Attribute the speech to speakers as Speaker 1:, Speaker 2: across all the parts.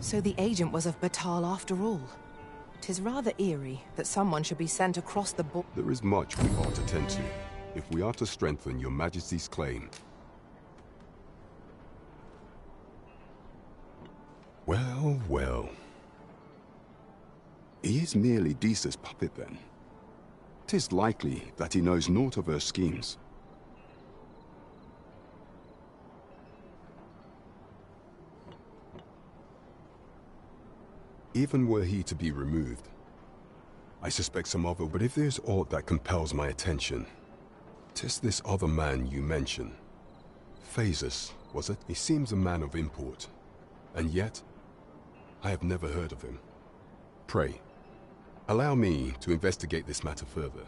Speaker 1: So the agent was of Batal after all. 'Tis rather eerie that someone should be sent across the border.
Speaker 2: There is much we ought to tend to, if we are to strengthen your Majesty's claim. Well, well. He is merely Deesa's puppet, then. 'Tis likely that he knows naught of her schemes. Even were he to be removed, I suspect some other, but if there's aught that compels my attention, 'tis this other man you mention. Phases, was it? He seems a man of import, and yet, I have never heard of him. Pray, allow me to investigate this matter further.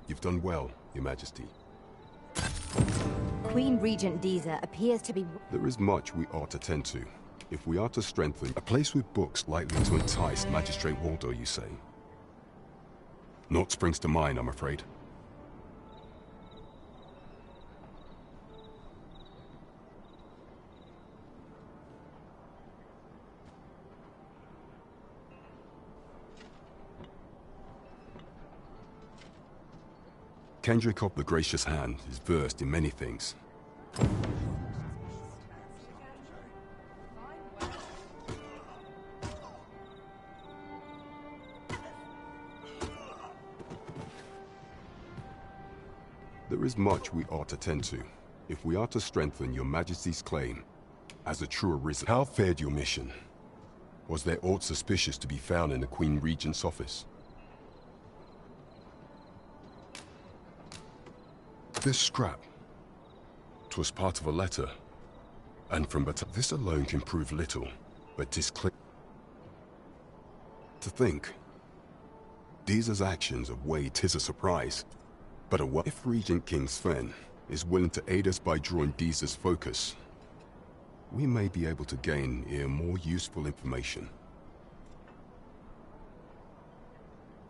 Speaker 2: You've done well, Your Majesty.
Speaker 3: Queen Regent Deesa appears to be...
Speaker 2: There is much we ought to tend to, if we are to strengthen a place with books likely to entice Magistrate Waldo, you say? Naught springs to mind, I'm afraid. Kendrick of the Gracious Hand is versed in many things. There is much we ought to tend to, if we are to strengthen your Majesty's claim as a true arisen. How fared your mission? Was there aught suspicious to be found in the Queen Regent's office? This scrap. 'Twas part of a letter, and this alone can prove little, but 'tis clear. To think, Deesa's actions of way 'tis a surprise, but if Regent King Sven is willing to aid us by drawing Deesa's focus, we may be able to gain more useful information.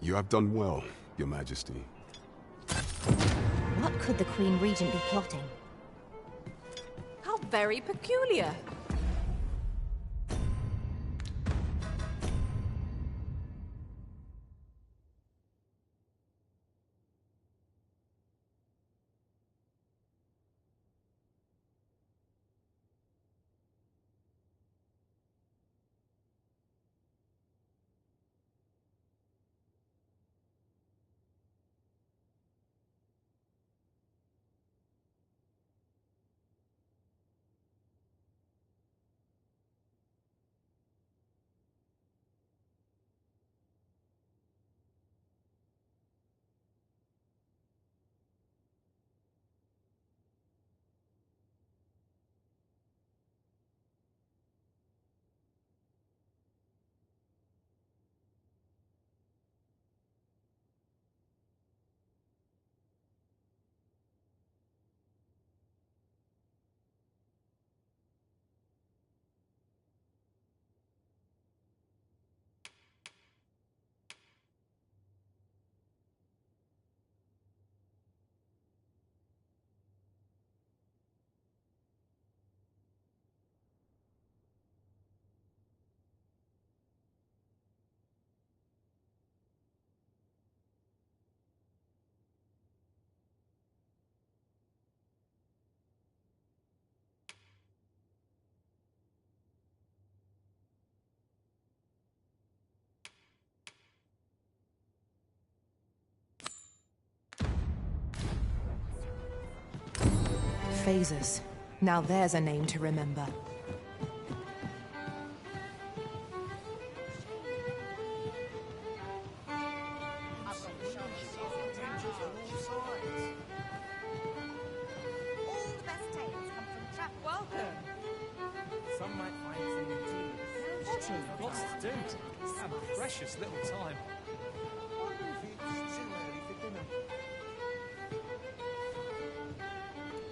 Speaker 2: You have done well, Your Majesty.
Speaker 3: What could the Queen Regent be plotting?
Speaker 4: How very peculiar.
Speaker 1: Phases. Now there's a name to remember.
Speaker 5: Precious little time.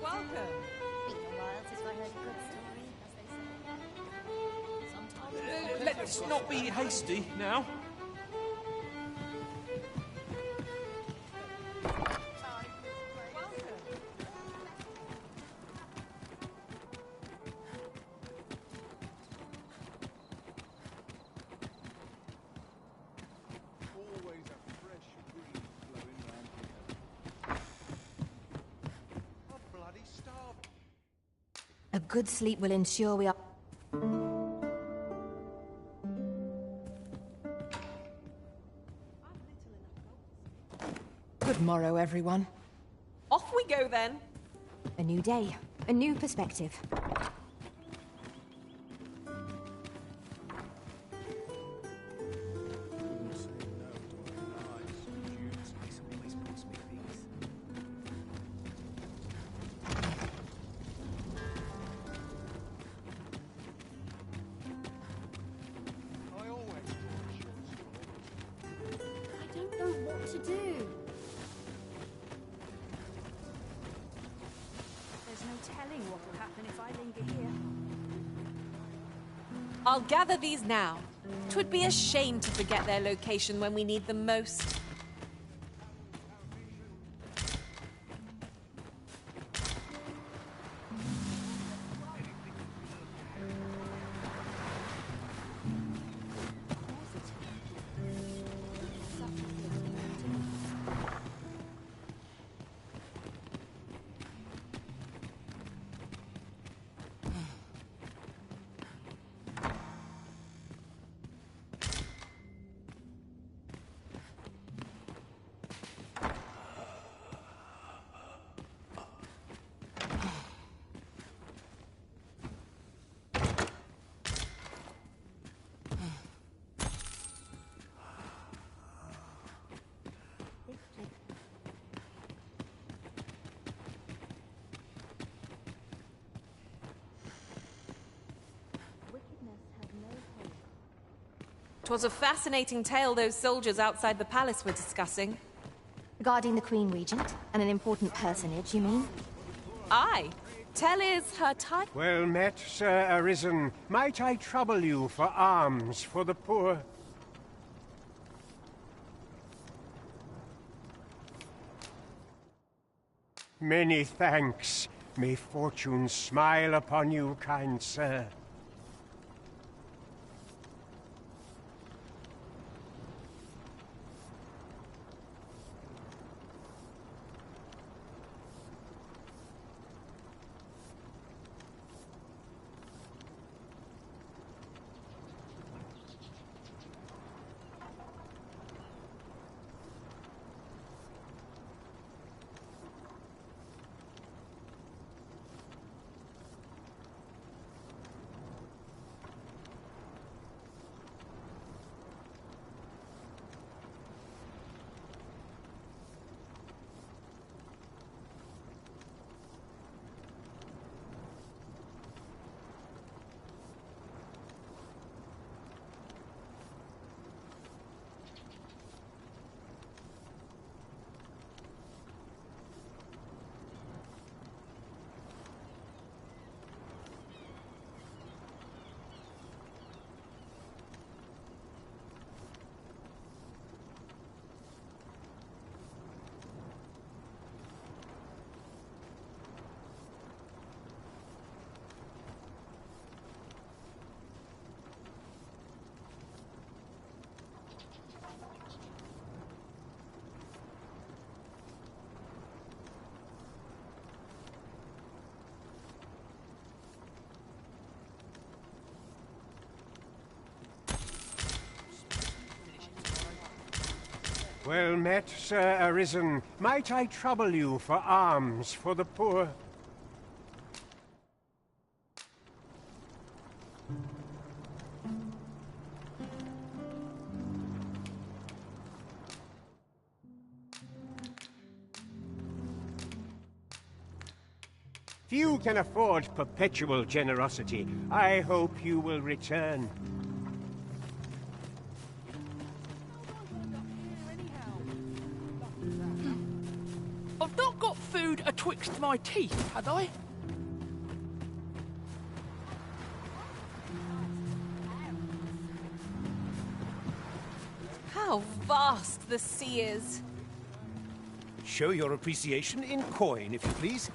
Speaker 4: Welcome.
Speaker 3: Been a while since I heard a good story, as they say.
Speaker 5: Let's not be hasty now.
Speaker 3: good sleep will ensure we are...
Speaker 1: Good morrow, everyone.
Speaker 4: Off we go then.
Speaker 3: A new day, a new perspective.
Speaker 6: I don't know what to do. There's no telling what will happen if I linger here.
Speaker 4: I'll gather these now. 'Twould be a shame to forget their location when we need them most. Twas a fascinating tale those soldiers outside the palace were discussing.
Speaker 3: Regarding the Queen Regent, and an important personage, you mean?
Speaker 4: Aye. Tell is her title.
Speaker 7: Well met, Sir Arisen. Might I trouble you for alms for the poor? Many thanks. May fortune smile upon you, kind sir. Well met, Sir Arisen. Might I trouble you for alms for the poor? Few can afford perpetual generosity. I hope you will return.
Speaker 5: I've not got food atwixt my teeth, had I?
Speaker 4: How vast the sea is.
Speaker 8: Show your appreciation in coin, if you please.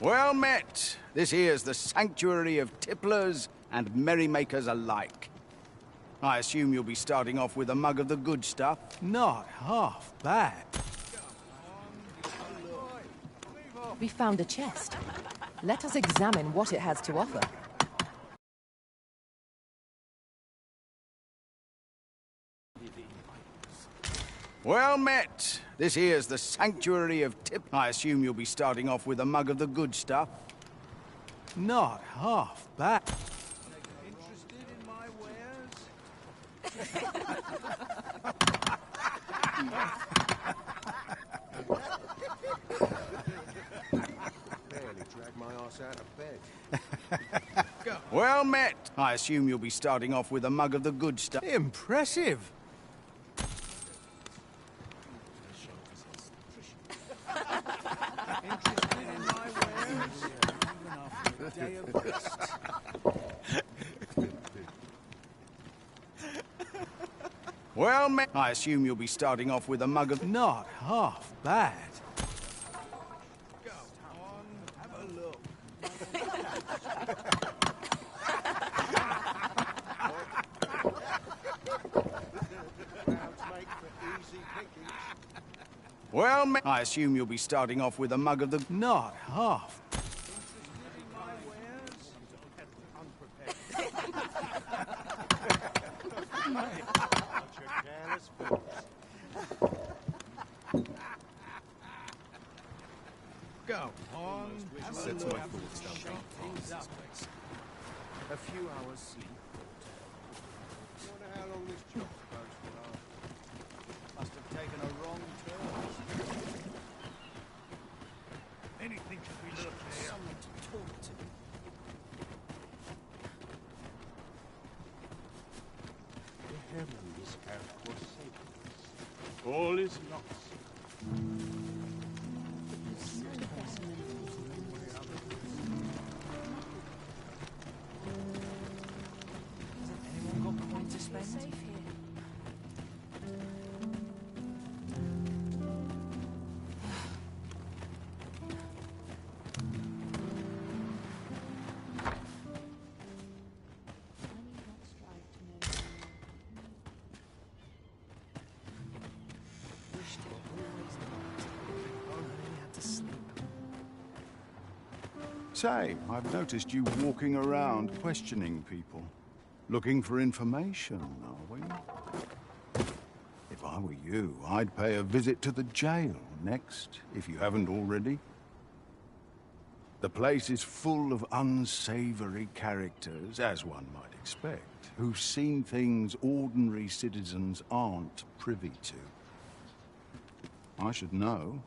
Speaker 9: Well met. This here's the sanctuary of tipplers and merrymakers alike. I assume you'll be starting off with a mug of the good stuff.
Speaker 8: Not half bad.
Speaker 1: We found a chest. Let us examine what it has to offer.
Speaker 9: Well met. This here's the Sanctuary of Tip. I assume you'll be starting off with a mug of the good stuff.
Speaker 10: Not half bad.
Speaker 7: Interested in my wares? Barely dragged my ass out of bed.
Speaker 9: Well met. I assume you'll be starting off with a mug of the good stuff.
Speaker 10: Impressive.
Speaker 7: Interested in my wares? Even after a day of rest.
Speaker 9: Well met. I assume you'll be starting off with a mug of...
Speaker 10: Not half bad.
Speaker 7: Go on, have a look. Crowds make for easy pickings.
Speaker 9: Well met. I assume you'll be starting off with a mug of the...
Speaker 10: Not half.
Speaker 7: Go on, have a
Speaker 2: Sets
Speaker 7: look.
Speaker 2: my thoughts down dark paths, this place.
Speaker 7: A few hours sleep. Wonder how long this job's supposed to last. Must have taken a wrong turn. Anything should be looked at. Someone to talk to. The heavens have forsaken us. All is lost.
Speaker 5: Anyone got coin to spend?
Speaker 6: Safe here.
Speaker 9: Say, I've noticed you walking around questioning people. Looking for information, are we? If I were you, I'd pay a visit to the jail next, if you haven't already. The place is full of unsavory characters, as one might expect, who've seen things ordinary citizens aren't privy to. I should know.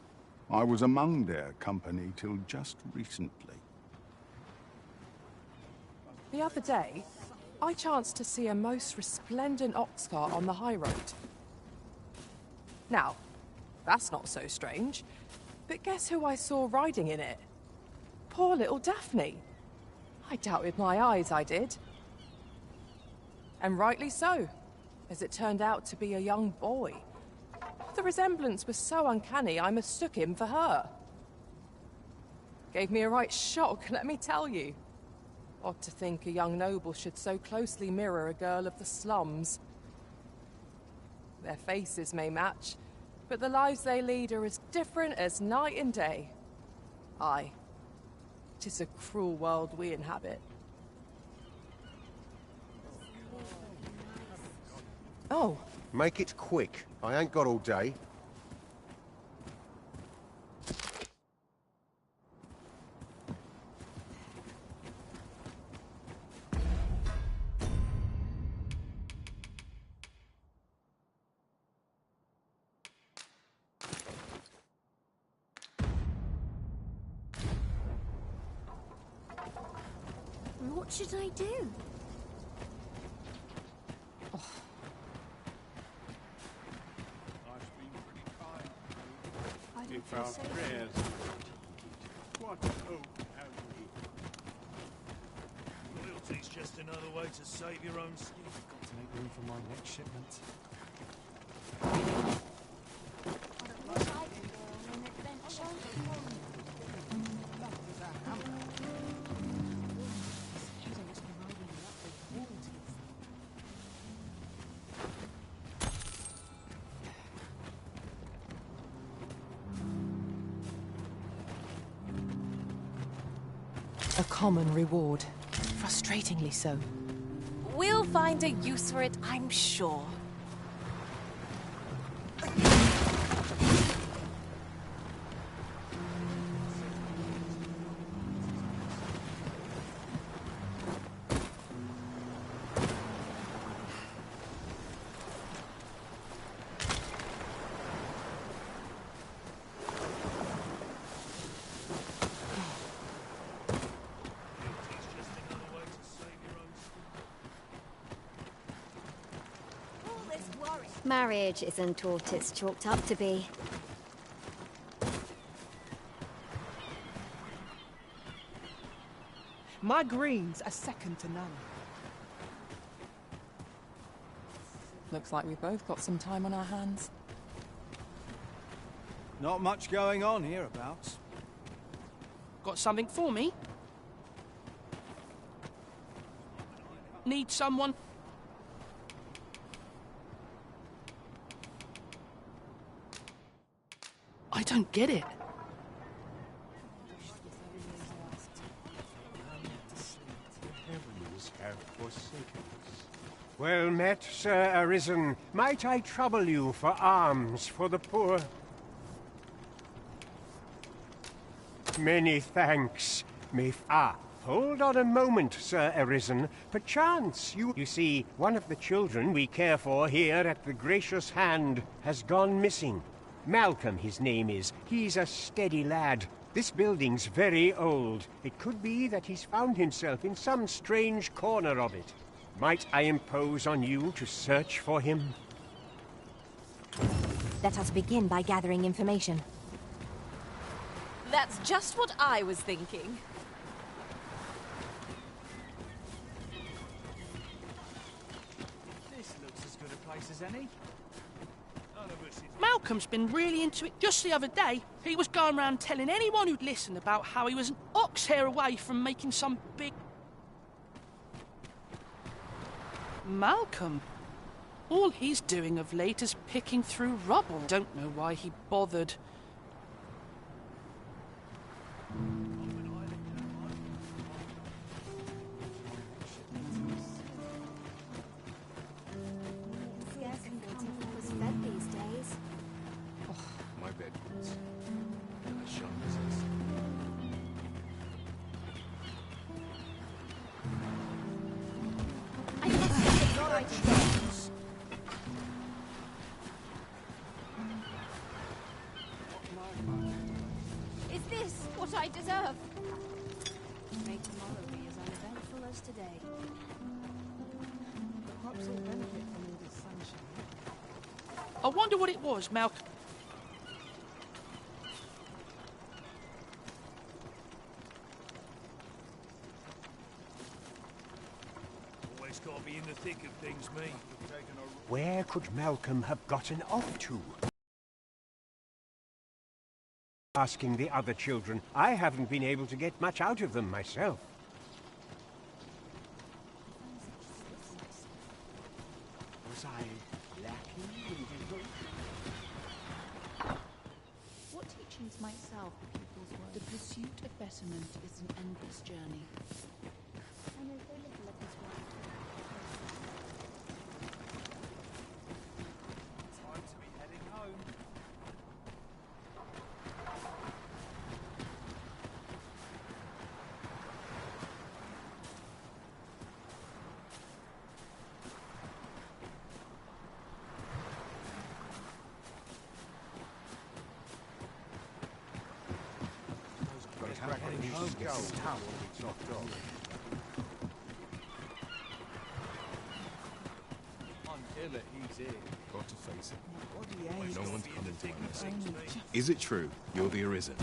Speaker 9: I was among their company till just recently.
Speaker 1: The other day, I chanced to see a most resplendent ox cart on the high road. Now, that's not so strange, but guess who I saw riding in it? Poor little Daphne. I doubted my eyes, I did. And rightly so, as it turned out to be a young boy. The resemblance was so uncanny, I mistook him for her. Gave me a right shock, let me tell you. Odd to think a young noble should so closely mirror a girl of the slums. Their faces may match, but the lives they lead are as different as night and day. Aye, 'tis a cruel world we inhabit. Oh.
Speaker 7: Make it quick. I ain't got all day.
Speaker 6: What should I do? I don't feel safe.
Speaker 7: What hope have we?
Speaker 8: Loyalty's just another way to save your own skin.
Speaker 10: Got to make room for my next shipment.
Speaker 6: What I could go on an adventure.
Speaker 1: A common reward. Frustratingly so.
Speaker 4: We'll find a use for it, I'm sure.
Speaker 3: Marriage isn't all it's chalked up to be.
Speaker 5: My greens are second to none.
Speaker 1: Looks like we've both got some time on our hands.
Speaker 7: Not much going on hereabouts.
Speaker 5: Got something for me? Need someone? I don't get it.
Speaker 8: Well met, Sir Arisen. Might I trouble you for alms for the poor? Many thanks. Hold on a moment, Sir Arisen. Perchance you see, one of the children we care for here at the Gracious Hand has gone missing. Malcolm, his name is. He's a steady lad. This building's very old. It could be that he's found himself in some strange corner of it. Might I impose on you to search for him?
Speaker 3: Let us begin by gathering information.
Speaker 4: That's just what I was thinking.
Speaker 7: This looks as good a place as any.
Speaker 5: Malcolm's been really into it. Just the other day, he was going around telling anyone who'd listen about how he was an ox hair away from making some big... Malcolm? All he's doing of late is picking through rubble. Don't know why he bothered.
Speaker 2: My bed.
Speaker 6: Is this what I deserve? May tomorrow be as uneventful as today.
Speaker 5: Perhaps he'll benefit from all this sunshine. I wonder what it was, Malcolm.
Speaker 11: Always gotta be in the thick of things, me.
Speaker 8: Where could Malcolm have gotten off to? Asking the other children. I haven't been able to get much out of them myself. Was I lacking in devotion?
Speaker 6: What teachings might salve the pupil's work?
Speaker 12: The pursuit of betterment is an endless journey.
Speaker 6: I know so little of his work.
Speaker 7: Time to be heading home. Until he's here.
Speaker 2: Got to face it. No one's coming to my message. Is it true you're the Arisen?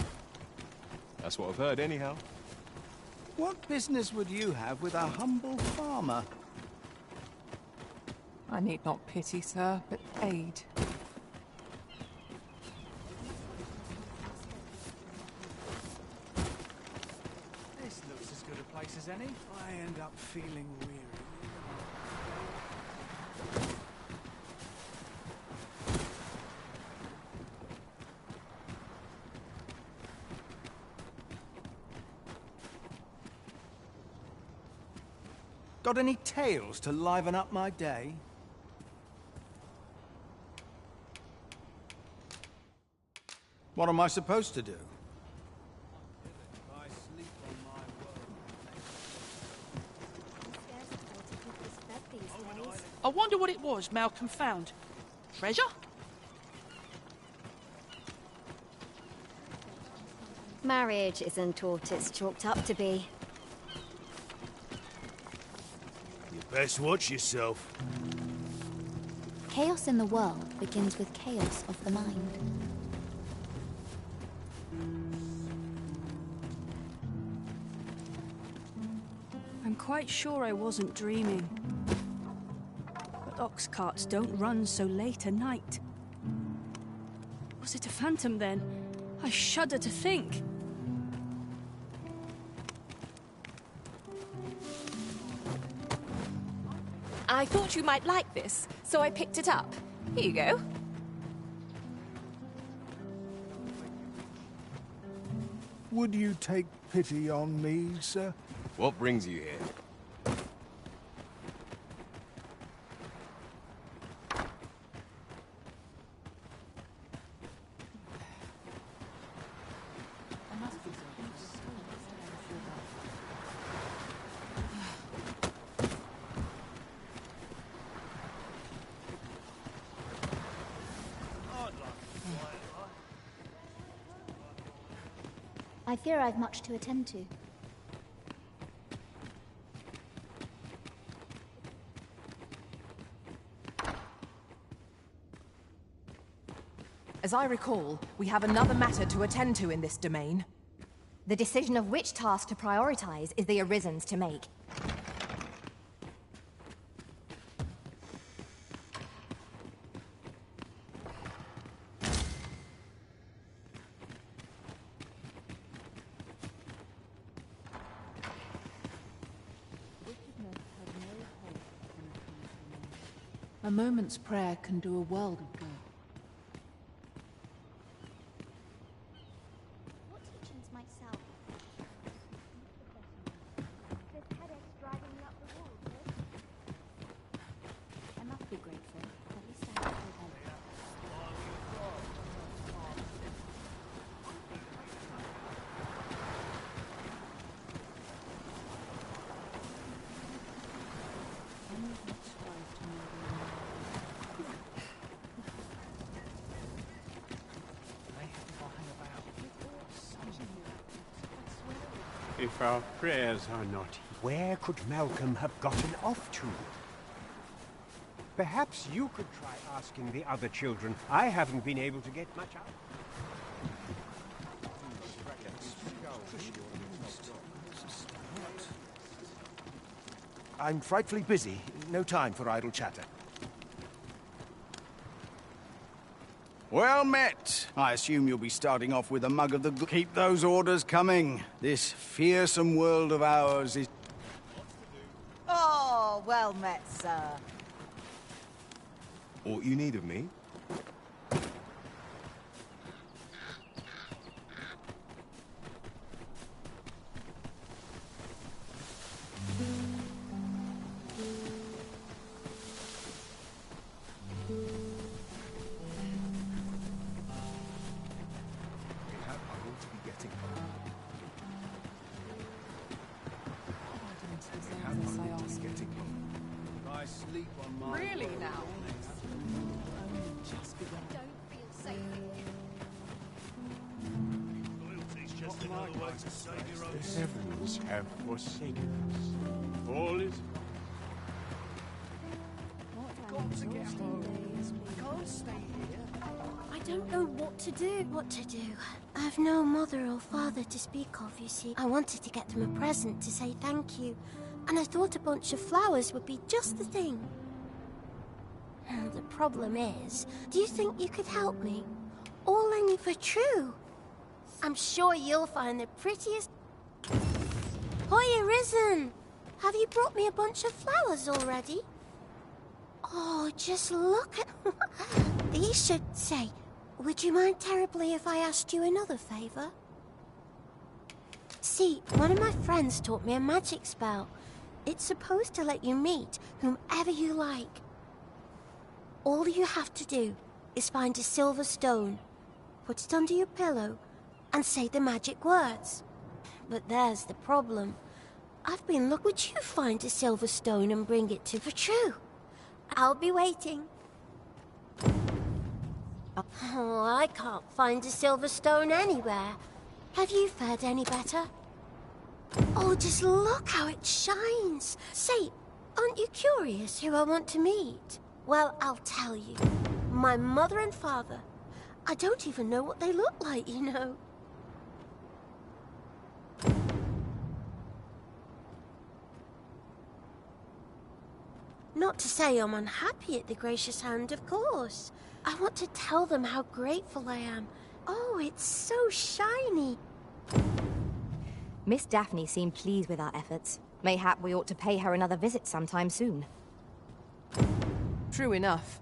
Speaker 2: That's what I've heard, anyhow.
Speaker 7: What business would you have with a humble farmer?
Speaker 1: I need not pity, sir, but aid.
Speaker 7: This looks as good a place as any. I end up feeling weary. Got any tales to liven up my day? What am I supposed to do?
Speaker 5: I wonder what it was Malcolm found. Treasure?
Speaker 3: Marriage isn't what it's chalked up to be.
Speaker 11: You best watch yourself.
Speaker 6: Chaos in the world begins with chaos of the mind.
Speaker 13: I'm quite sure I wasn't dreaming. But ox carts don't run so late at night. Was it a phantom then? I shudder to think.
Speaker 4: I thought you might like this, so I picked it up. Here you go.
Speaker 9: Would you take pity on me, sir?
Speaker 14: What brings you here?
Speaker 6: I fear I've much to attend to.
Speaker 1: As I recall, we have another matter to attend to in this domain.
Speaker 3: The decision of which task to prioritize is the Arisen's to make.
Speaker 12: A moment's prayer can do a world of good.
Speaker 6: What teachings myself? This headache driving me up the wall,
Speaker 12: I must be grateful. At least I have to help.
Speaker 8: If our prayers are not, where could Malcolm have gotten off to? Perhaps you could try asking the other children. I haven't been able to get much out.
Speaker 7: I'm frightfully busy. No time for idle chatter. Well met. I assume you'll be starting off with a mug of the... Keep those orders coming. This fearsome world of ours is...
Speaker 15: Oh, well met, sir.
Speaker 14: Aught you need of me?
Speaker 7: I sleep on my...
Speaker 1: Really now?
Speaker 6: don't feel safe.
Speaker 11: Loyalty's just another way to save your own
Speaker 8: The heavens have forsaken us. All is...
Speaker 16: I don't know what to do. I've no mother or father to speak of, you see. I wanted to get them a present to say thank you, and I thought a bunch of flowers would be just the thing. The problem is, do you think you could help me? All only for true. I'm sure you'll find the prettiest... Hoy, Arisen! Have you brought me a bunch of flowers already? Oh, just look at... These should say, would you mind terribly if I asked you another favor? See, one of my friends taught me a magic spell. It's supposed to let you meet whomever you like. All you have to do is find a silver stone, put it under your pillow, and say the magic words. But there's the problem. I've been looking. Would you find a silver stone and bring it to for true? I'll be waiting. Oh, I can't find a silver stone anywhere. Have you fared any better? Oh, just look how it shines. Say, aren't you curious who I want to meet? Well, I'll tell you. My mother and father. I don't even know what they look like, you know. Not to say I'm unhappy at the gracious hand, of course. I want to tell them how grateful I am. Oh, it's so shiny.
Speaker 3: Miss Daphne seemed pleased with our efforts. Mayhap we ought to pay her another visit sometime soon.
Speaker 1: True enough.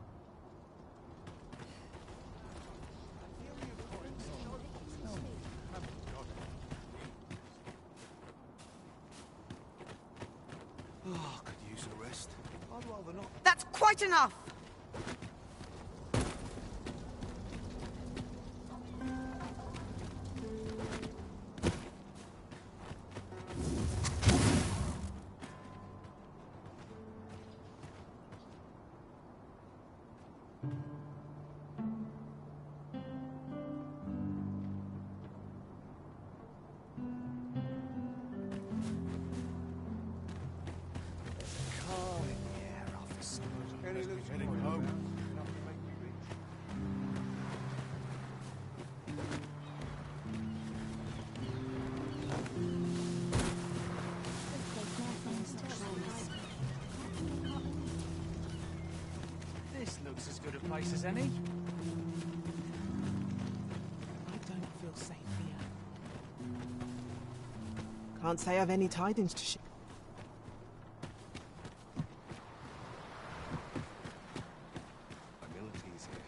Speaker 7: Oh, could use a rest. I'd rather not.
Speaker 15: That's quite enough!
Speaker 10: This looks as good a place as any.
Speaker 17: I don't feel safe here. Can't say I've any tidings to share.
Speaker 14: Abilities here.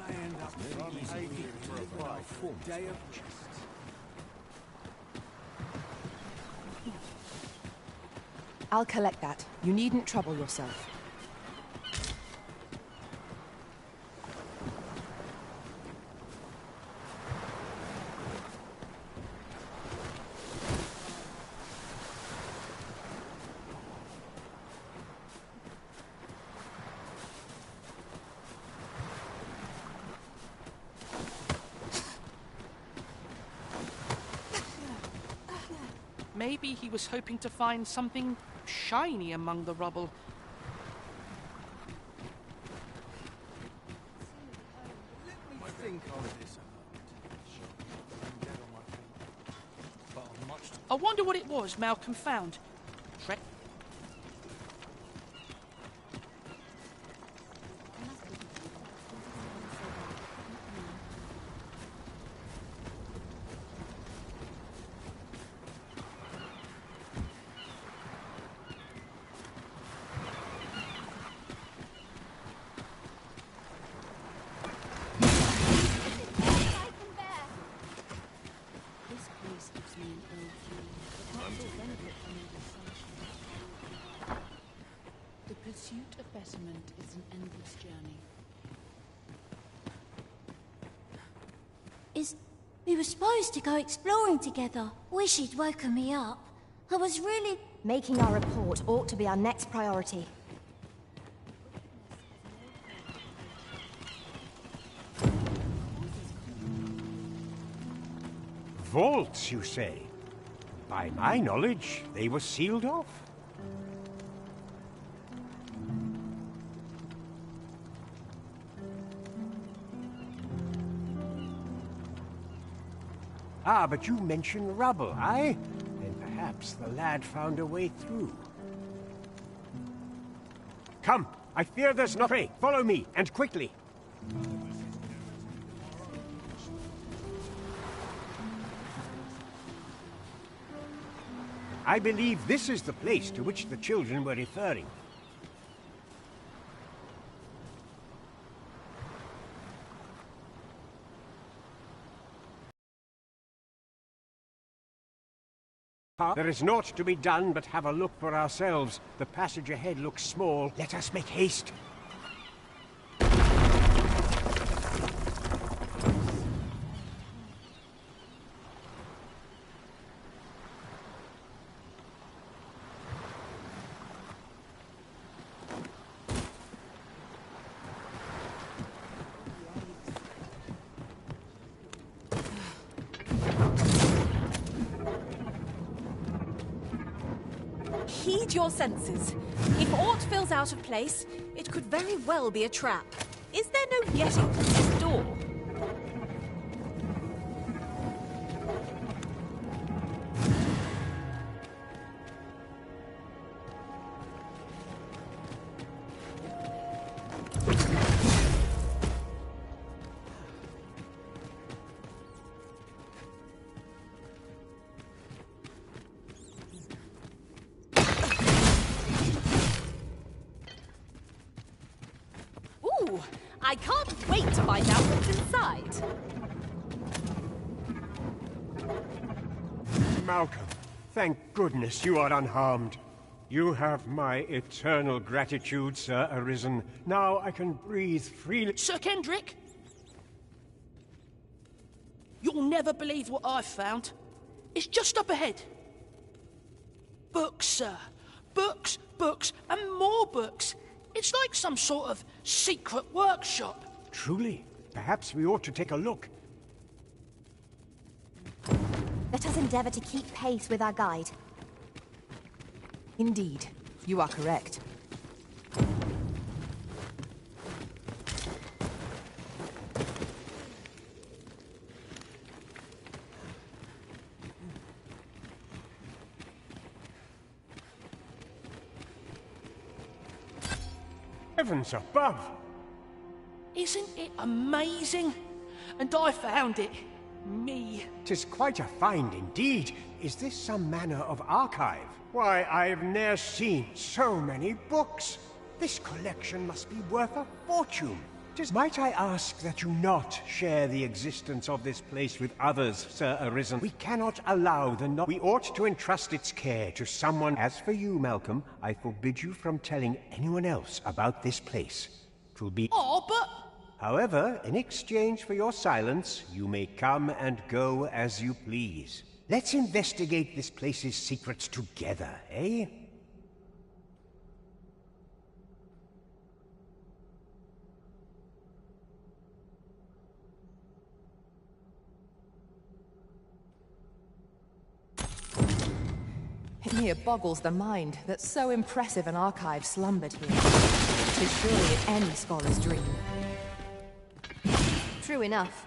Speaker 7: I end up for a day of chest.
Speaker 1: I'll collect that. You needn't trouble yourself.
Speaker 5: Maybe he was hoping to find something shiny among the rubble.
Speaker 7: I think of this a moment. I'm dead on my feet. But I'm much too...
Speaker 5: I wonder what it was Malcolm found.
Speaker 12: The pursuit of betterment is an endless journey.
Speaker 16: We were supposed to go exploring together. Wish he'd woken me up. I was really...
Speaker 3: Making our report ought to be our next priority.
Speaker 8: Vaults, you say? By my knowledge, they were sealed off. Ah, but you mentioned rubble, aye? Then perhaps the lad found a way through. Come, I fear there's no prey. Follow me, and quickly. I believe this is the place to which the children were referring. There is naught to be done but have a look for ourselves. The passage ahead looks small. Let us make haste.
Speaker 4: Heed your senses. If aught feels out of place, it could very well be a trap. Is there no getting through this door? Ooh, I can't wait to find out what's inside.
Speaker 8: Malcolm, thank goodness you are unharmed. You have my eternal gratitude, Sir Arisen. Now I can breathe freely.
Speaker 5: Sir Kendrick? You'll never believe what I've found. It's just up ahead. Books, sir. Books, books, and more books. It's like some sort of secret workshop.
Speaker 8: Truly? Perhaps we ought to take a look.
Speaker 3: Let us endeavor to keep pace with our guide.
Speaker 1: Indeed, you are correct.
Speaker 8: Heavens above!
Speaker 5: Isn't it amazing? And I found it. Me.
Speaker 8: 'Tis quite a find indeed. Is this some manner of archive? Why, I've ne'er seen so many books. This collection must be worth a fortune. Might I ask that you not share the existence of this place with others, Sir Arisen? We cannot allow We ought to entrust its care to someone. As for you, Malcolm, I forbid you from telling anyone else about this place. 'Twill be...
Speaker 5: Oh, but...
Speaker 8: However, in exchange for your silence, you may come and go as you please. Let's investigate this place's secrets together, eh?
Speaker 1: It near boggles the mind that so impressive an archive slumbered here. 'Tis surely any scholar's dream.
Speaker 3: True enough.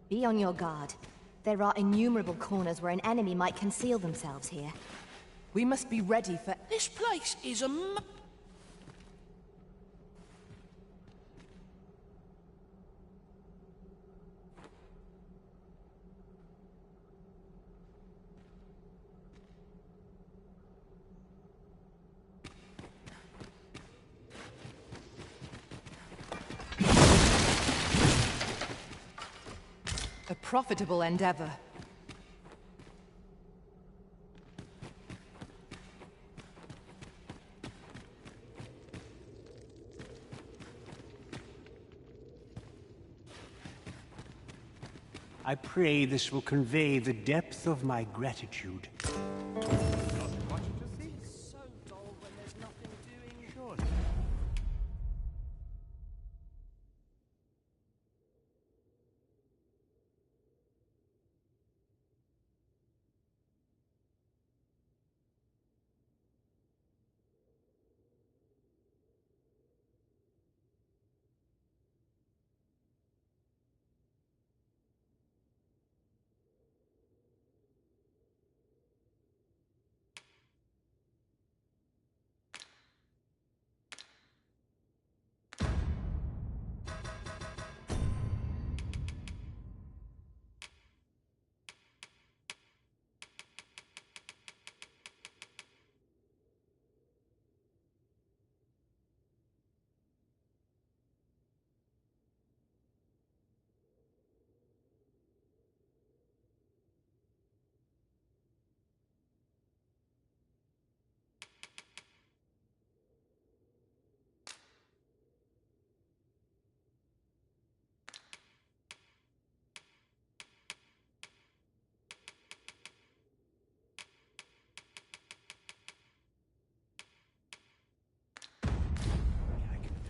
Speaker 3: Be on your guard. There are innumerable corners where an enemy might conceal themselves here.
Speaker 1: We must be ready for...
Speaker 5: This place is
Speaker 1: a profitable endeavor.
Speaker 8: I pray this will convey the depth of my gratitude.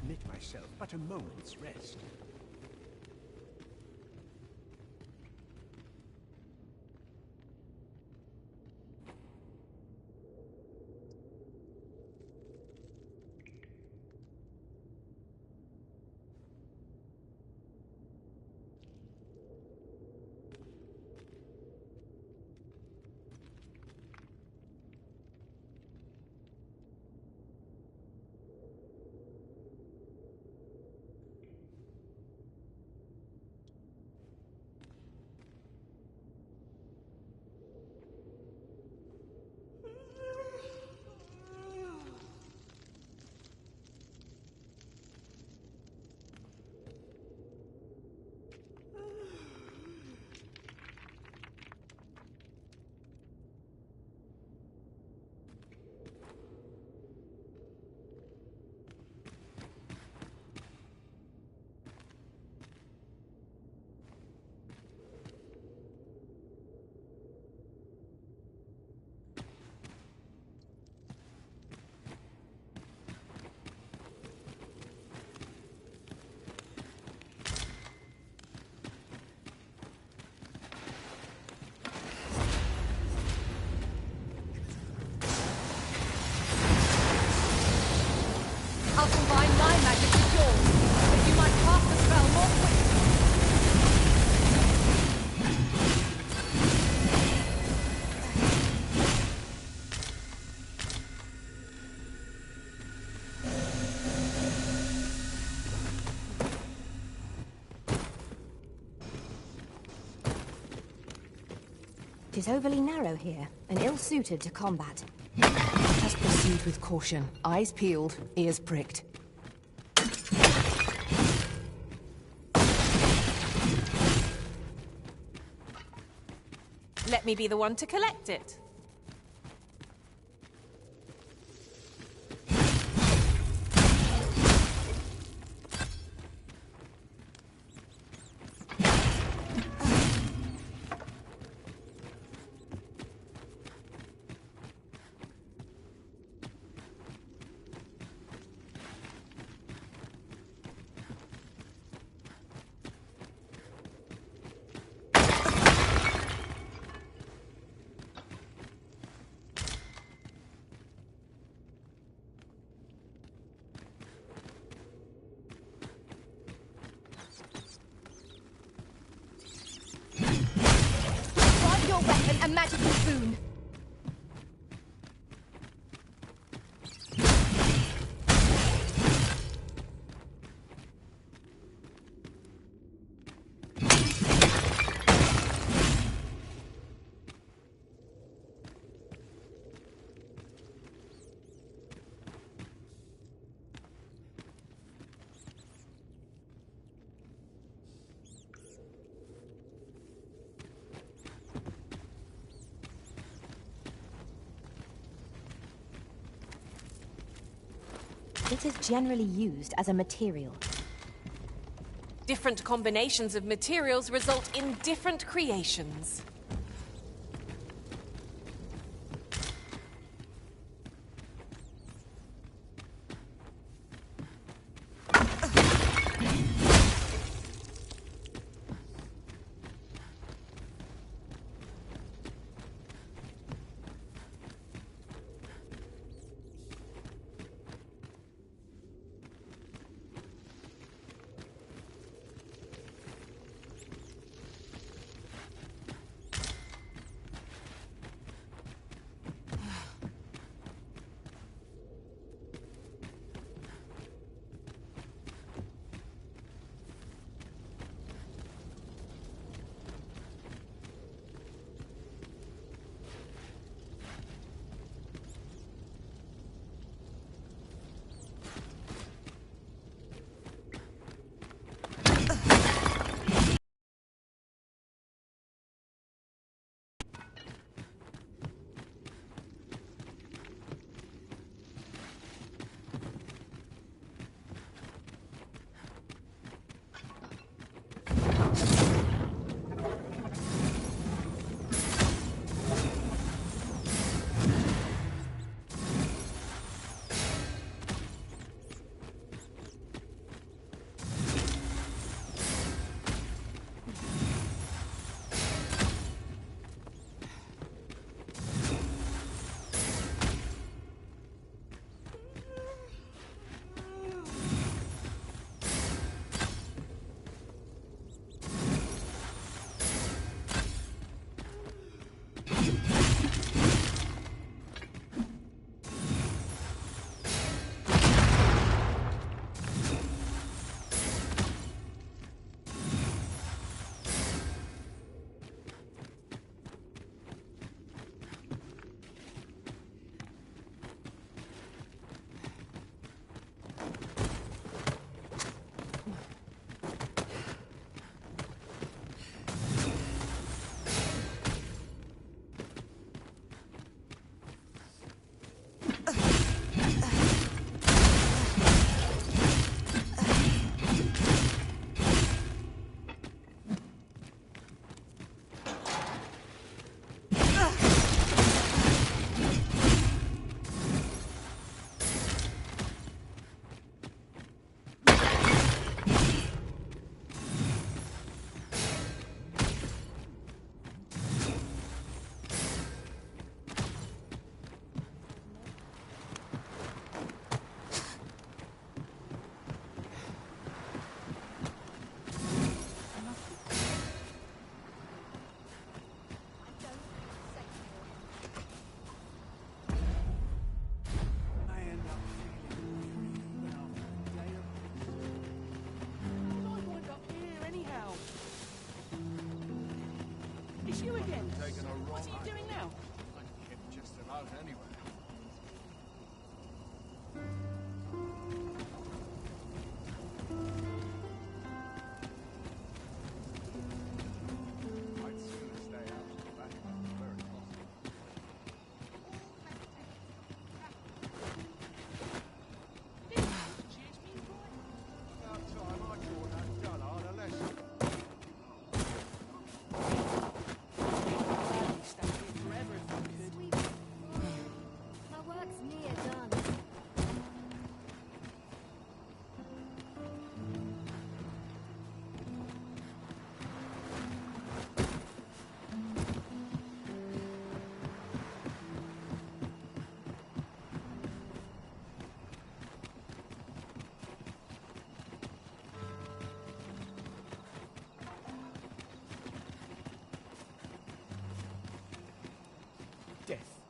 Speaker 8: Permit myself but a moment's rest.
Speaker 1: I'll combine my magic with yours, so you might cast the spell more quickly.
Speaker 3: It is overly narrow here, and ill-suited to combat. Let us proceed with caution. Eyes peeled, ears pricked.
Speaker 1: Let me be the one to collect it.
Speaker 3: A magical boon. It is generally used as a material.
Speaker 1: Different combinations of materials result in different creations.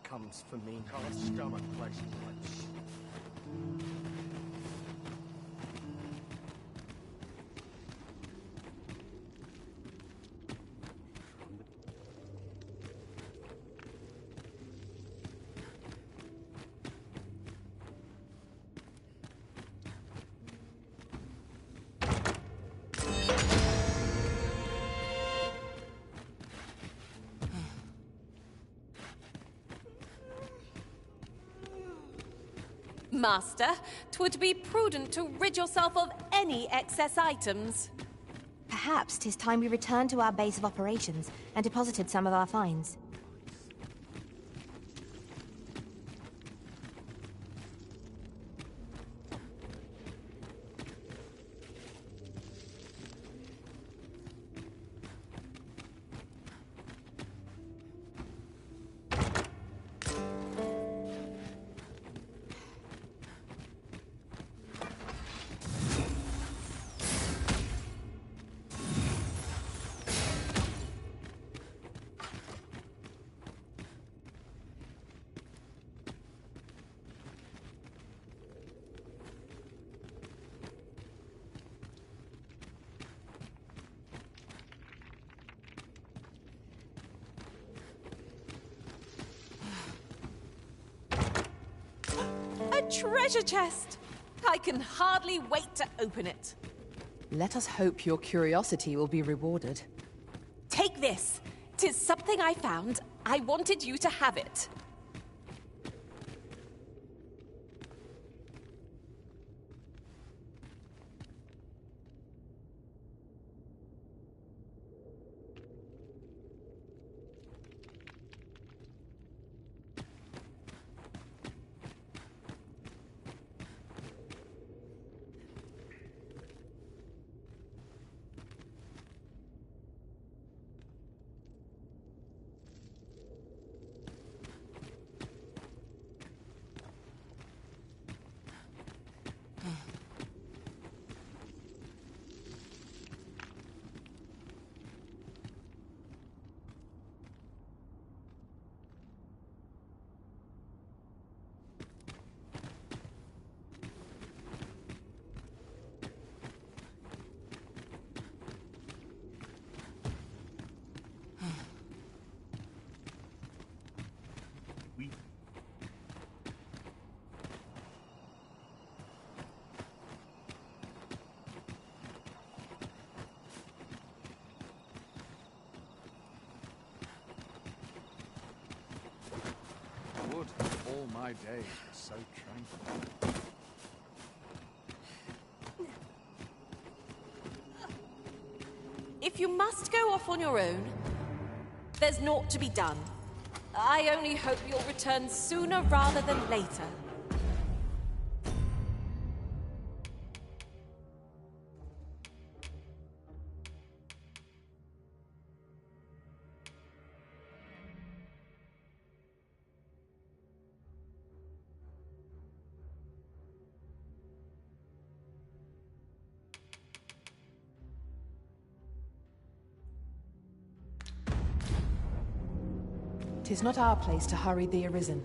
Speaker 7: Comes for me. Can't stomach places like this.
Speaker 1: Master, 'twould be prudent to rid yourself of any excess items.
Speaker 3: Perhaps 'tis time we returned to our base of operations and deposited some of our finds.
Speaker 4: A treasure chest! I can hardly wait to open it.
Speaker 1: Let us hope your curiosity will be rewarded.
Speaker 4: Take this. 'Tis something I found. I wanted you to have it.
Speaker 7: Would all my days were so tranquil.
Speaker 4: If you must go off on your own, there's naught to be done. I only hope you'll return sooner rather than later.
Speaker 1: Tis not our place to hurry the Arisen.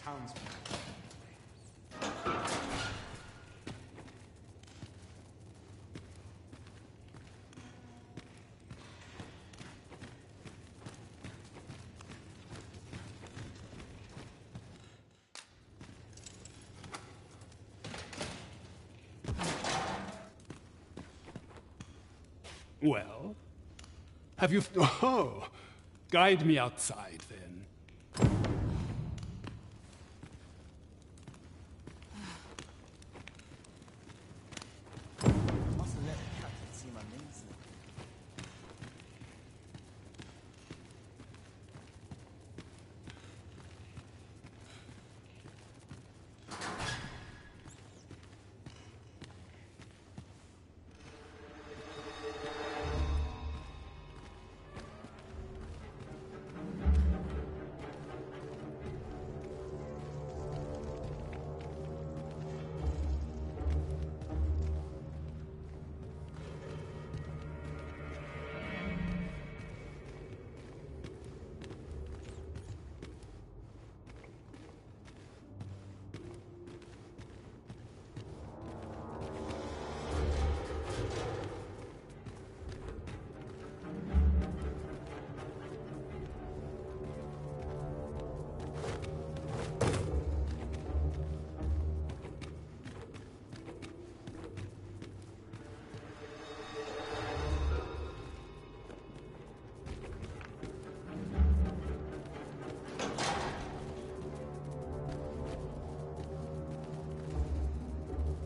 Speaker 7: Townsmen.
Speaker 15: Well? Have you... Oh! Guide me outside, then.
Speaker 10: Mustn't let the captain see my name's.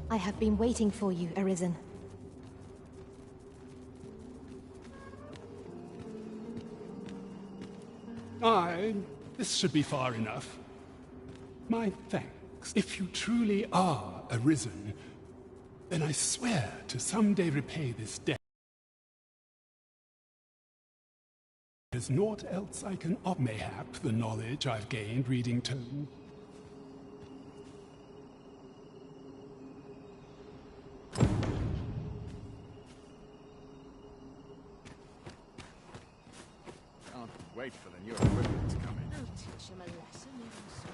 Speaker 3: I have been waiting for you, Arisen.
Speaker 15: Aye, this should be far enough. My thanks. If you truly are Arisen, then I swear to someday repay this debt. There's naught else I can offer. Mayhap the knowledge I've gained reading tome.
Speaker 7: Can't wait for the new equipment to come in.
Speaker 6: I'll teach him a lesson even so.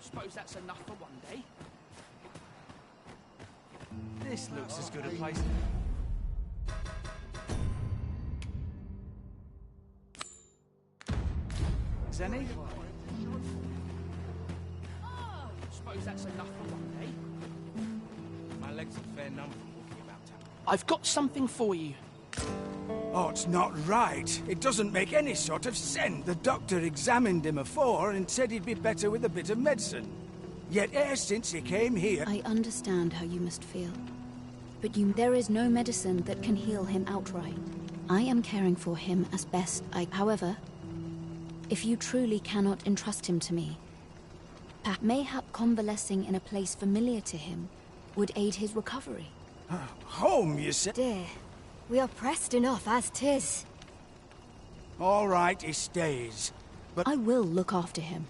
Speaker 5: Suppose that's enough for one day.
Speaker 10: This looks as good a place. Zenny?
Speaker 5: Suppose that's enough for one day.
Speaker 10: My legs are fair numb from walking about town.
Speaker 5: I've got something for you.
Speaker 18: Oh, it's not right. It doesn't make any sort of sense. The doctor examined him afore and said he'd be better with a bit of medicine. Yet ever since he came here...
Speaker 13: I understand how you must feel. But there is no medicine that can heal him outright. I am caring for him as best I... However, if you truly cannot entrust him to me, mayhap convalescing in a place familiar to him would aid his recovery.
Speaker 18: Home, you say?
Speaker 3: Dear, we are pressed enough as 'tis.
Speaker 18: All right, he stays. But
Speaker 13: I will look after him.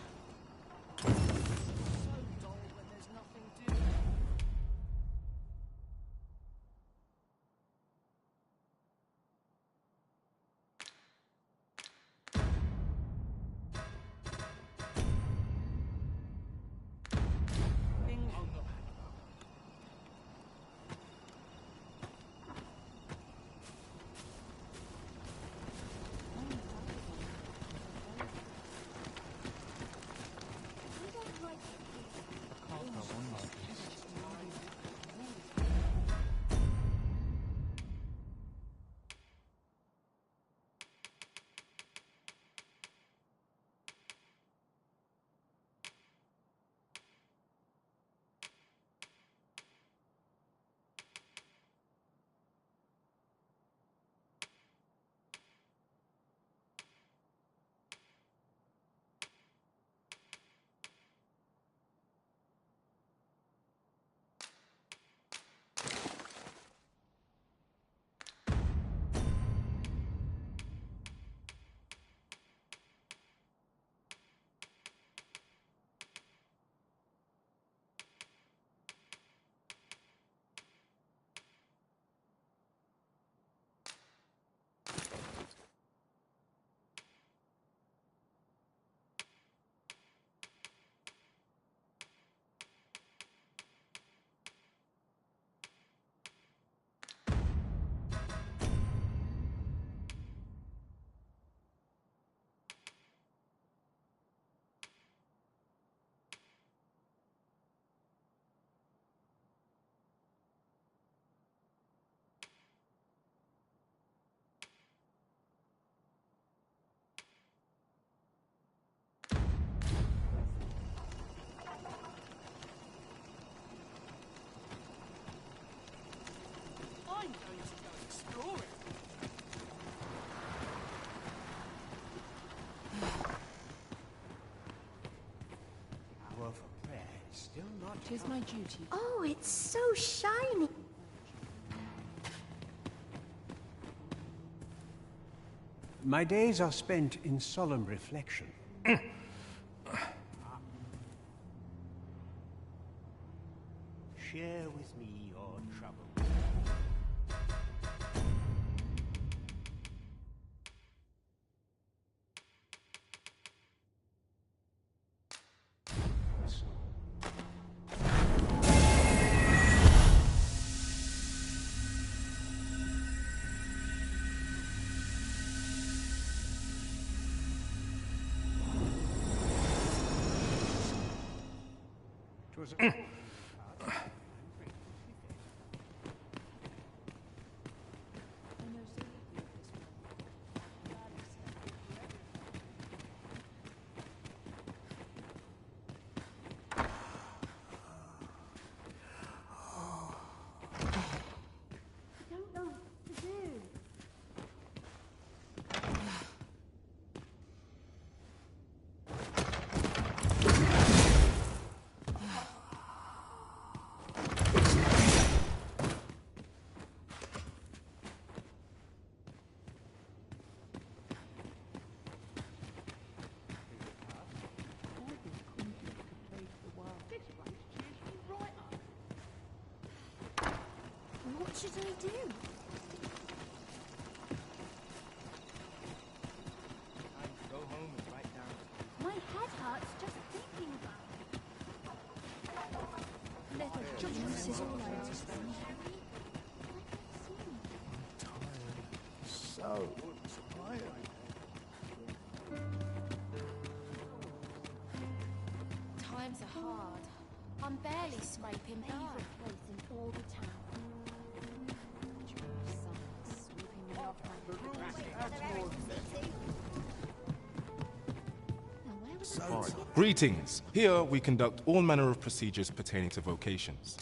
Speaker 12: 'Tis my duty.
Speaker 16: Oh, it's so shiny.
Speaker 8: My days are spent in solemn reflection. Share with me your trouble. It was a
Speaker 16: What should I do?
Speaker 10: Go home and write down.
Speaker 16: My head hurts just thinking about it.
Speaker 13: Little justice is all I ask them.
Speaker 9: So tired.
Speaker 16: Times are hard. I'm barely scraping by. Favorite place in all the town.
Speaker 19: Greetings. Here we conduct all manner of procedures pertaining to vocations.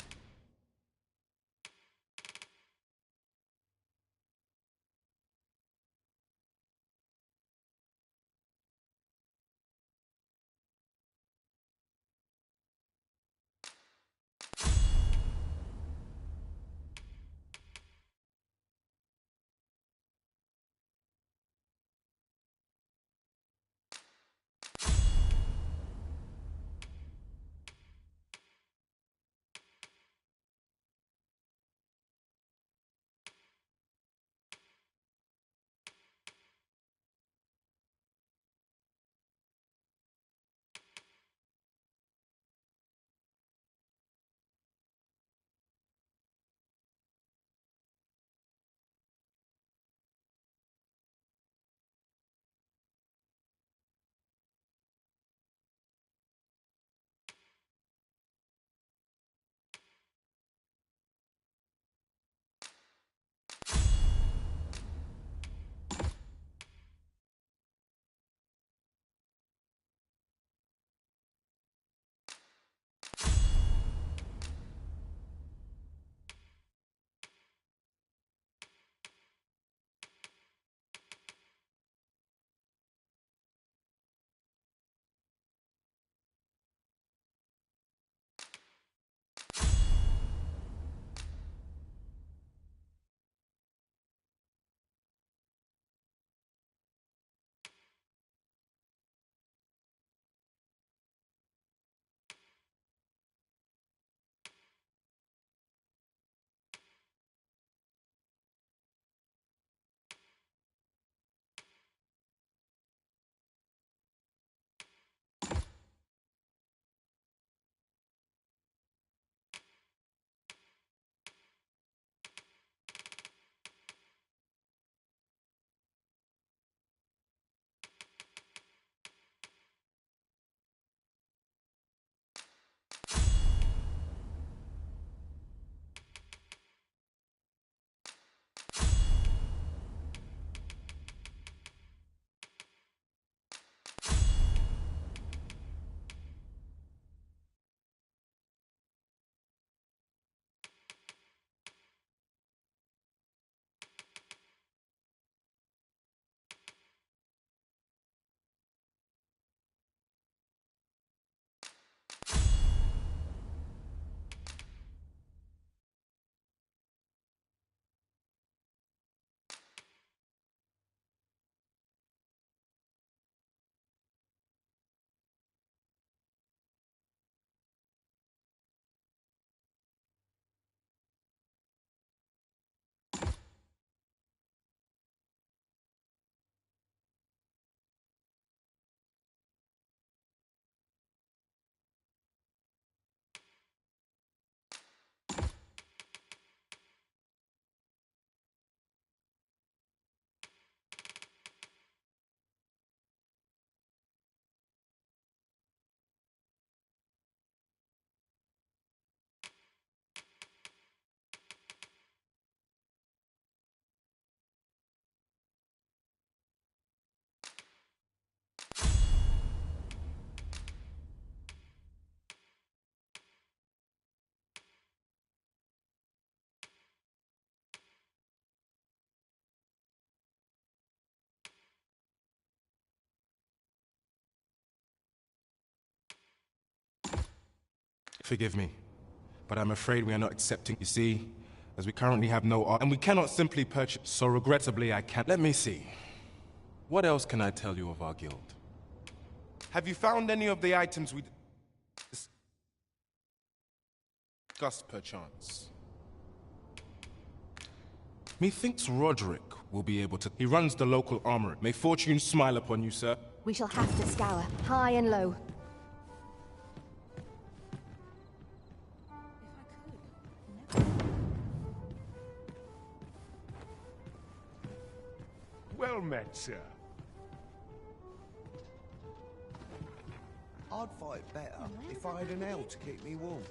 Speaker 19: Forgive me, but I'm afraid we are not accepting. You see, as we currently have no art, and we cannot simply purchase, so regrettably I can't. Let me see. What else can I tell you of our guild? Have you found any of the items we discussed perchance? Methinks Roderick will be able to. He runs the local armory. May fortune smile upon you, sir.
Speaker 3: We shall have to scour, high and low.
Speaker 8: Well met, sir.
Speaker 7: I'd fight better if I had an ale to keep me warm.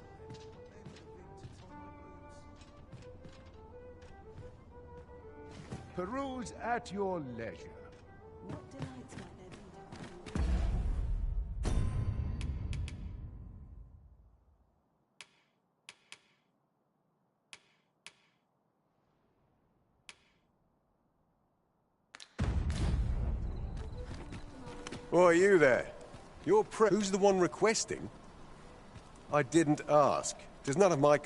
Speaker 8: Peruse at your leisure.
Speaker 6: What delights might there be?
Speaker 14: Oh, are you there? You're who's the one requesting? I didn't ask. There's none of my...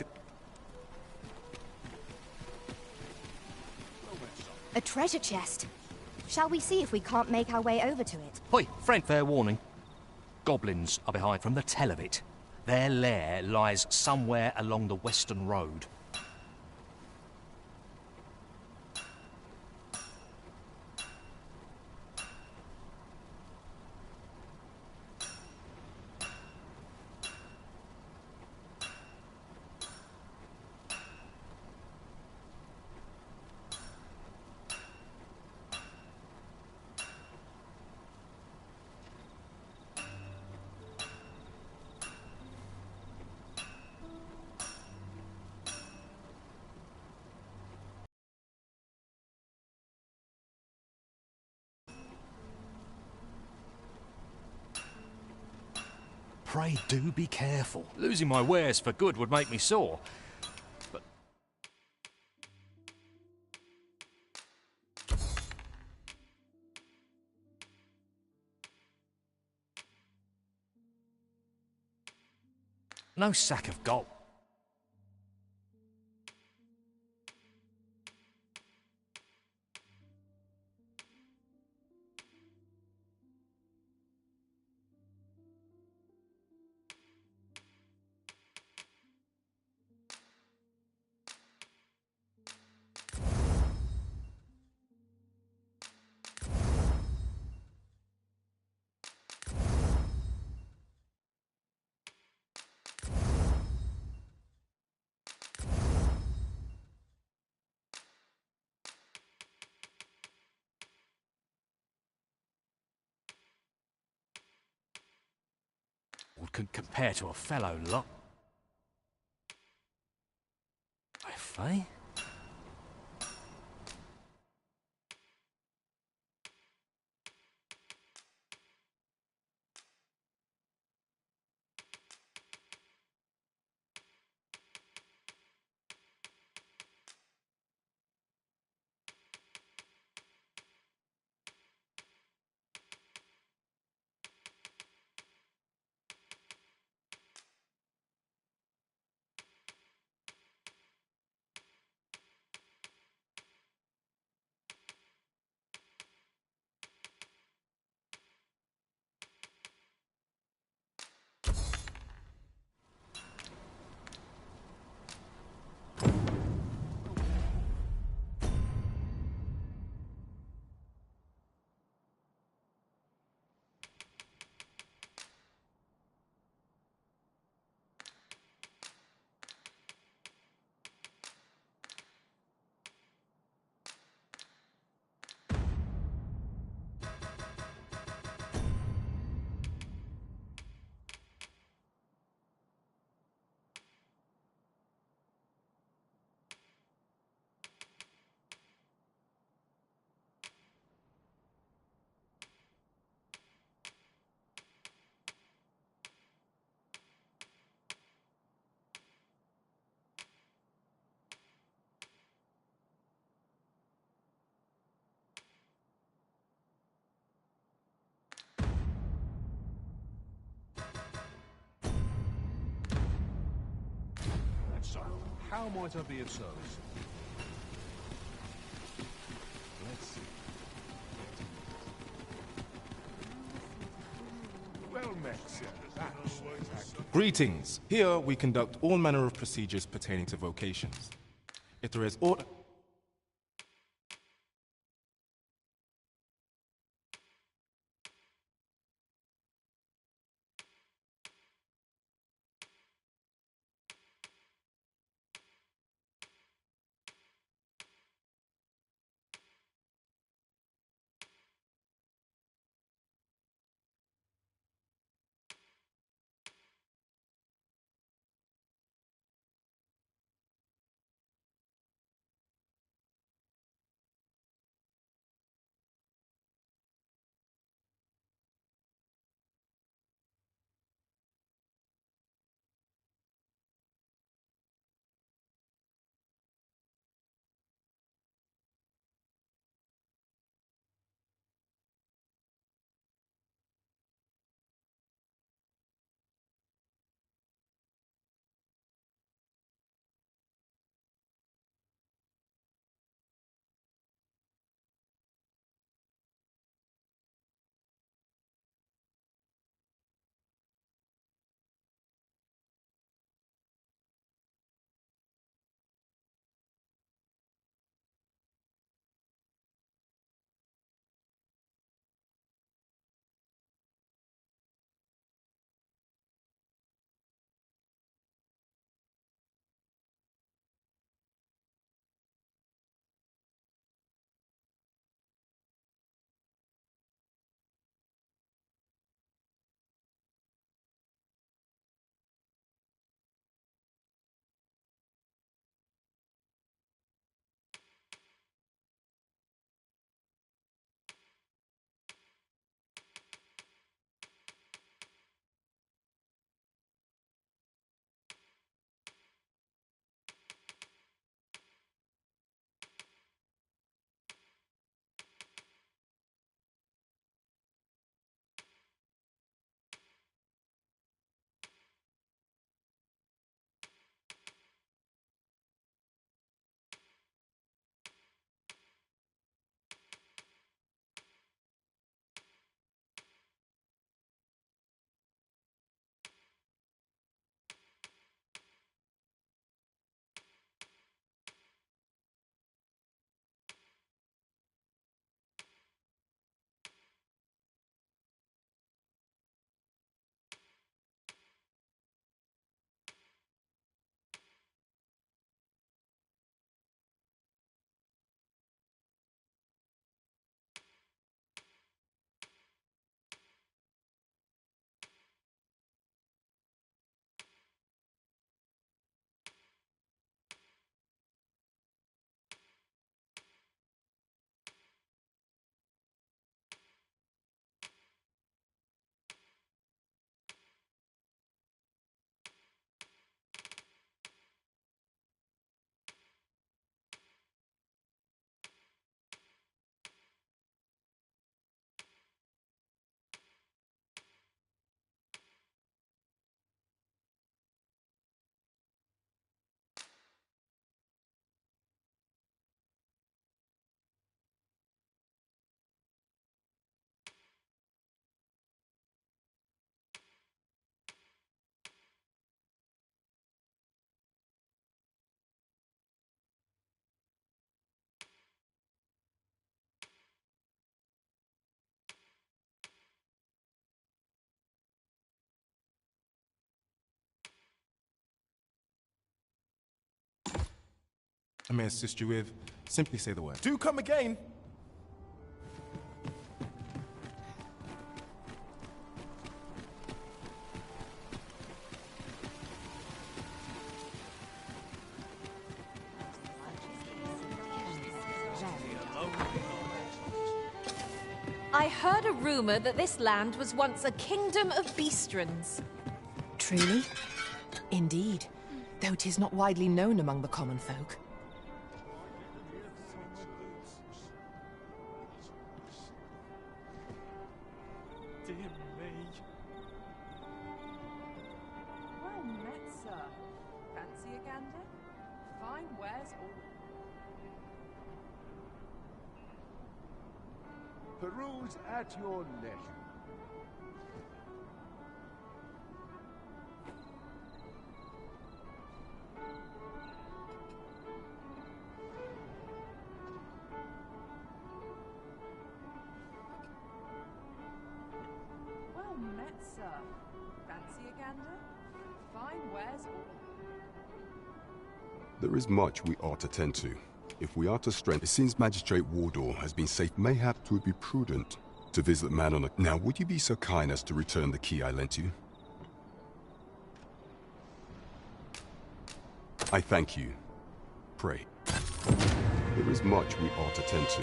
Speaker 3: A treasure chest. Shall we see if we can't make our way over to it?
Speaker 20: Hoi, friend, fair warning. Goblins are behind from the tell of it. Their lair lies somewhere along the western road. Pray do be careful. Losing my wares for good would make me sore. But... no sack of gold. Could compare to a fellow lot. Faye?
Speaker 7: How might I be of service?
Speaker 14: Let's see. Well met, sir.
Speaker 19: Greetings. Here we conduct all manner of procedures pertaining to vocations. If there is aught... I may assist you with. Simply say the word.
Speaker 14: Do come again!
Speaker 4: I heard a rumor that this land was once a kingdom of beastrons.
Speaker 3: Truly? Indeed, though 'tis not widely known among the common folk.
Speaker 11: Dear me.
Speaker 1: Well met, sir. Fancy a gander? Fine wares all.
Speaker 7: Peruse at your leisure.
Speaker 1: Well met, sir. Fancy a gander? Fine wares all.
Speaker 2: There is much we ought to tend to. If we are to strengthen, since Magistrate Wardor has been safe, mayhap it would be prudent to visit the man on the... Now, would you be so kind as to return the key I lent you? I thank you. Pray. There is much we ought to tend to.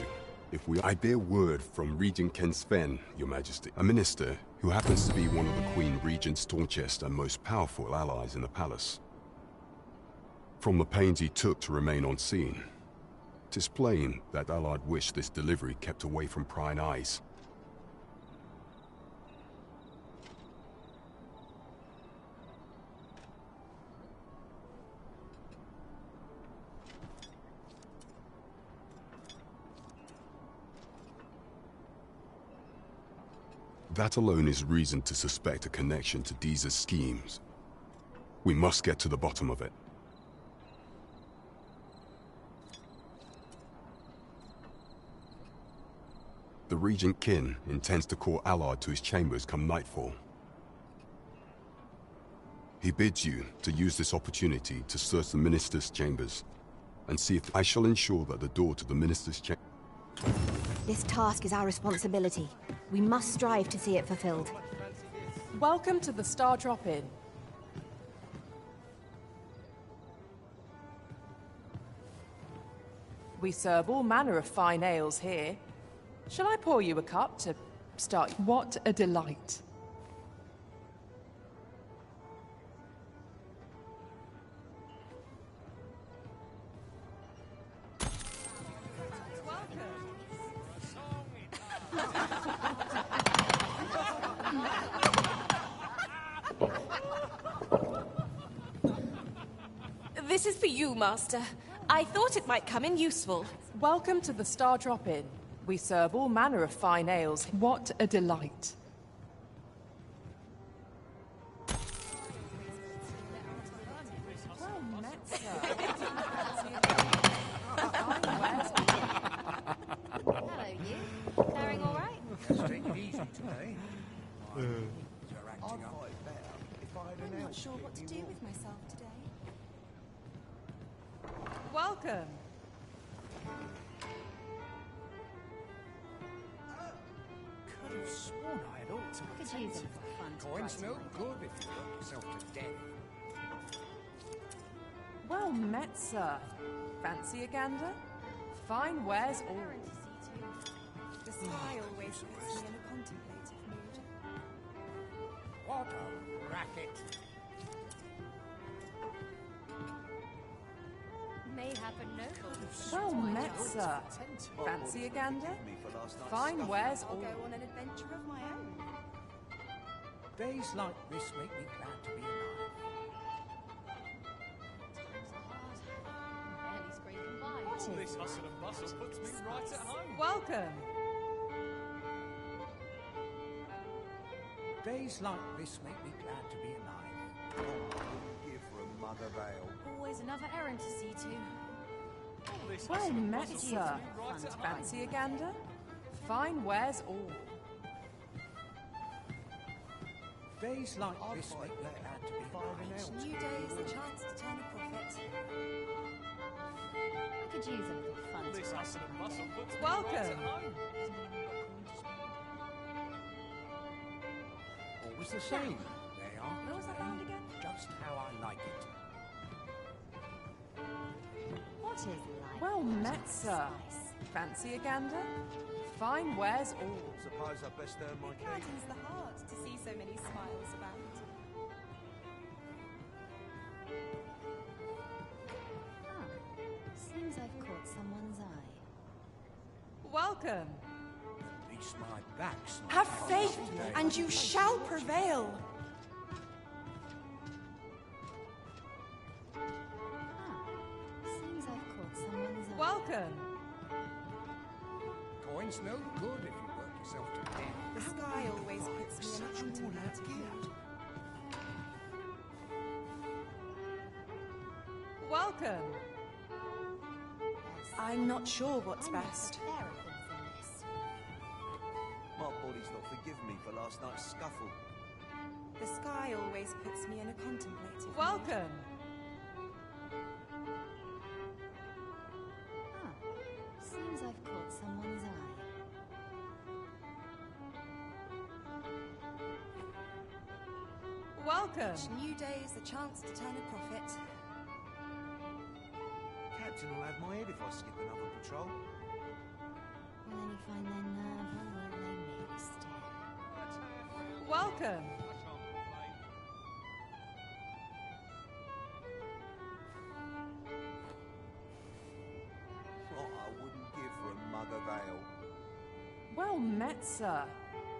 Speaker 2: If we... I bear word from Regent Ken Sven, Your Majesty, a minister who happens to be one of the Queen Regent's staunchest and most powerful allies in the palace. From the pains he took to remain on scene, 'tis plain that Allard wished this delivery kept away from prying eyes. That alone is reason to suspect a connection to Deeza's schemes. We must get to the bottom of it. The Regent Kin intends to call Allard to his chambers come nightfall. He bids you to use this opportunity to search the Minister's chambers and see if I shall ensure that the door to the Minister's chamber...
Speaker 3: This task is our responsibility. We must strive to see it fulfilled.
Speaker 1: Welcome to the Star Drop-In. We serve all manner of fine ales here. Shall I pour you a cup to start? What a delight.
Speaker 4: This is for you, Master. I thought it might come in useful.
Speaker 1: Welcome to the Star Drop-In. We serve all manner of fine ales. What a delight. Well met, sir.
Speaker 6: Hello, you. Faring all right?
Speaker 7: Let's take it easy today.
Speaker 6: I'm not sure what to do with myself today.
Speaker 1: Welcome.
Speaker 7: Could have sworn I had ought to
Speaker 6: Could use them for fun to
Speaker 7: Coin's
Speaker 6: write
Speaker 7: no
Speaker 6: about.
Speaker 7: good if you work yourself to death.
Speaker 1: Well met, sir. Fancy a gander? Fine wares all.
Speaker 6: The sky always puts me in a contemplative mood.
Speaker 7: What a racket.
Speaker 6: May happen no
Speaker 1: Well met, sir. Fancy a gander? Fine wares
Speaker 6: I'll
Speaker 1: all.
Speaker 6: go on an adventure of my own.
Speaker 7: Days like this make me glad to be alive.
Speaker 6: Barely scraping by.
Speaker 10: All this hustle and bustle puts me right at home.
Speaker 1: Welcome.
Speaker 7: Days like this make me glad to be alive. Oh, I would give for a mug of ale.
Speaker 6: Always another errand to see to.
Speaker 10: All this
Speaker 1: Well
Speaker 10: hustle and
Speaker 1: met,
Speaker 10: bustle puts me
Speaker 1: sir.
Speaker 10: right at home.
Speaker 1: Fancy a gander? Fine wares all.
Speaker 7: Days like this make me glad to be alive.
Speaker 6: New day is the chance to turn a profit. Could use a little fun
Speaker 10: All
Speaker 6: to
Speaker 10: this
Speaker 6: write
Speaker 10: hustle and bustle puts me
Speaker 1: Welcome.
Speaker 10: right at home.
Speaker 7: Always the same. They are.
Speaker 6: What was that round again?
Speaker 7: Just how I like it.
Speaker 3: What is life?
Speaker 1: Well met, sir. Fancy a gander? Fine wares all.
Speaker 7: Suppose I best earn my keep.
Speaker 6: Gladdens the heart to see so many smiles about.
Speaker 3: Ah, seems I've caught someone's eye.
Speaker 1: Welcome.
Speaker 7: At least my back's not
Speaker 21: Have
Speaker 7: hard
Speaker 21: faith,
Speaker 7: today.
Speaker 21: and you shall prevail.
Speaker 7: could if you work yourself to death.
Speaker 21: The sky always puts me in a contemplative mood.
Speaker 1: Welcome.
Speaker 21: I'm not sure what's best.
Speaker 17: My body's not forgiven me for last night's scuffle.
Speaker 21: The sky always puts me in a contemplative mood.
Speaker 1: Welcome.
Speaker 3: Seems I've caught someone's eye.
Speaker 1: Welcome.
Speaker 21: Each new day is the chance to turn a profit.
Speaker 17: Captain will have my head if I skip another patrol.
Speaker 3: Will any find their nerve or will they merely stare?
Speaker 1: Welcome.
Speaker 17: What I wouldn't give for a mug of ale.
Speaker 1: Well met, sir.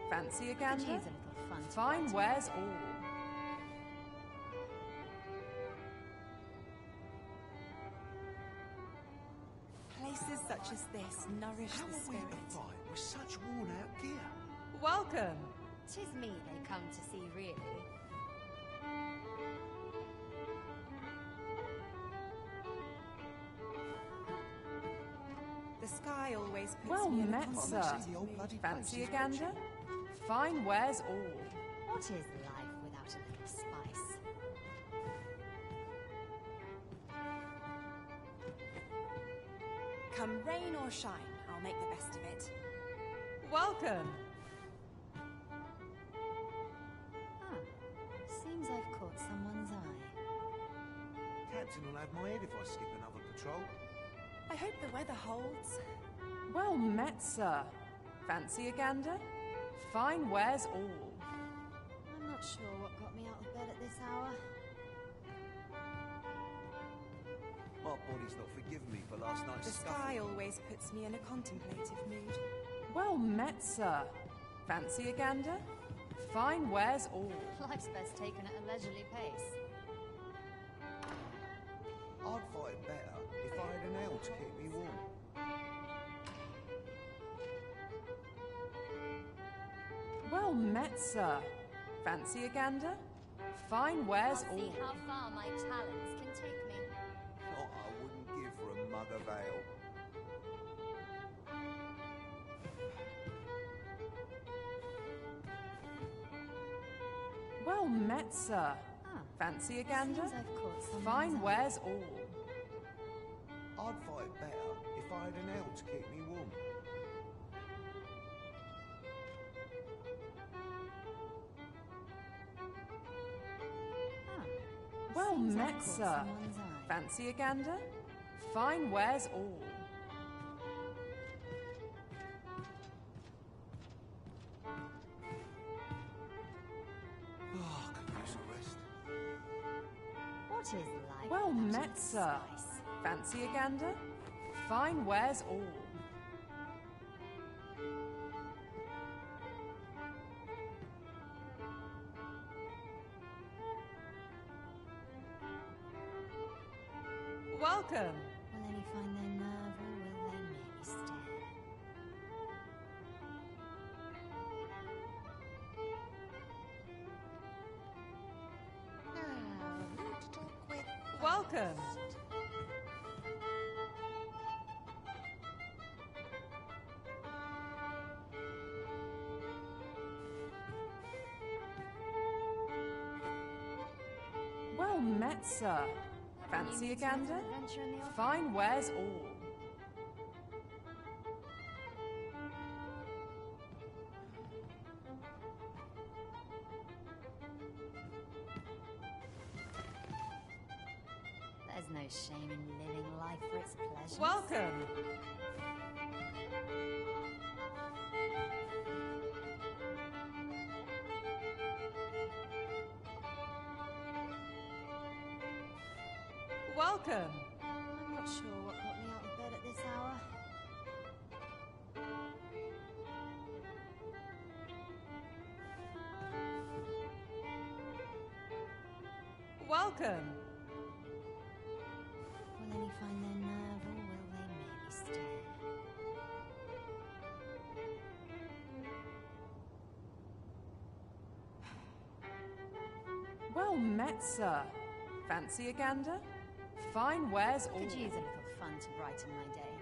Speaker 1: Fancy a gander?
Speaker 3: Could use a little fun to
Speaker 1: Fine
Speaker 3: write
Speaker 1: wares all.
Speaker 21: Places such as this nourish
Speaker 17: How
Speaker 21: the
Speaker 17: are we to
Speaker 21: spirit.
Speaker 17: fight with such worn-out gear?
Speaker 1: Welcome.
Speaker 3: 'Tis me they come to see, really.
Speaker 21: The sky always puts
Speaker 1: Well
Speaker 21: me in a
Speaker 1: met, sir.
Speaker 21: contemplative mood.
Speaker 1: Fancy a gander? Fine wares all.
Speaker 3: What is life without a little spice?
Speaker 21: Come rain or shine, I'll make the best of it.
Speaker 1: Welcome.
Speaker 3: Seems I've caught someone's eye.
Speaker 17: Captain will have my head if I skip another patrol.
Speaker 21: I hope the weather holds.
Speaker 1: Well met, sir. Fancy a gander? Fine wares all.
Speaker 3: I'm not sure what got me out of bed at this hour.
Speaker 17: My body's not forgiven me for last night's
Speaker 21: The
Speaker 17: scuffle.
Speaker 21: sky always puts me in a contemplative mood.
Speaker 1: Well met, sir. Fancy a gander? Fine wares all.
Speaker 3: Life's best taken at a leisurely pace.
Speaker 17: I'd fight better if I had an ale to keep me warm.
Speaker 1: Well met, sir. Fancy a gander? Fine wares
Speaker 3: I'll see
Speaker 1: all.
Speaker 3: how far my talents can take me.
Speaker 17: What I wouldn't give for a mug of ale.
Speaker 1: Well met, sir. Fancy a gander?
Speaker 3: Seems I've caught someone's
Speaker 1: Fine
Speaker 3: eye.
Speaker 1: wares all.
Speaker 17: I'd fight better if I had an ale to keep me warm.
Speaker 1: Well
Speaker 3: Seems I've
Speaker 1: met,
Speaker 3: caught
Speaker 1: sir.
Speaker 3: someone's eye.
Speaker 1: Fancy a gander? Fine wares all.
Speaker 17: Oh, I could use a rest.
Speaker 3: What is life
Speaker 1: Well
Speaker 3: without a
Speaker 1: met,
Speaker 3: little
Speaker 1: sir.
Speaker 3: spice?
Speaker 1: Fancy a gander? Fine wares all. Welcome.
Speaker 3: Will any find their nerve or will they merely stare?
Speaker 1: Welcome. Well met, sir. Fancy a gander?
Speaker 3: Adventure in the offing?
Speaker 1: Fine wares all.
Speaker 3: There's no shame in living life for its pleasures.
Speaker 1: Welcome. Welcome.
Speaker 3: I'm not sure what got me out of bed at this hour.
Speaker 1: Welcome.
Speaker 3: Will any find their nerve or will they merely stare?
Speaker 1: Well met, sir. Fancy a gander? Fine wares all.
Speaker 15: Could use a little fun to brighten my day.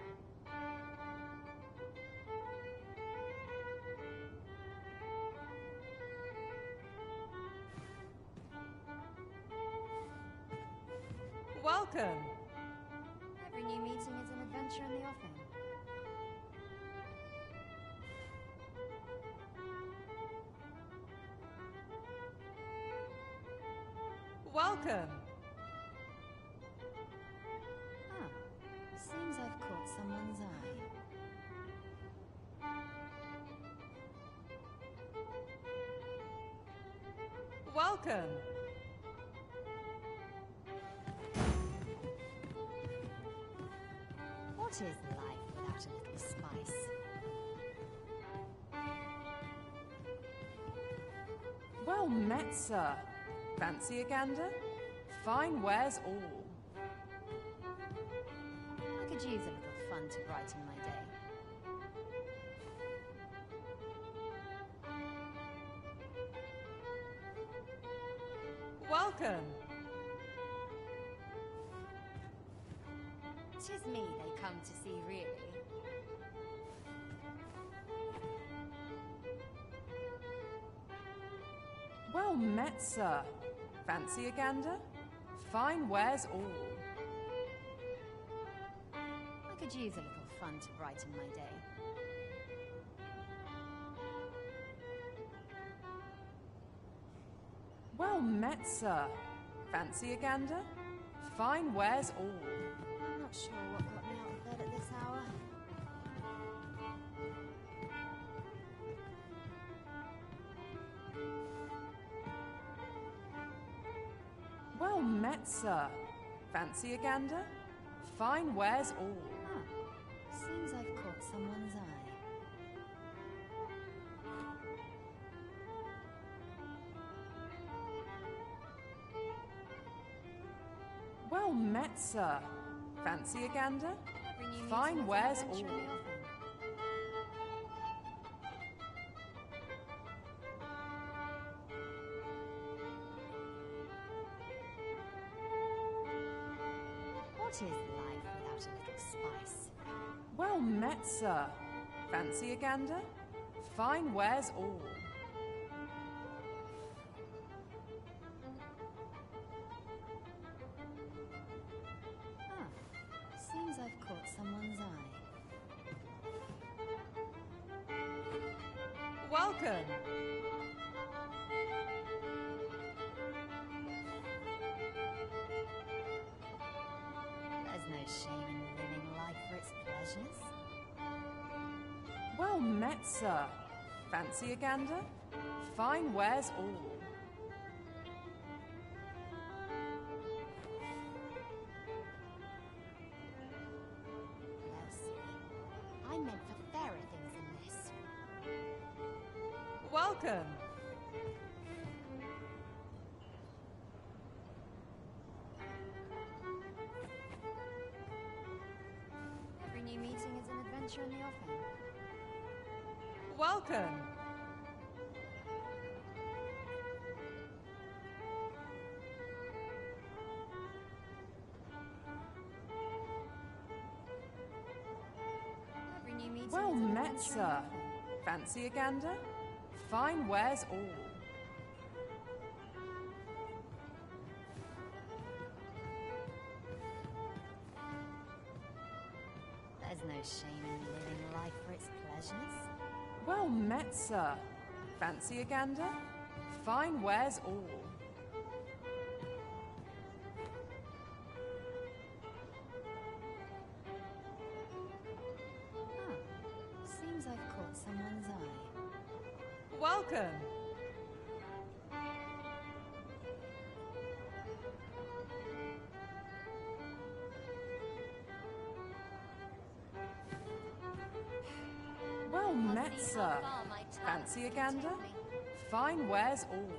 Speaker 1: Welcome.
Speaker 15: Every new meeting is an adventure in the offing.
Speaker 1: Welcome.
Speaker 15: Ah, seems I've caught someone's eye.
Speaker 1: Welcome.
Speaker 15: What is life without a little spice?
Speaker 1: Well met, sir. Fancy a gander? Fine wares all.
Speaker 15: I could use a little fun to brighten my day.
Speaker 1: Welcome.
Speaker 15: 'Tis me they come to see, really.
Speaker 1: Well met, sir. Fancy a gander? Fine wares all.
Speaker 15: I could use a little fun to brighten my day.
Speaker 1: Well met, sir. Fancy a gander? Fine wares all.
Speaker 15: I'm not sure what got me out of bed at this hour.
Speaker 1: Well met, sir. Fancy a gander? Fine wares all.
Speaker 15: Ah, seems I've caught someone's eye.
Speaker 1: Well met, sir. Fancy a gander?
Speaker 15: Every new
Speaker 1: Fine
Speaker 15: meeting is an
Speaker 1: wares
Speaker 15: adventure
Speaker 1: all.
Speaker 15: in the offing. What is life without a little spice?
Speaker 1: Well met, sir. Fancy a gander? Fine wares all.
Speaker 15: Ah, seems I've caught someone's eye.
Speaker 1: Welcome.
Speaker 15: There's no shame in living life for its pleasures.
Speaker 1: Well met, sir. Fancy a gander? Fine wares all.
Speaker 15: Well, see, I meant for fairer things than this.
Speaker 1: Welcome.
Speaker 15: Every new meeting is an adventure in the offing.
Speaker 1: Welcome.
Speaker 15: Every new meeting
Speaker 1: Well
Speaker 15: is an
Speaker 1: met,
Speaker 15: adventure in the
Speaker 1: sir.
Speaker 15: offing.
Speaker 1: Fancy a gander? Fine wares all.
Speaker 15: There's no shame in living life for its pleasures.
Speaker 1: Well met, sir. Fancy a gander? Fine wares all.
Speaker 15: Ah, seems I've caught someone's eye.
Speaker 1: Welcome. Well met,
Speaker 16: see
Speaker 1: sir.
Speaker 16: how far my talents
Speaker 1: Fancy a
Speaker 16: can
Speaker 1: gander?
Speaker 16: take me.
Speaker 1: Fine wares all.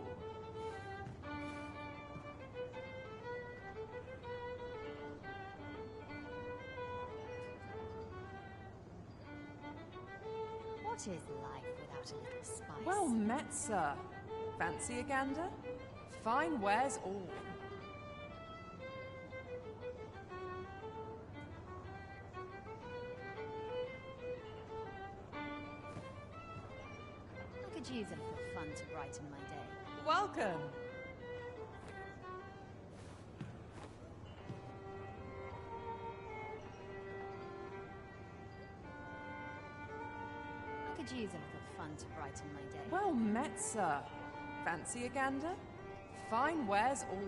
Speaker 15: What is life without a little spice?
Speaker 1: Well met, sir. Fancy a gander? Fine wares all.
Speaker 5: I could use a little fun to brighten my day.
Speaker 1: Welcome.
Speaker 5: I could use a little fun to brighten my day.
Speaker 1: Well met, sir. Fancy a gander? Fine wares all.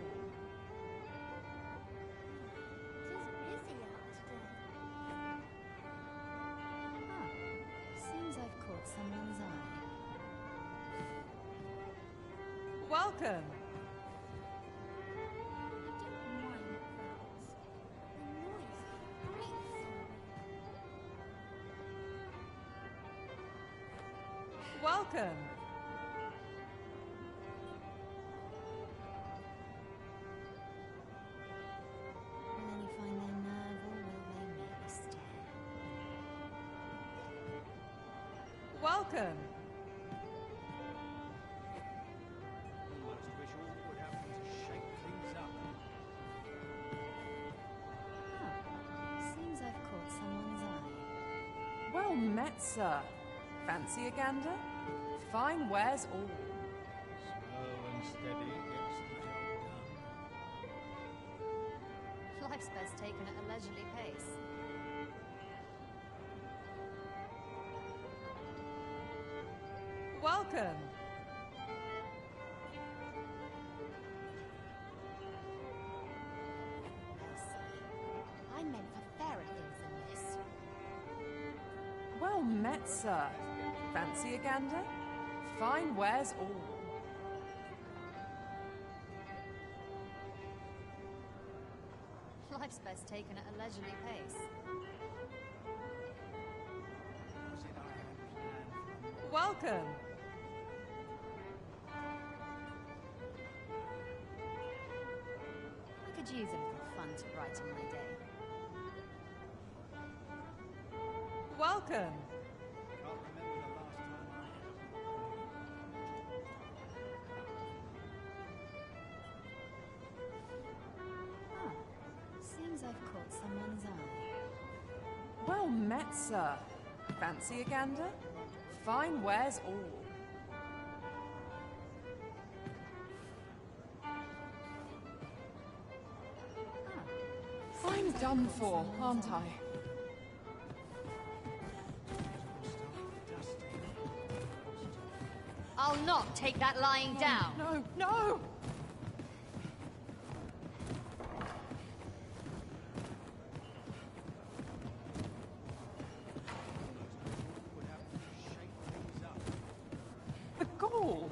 Speaker 5: Seems I've caught someone's eye.
Speaker 1: Welcome. Welcome.
Speaker 5: Will any find their nerve or will they merely stare?
Speaker 1: Welcome.
Speaker 7: Almost wish all would happen to shake things up.
Speaker 5: Seems I've caught someone's eye.
Speaker 1: Well met, sir. Fancy a gander? Fine wares all.
Speaker 7: Slow and steady gets the job done.
Speaker 5: Life's best taken at a leisurely pace.
Speaker 1: Welcome.
Speaker 15: I meant for fairer things than this.
Speaker 1: Well met, sir. Fancy a gander? Fine wares all.
Speaker 5: Life's best taken at a leisurely pace.
Speaker 1: Welcome.
Speaker 5: I could use a little fun to brighten my day.
Speaker 1: Welcome.
Speaker 5: Seems I've caught someone's eye.
Speaker 1: Well met, sir. Fancy a gander? Fine wares all. I'm done for, aren't I?
Speaker 5: I'll not take that lying down.
Speaker 1: No, no! The goal!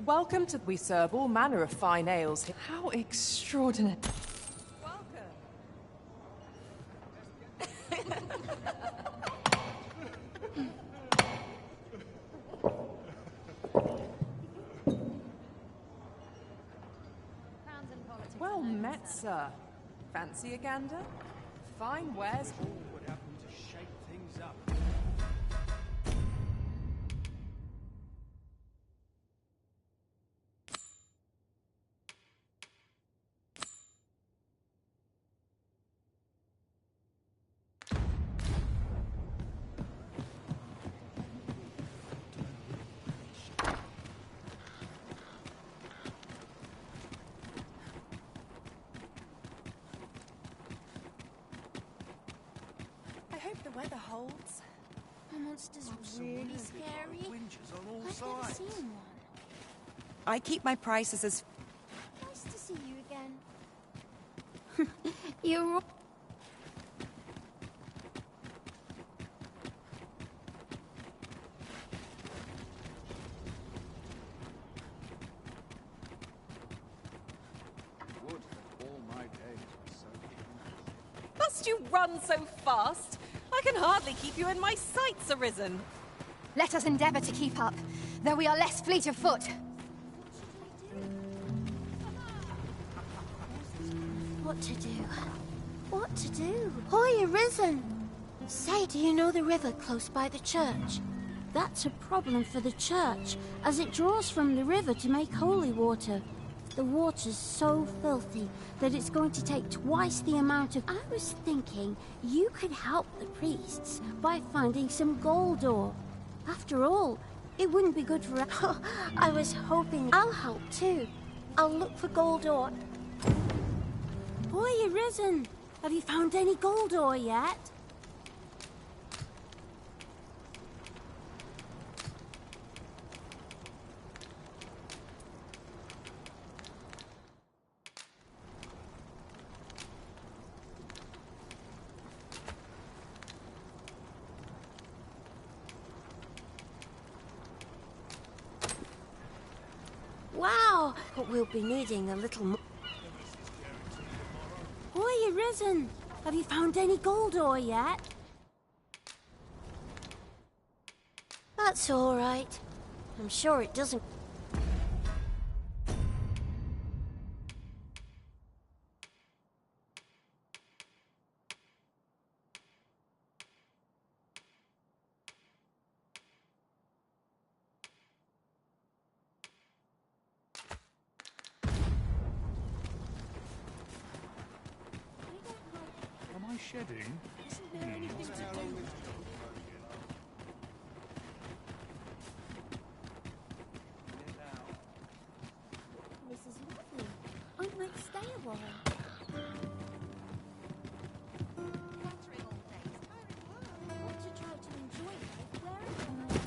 Speaker 1: Welcome to... We serve all manner of fine ales here. How extraordinary. Well met, sir. Fancy a gander? Fine wares all.
Speaker 7: Would happen to shake things up.
Speaker 6: I hope the weather holds.
Speaker 15: The monster's really scary.
Speaker 7: Winches on all
Speaker 15: I've never
Speaker 7: sides.
Speaker 15: seen one.
Speaker 21: I keep my prices as...
Speaker 15: Nice to see you again. You're all...
Speaker 7: Would that all my days were so
Speaker 4: Must you run so fast? I can hardly keep you in my sights, Arisen.
Speaker 3: Let us endeavor to keep up, though we are less fleet of foot.
Speaker 16: What to do? What to do? Hoy, Arisen! Say, do you know the river close by the church? That's a problem for the church, as it draws from the river to make holy water. The water's so filthy that it's going to take twice the amount of... I was thinking you could help the priests by finding some gold ore. After all, it wouldn't be good for... I was hoping I'll help too. I'll look for gold ore. Boy, you're risen. Have you found any gold ore yet? Wow, but we'll be needing a little more. Boy, you're risen. Have you found any gold ore yet? That's all right. I'm sure it doesn't...
Speaker 10: Am I shedding?
Speaker 4: Isn't there anything to do?
Speaker 16: This is lovely. I might stay a while. I want to try to enjoy life wherever.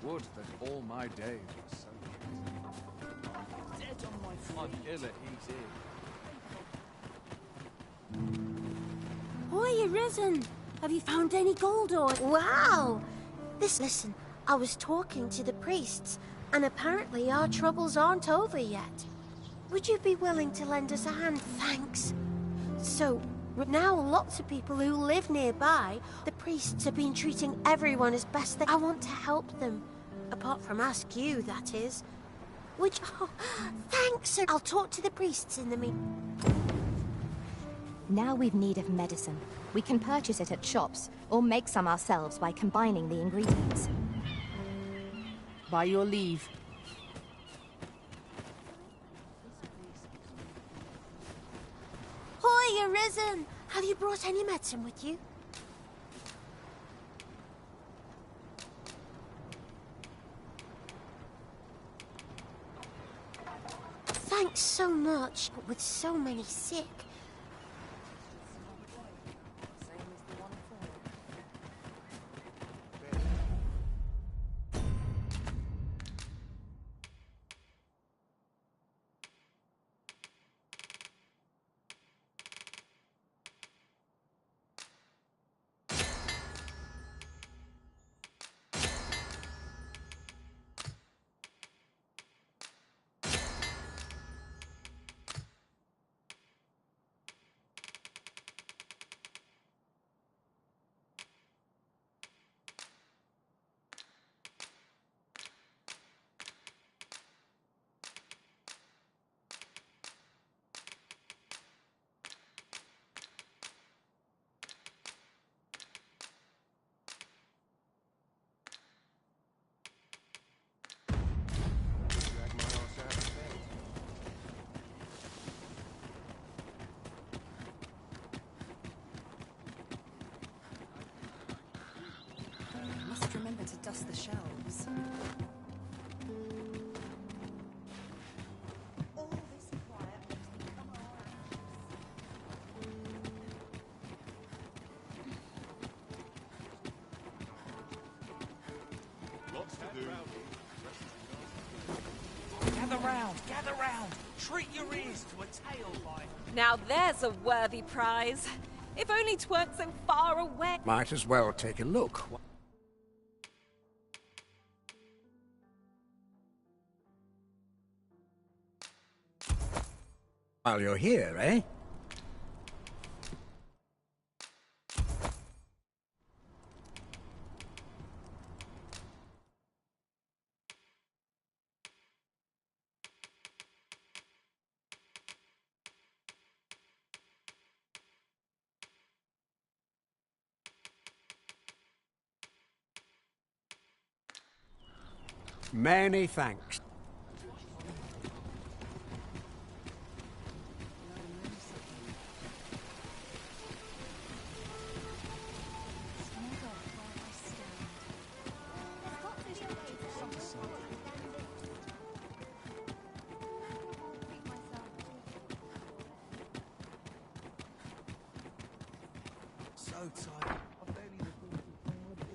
Speaker 10: Would that all my days were so easy. Dead on my feet. I'd kill it easy.
Speaker 16: Boy, you're risen. Have you found any gold ore? Wow! Listen, I was talking to the priests, and apparently our troubles aren't over yet. Would you be willing to lend us a hand? Thanks. So, now lots of people who live nearby, the priests have been treating everyone as best they... I want to help them. Apart from ask you, that is. Which... Oh, thanks, sir. I'll talk to the priests in the
Speaker 3: Now we've need of medicine. We can purchase it at shops, or make some ourselves by combining the ingredients.
Speaker 12: By your leave.
Speaker 16: Hoy, you're risen! Have you brought any medicine with you? Thanks so much, but with so many sick.
Speaker 6: Must remember to dust the shelves.
Speaker 11: Lots to do.
Speaker 10: Gather round. Treat your ears to a tale by...
Speaker 4: Now there's a worthy prize. If only 'tweren't so far away.
Speaker 18: Might as well take a look. While you're here, eh? Many thanks.
Speaker 17: So tired. I barely recorded my board.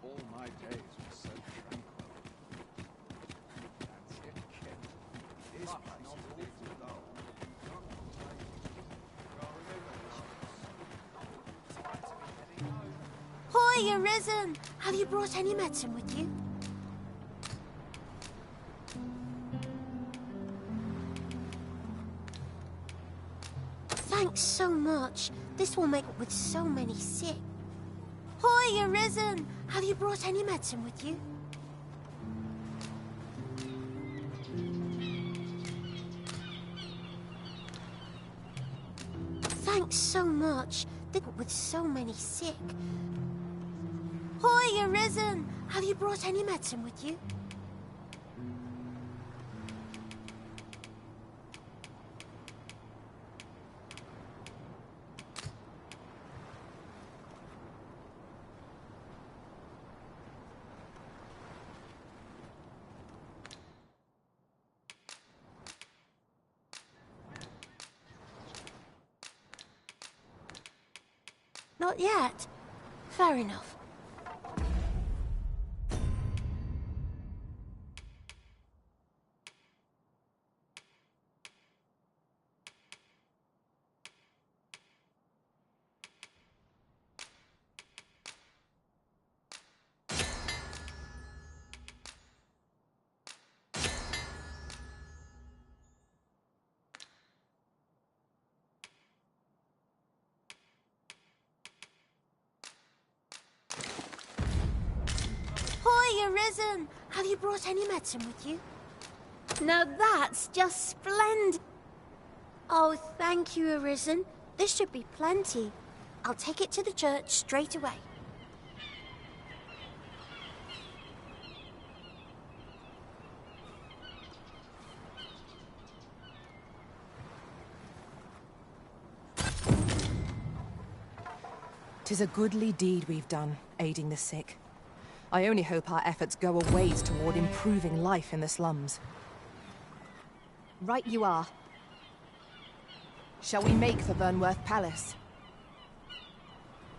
Speaker 10: All my days were so tranquil. That's it, kid.
Speaker 17: This place is awful dull.
Speaker 16: Hoy, Arisen! Have you brought any medicine with you? Thanks so much. This will make up with so many sick. Hoy, Arisen! Have you brought any medicine with you? Thanks so much. With so many sick. Hoy, Arisen! Have you brought any medicine with you? Not yet. Fair enough. Hoy, Arisen! Have you brought any medicine with you? Now that's just splendid. Oh, thank you, Arisen. This should be plenty. I'll take it to the church straight away.
Speaker 3: "'Tis a goodly deed we've done, aiding the sick. I only hope our efforts go a ways toward improving life in the slums." Right you are. Shall we make for Vernworth Palace?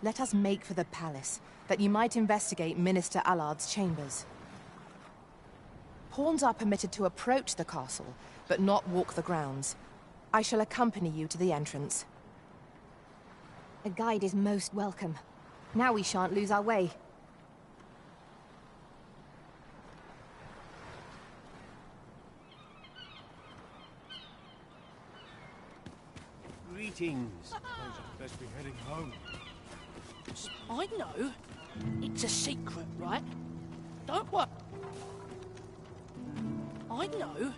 Speaker 3: Let us make for the palace, that you might investigate Minister Allard's chambers. Pawns are permitted to approach the castle, but not walk the grounds. I shall accompany you to the entrance. A guide is most welcome. Now we shan't lose our way.
Speaker 8: Greetings.
Speaker 11: Suppose I'd best be heading home.
Speaker 13: I know. It's a secret, right? Don't worry. I know.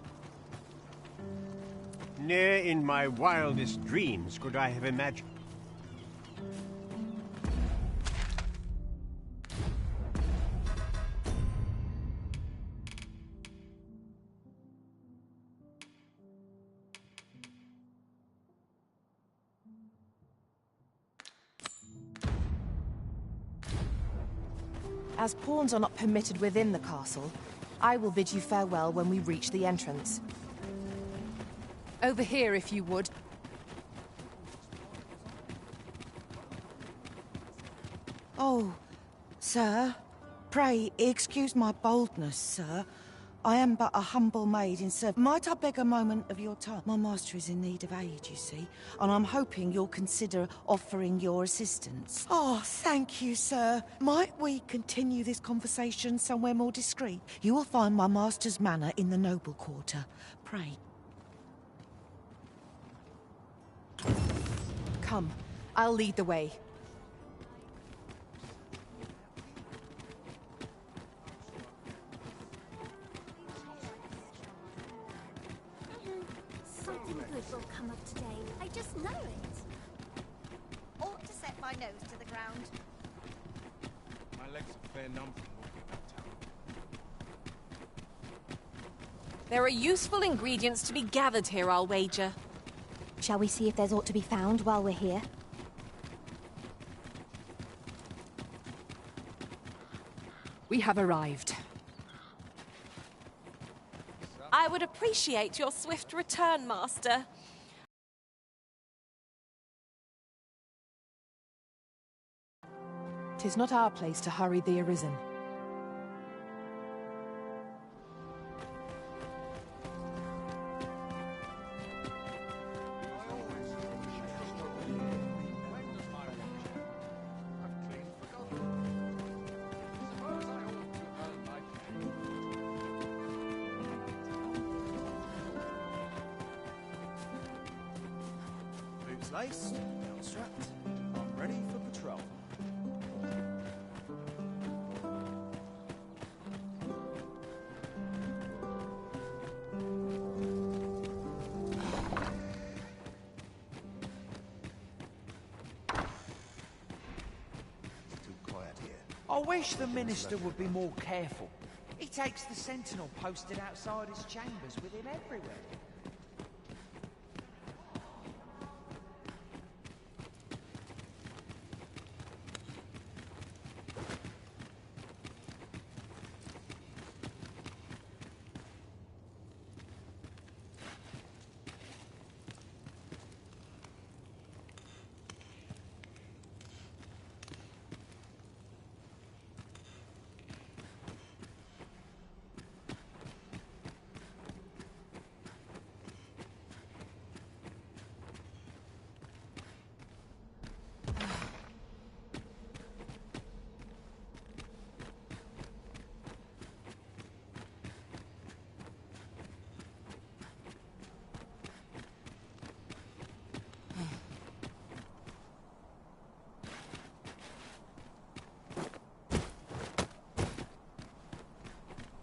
Speaker 8: Ne'er in my wildest dreams could I have imagined.
Speaker 1: As pawns are not permitted within the castle, I will bid you farewell when we reach the entrance. Over here, if you would.
Speaker 22: Oh, sir, pray excuse my boldness, sir. I am but a humble maid in service. Might I beg a moment of your time? My master is in need of aid, you see, and I'm hoping you'll consider offering your assistance. Oh, thank you, sir. Might we continue this conversation somewhere more discreet? You will find my master's manor in the noble quarter. Pray.
Speaker 1: Come, I'll lead the way.
Speaker 15: Something good will come of today. I just know it. Ought to set my nose to the ground.
Speaker 19: My legs are fair numb from walking about town.
Speaker 4: There are useful ingredients to be gathered here, I'll wager.
Speaker 3: Shall we see if there's aught to be found while we're here?
Speaker 1: We have arrived.
Speaker 4: I would appreciate your swift return, Master.
Speaker 1: Tis not our place to hurry the Arisen.
Speaker 7: Boots laced, belt strapped. I'm ready for patrol. It's too quiet here.
Speaker 23: I wish the Minister would be more careful. He takes the sentinel posted outside his chambers with him everywhere.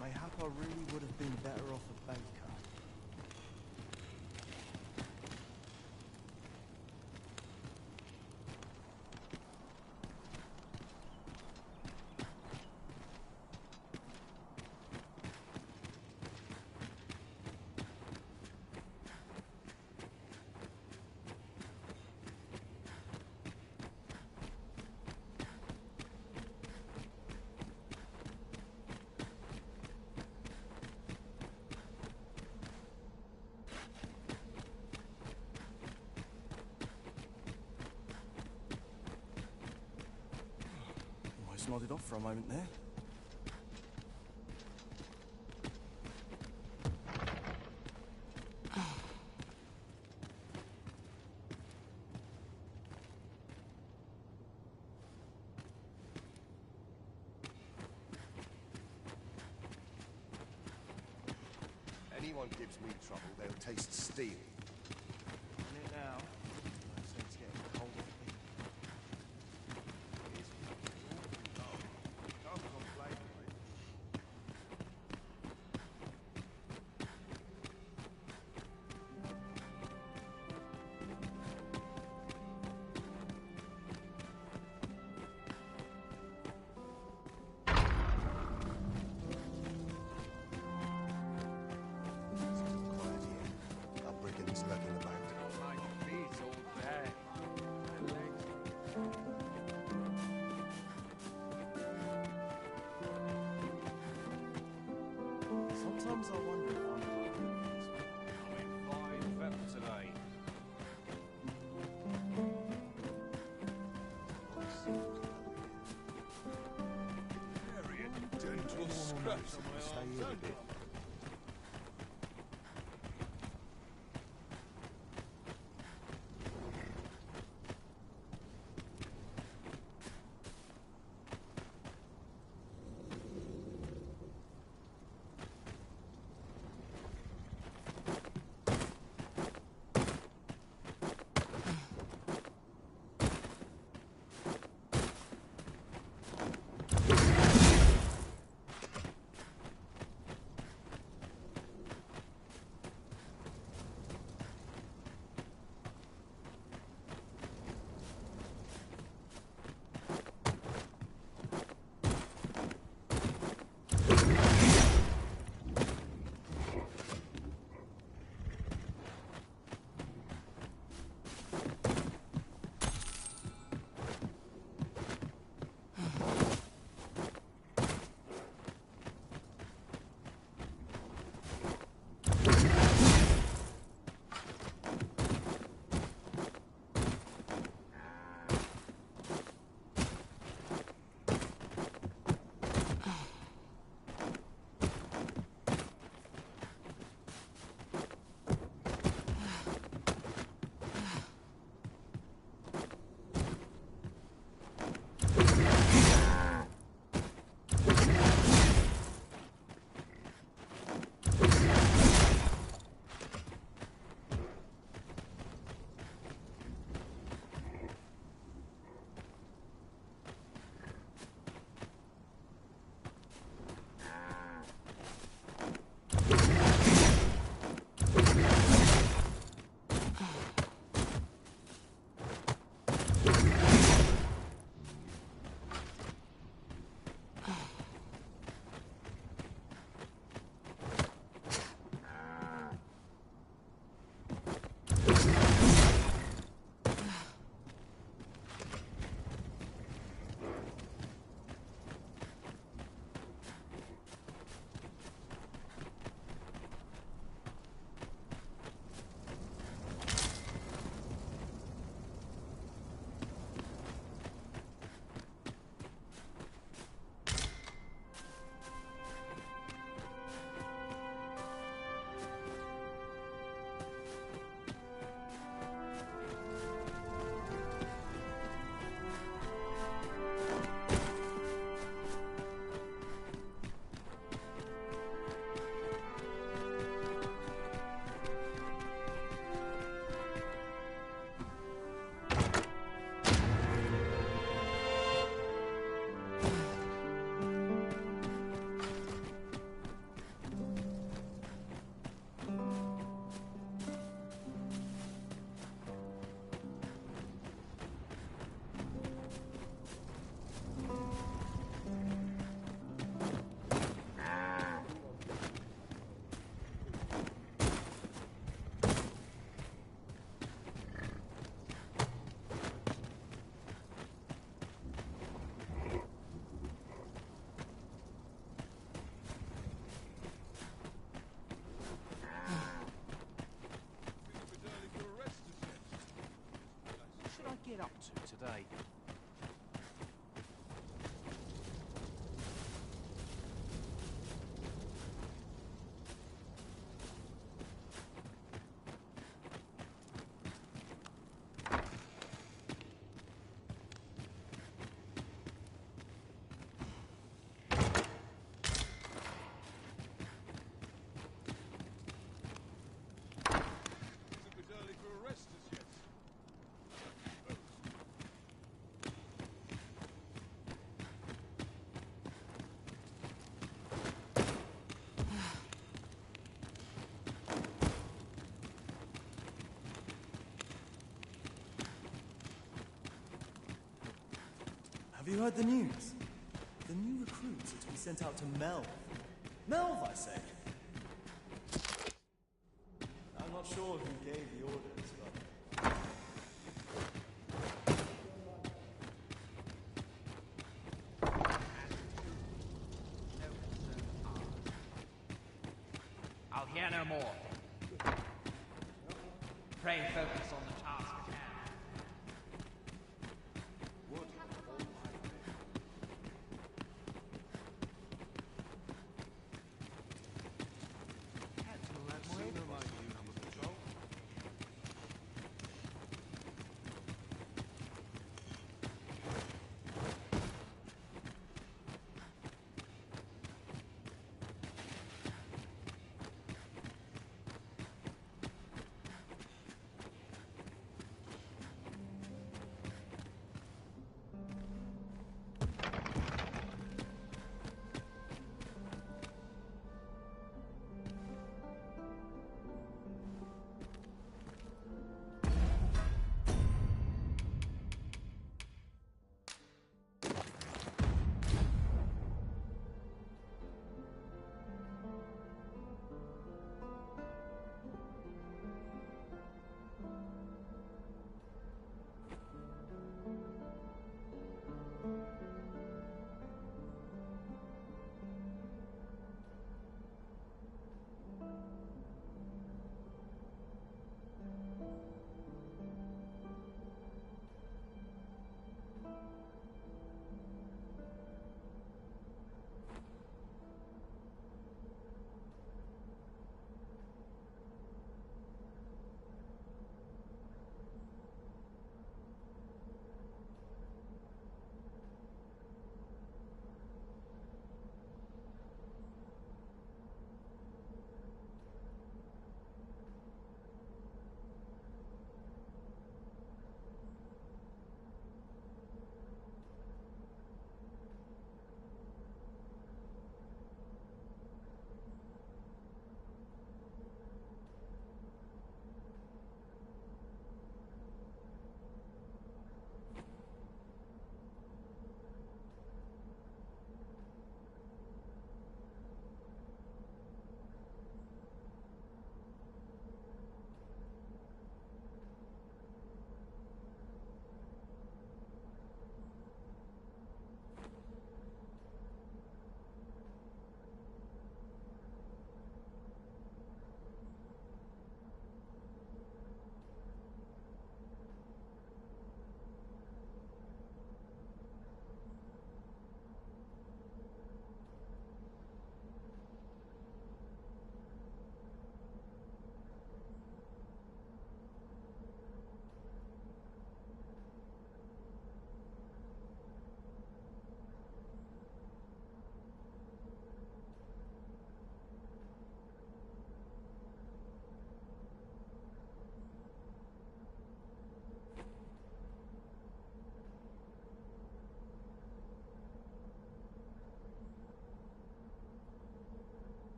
Speaker 7: Mayhap I really would have been better off a baker. Almost nodded off for a moment there.
Speaker 17: anyone gives me trouble, they'll taste steel.
Speaker 7: On it now. No sense getting hold of me. Can't complain, mate.
Speaker 17: Brigands lurking about.
Speaker 10: My feet all day. My legs.
Speaker 7: Sometimes I wonder if I'm in fine fettle today.
Speaker 17: Very dental scratch on my stay here a bit.
Speaker 7: get up to today?
Speaker 9: Have you heard the news? The new recruits are to be sent out to Melv. Melv, I say. I'm not sure who gave the orders, but...
Speaker 23: I'll hear no more. Pray focus on the task at hand.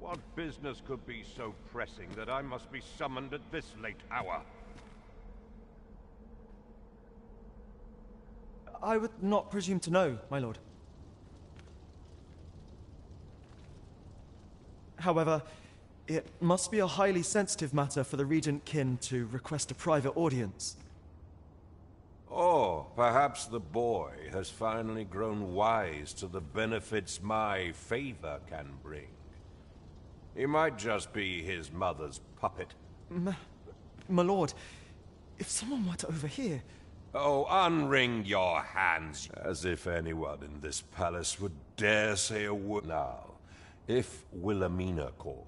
Speaker 2: What business could be so pressing that I must be summoned at this late hour?
Speaker 9: I would not presume to know, my lord. However, it must be a highly sensitive matter for the Regent Kin to request a private audience.
Speaker 2: Or perhaps the boy has finally grown wise to the benefits my favor can bring. He might just be his mother's puppet.
Speaker 9: My lord, if someone were to overhear...
Speaker 2: Oh, unwring your hands, as if anyone in this palace would dare say a word now, if Wilhelmina calls.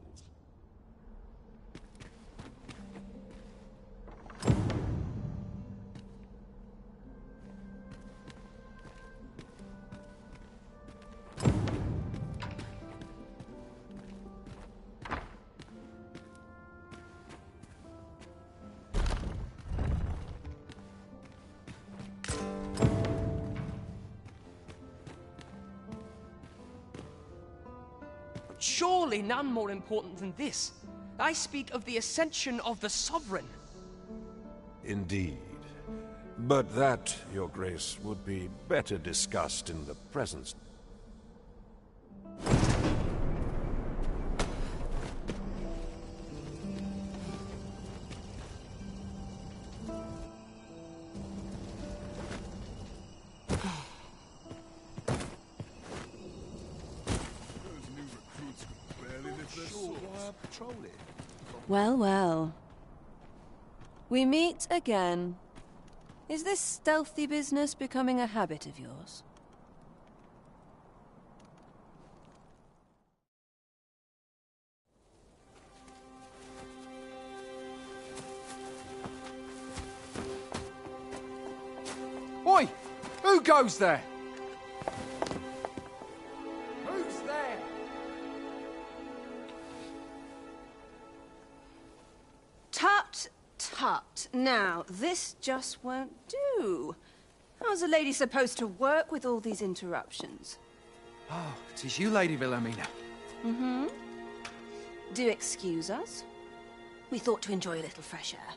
Speaker 13: Surely none more important than this. I speak of the ascension of the Sovereign.
Speaker 2: Indeed. But that, Your Grace, would be better discussed in the presence.
Speaker 14: Well, well. We meet again. Is this stealthy business becoming a habit of yours?
Speaker 10: Oi! Who goes there? Who's there?
Speaker 14: Tut, tut. Now, this just won't do. How's a lady supposed to work with all these interruptions?
Speaker 10: Oh, it is you, Lady Wilhelmina.
Speaker 14: Mm-hmm. Do excuse us. We thought to enjoy a little fresh air.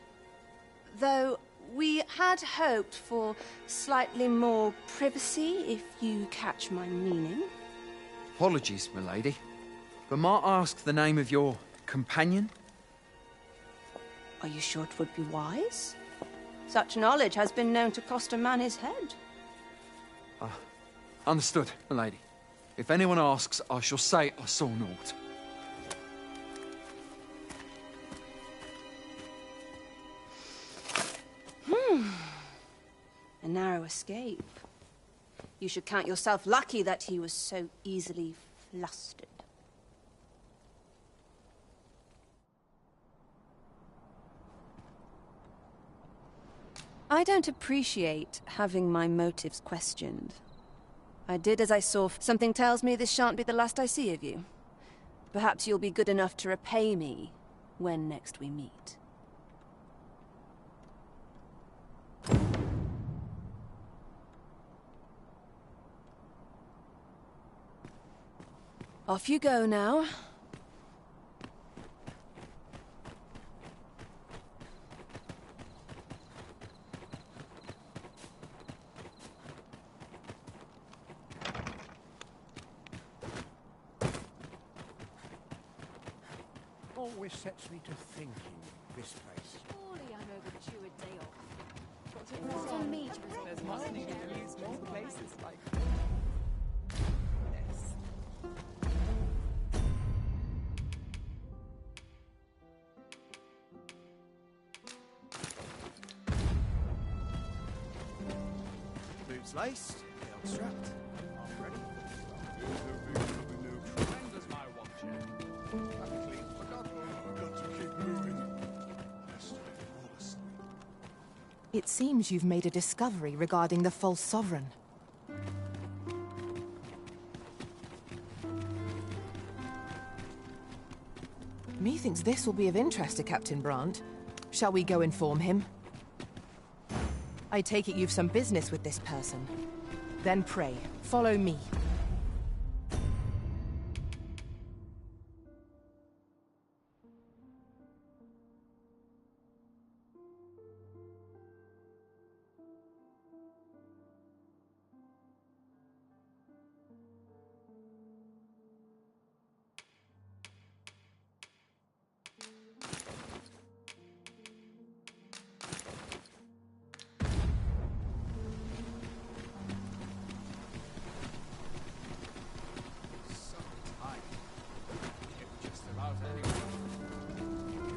Speaker 14: Though we had hoped for slightly more privacy, if you catch my meaning.
Speaker 10: Apologies, milady. But might I ask the name of your companion?
Speaker 14: Are you sure it would be wise? Such knowledge has been known to cost a man his head.
Speaker 10: Understood, milady. If anyone asks, I shall say I saw naught.
Speaker 14: A narrow escape. You should count yourself lucky that he was so easily flustered. I don't appreciate having my motives questioned. I did as I saw. Something tells me this shan't be the last I see of you. Perhaps you'll be good enough to repay me when next we meet. Off you go now.
Speaker 8: Always sets me to thinking, this place.
Speaker 6: Surely I'm overdue a day off. It's on me to
Speaker 1: There's much needed to use more places like this.
Speaker 7: Boots laced, belt strapped. I'm ready.
Speaker 10: When does my watch end?
Speaker 7: I've clean forgotten. I've got to keep moving. Best fall asleep.
Speaker 3: It seems you've made a discovery regarding the false sovereign. Methinks this will be of interest to Captain Brandt. Shall we go inform him? I take it you've some business with this person. Then pray, follow me.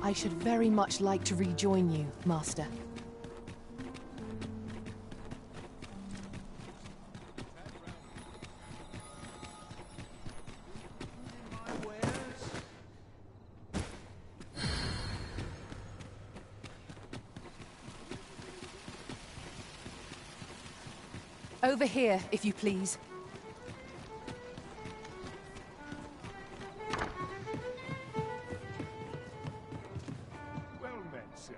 Speaker 3: I should very much like to rejoin you, Master. Over here, if you please.
Speaker 5: Well met, sir.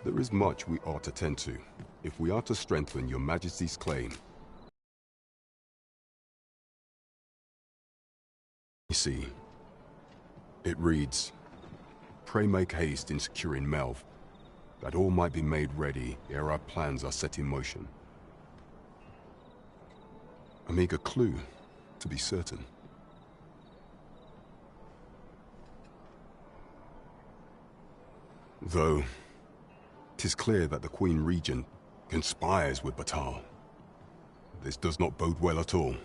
Speaker 20: There is much we ought to tend to, if we are to strengthen your Majesty's claim. You see, it reads, "Pray make haste in securing Melv, that all might be made ready ere our plans are set in motion." A meager clue, to be certain. Though, 'tis clear that the Queen Regent conspires with Batal. This does not bode well at all.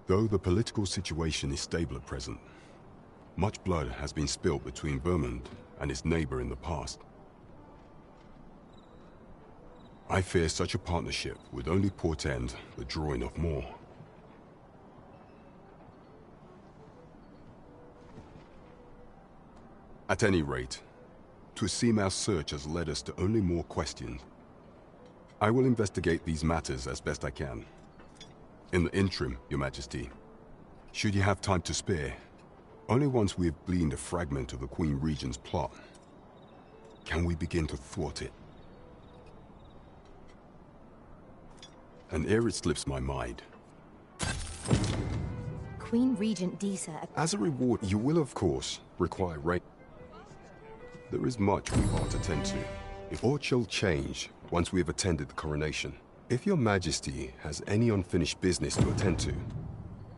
Speaker 20: Though the political situation is stable at present, much blood has been spilt between Vermund and its neighbor in the past. I fear such a partnership would only portend the drawing of more. At any rate, 'twould seem our search has led us to only more questions. I will investigate these matters as best I can. In the interim, Your Majesty, should you have time to spare, only once we have gleaned a fragment of the Queen Regent's plot, can we begin to thwart it. And ere it slips my mind,
Speaker 15: Queen Regent Disa.
Speaker 20: as a reward, you will of course require rain. There is much we ought to tend to, if aught shall change once we have attended the coronation. If your Majesty has any unfinished business to attend to,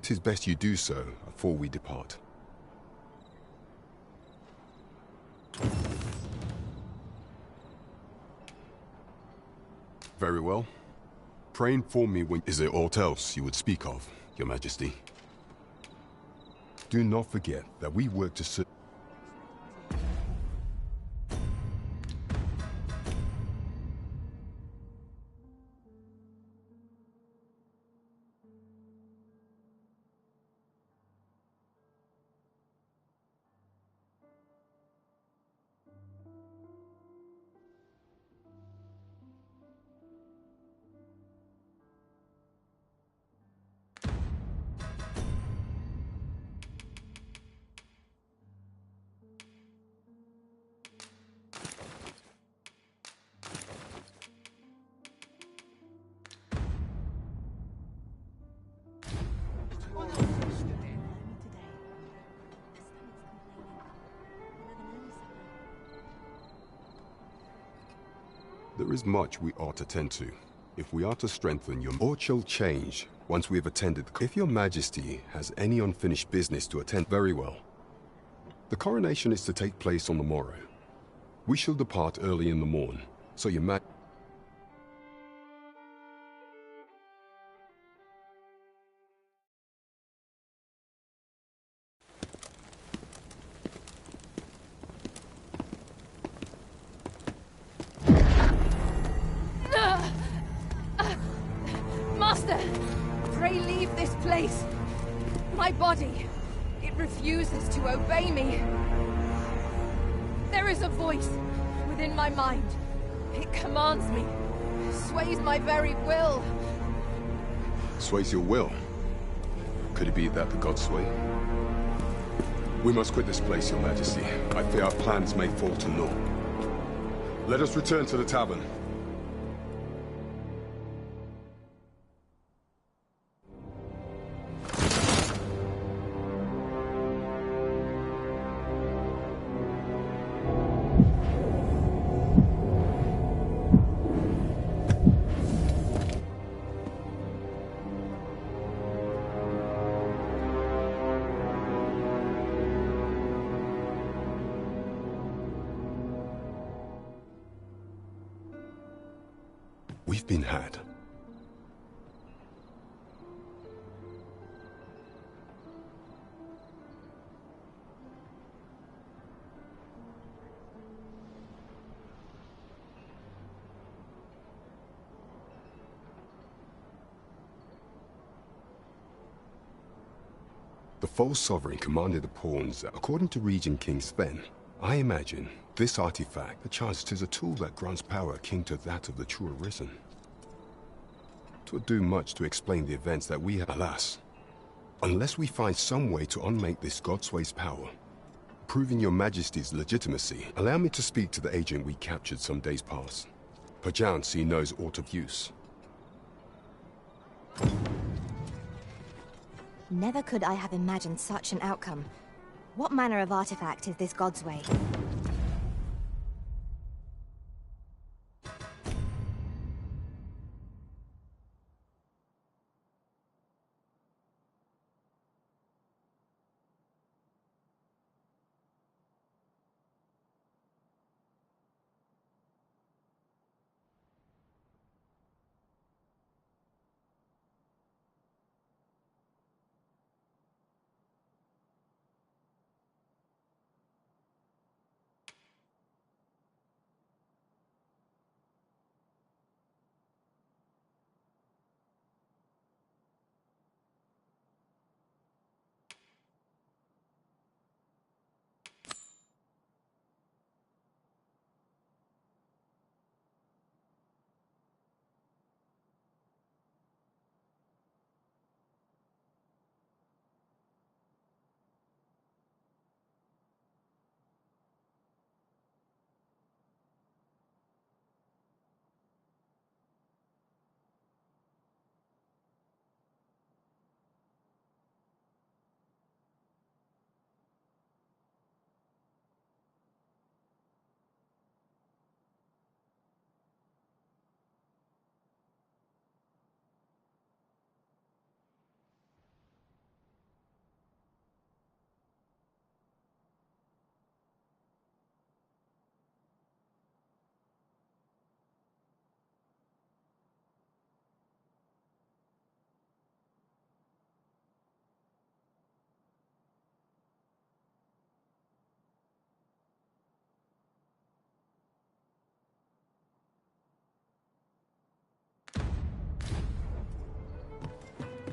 Speaker 20: 'tis best you do so before we depart. Very well. Pray inform me when... Is there aught else you would speak of, Your Majesty? Do not forget that we work to serve... There is much we ought to tend to, if we are to strengthen your... Aught shall change once we have attended... If your Majesty has any unfinished business to attend... Very well. The coronation is to take place on the morrow. We shall depart early in the morn, so your ma...
Speaker 3: Master! Pray leave this place. My body, it refuses to obey me. There is a voice within my mind. It commands me, sways my very will.
Speaker 20: Sways your will? Could it be that the gods sway? We must quit this place, Your Majesty. I fear our plans may fall to naught. Let us return to the tavern. We've been had. The false sovereign commanded the pawns that, according to Regent King Sven, I imagine this artifact, perchance 'tis a tool that grants power akin to that of the true Arisen. 'Twould do much to explain the events that we have. Alas, unless we find some way to unmake this Godsway's power, proving your Majesty's legitimacy, allow me to speak to the agent we captured some days past. Perchance he knows aught of use.
Speaker 12: Never could I have imagined such an outcome. What manner of artifact is this Godsway?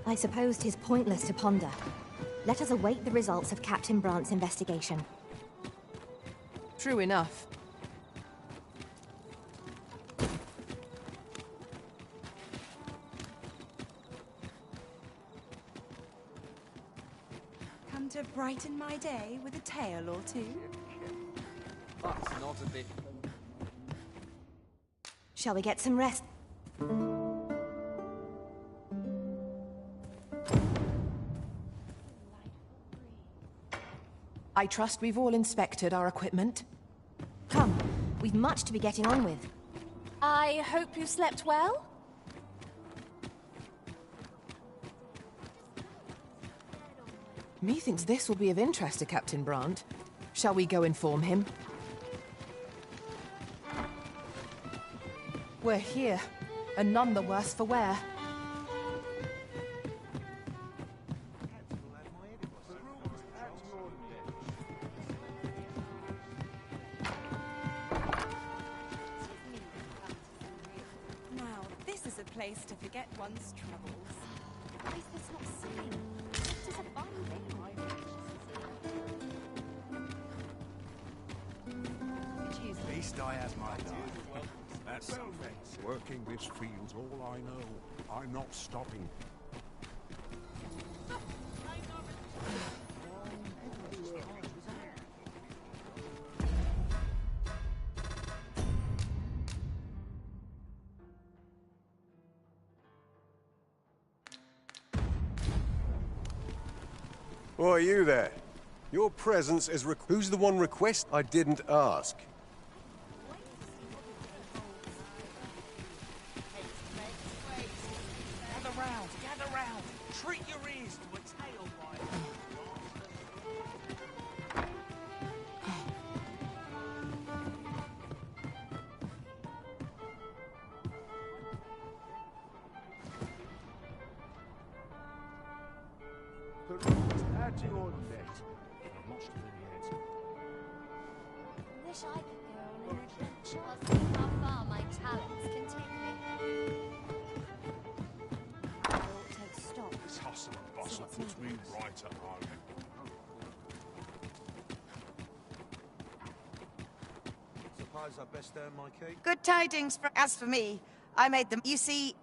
Speaker 12: I suppose 'tis pointless to ponder. Let us await the results of Captain Brant's investigation.
Speaker 3: True enough.
Speaker 18: Come to brighten my day with a tale or two?
Speaker 10: That's not a bit...
Speaker 12: Shall we get some rest?
Speaker 3: I trust we've all inspected our equipment.
Speaker 12: Come, we've much to be getting on with.
Speaker 4: I hope you slept well?
Speaker 3: Methinks this will be of interest to Captain Brant. Shall we go inform him? We're here, and none the worse for wear.
Speaker 18: Now, this is a place to forget one's troubles. Why is this not silly? This is a fun thing.
Speaker 7: At least I have my life.
Speaker 5: That's something. Working this field's all I know. I'm not stopping.
Speaker 21: Why, you there? Your presence is who's the one request? I didn't ask.
Speaker 11: Gather round. Treat your ears to a tale by
Speaker 5: The room's at your neck. I've lost him yet.
Speaker 15: Wish I could go on an adventure. I'll see how far my talents can take me. I ought to stop.
Speaker 5: hustle and bustle puts me right at home.
Speaker 17: Suppose I best earn my keep.
Speaker 16: Good tidings. As for me, I made them. You see,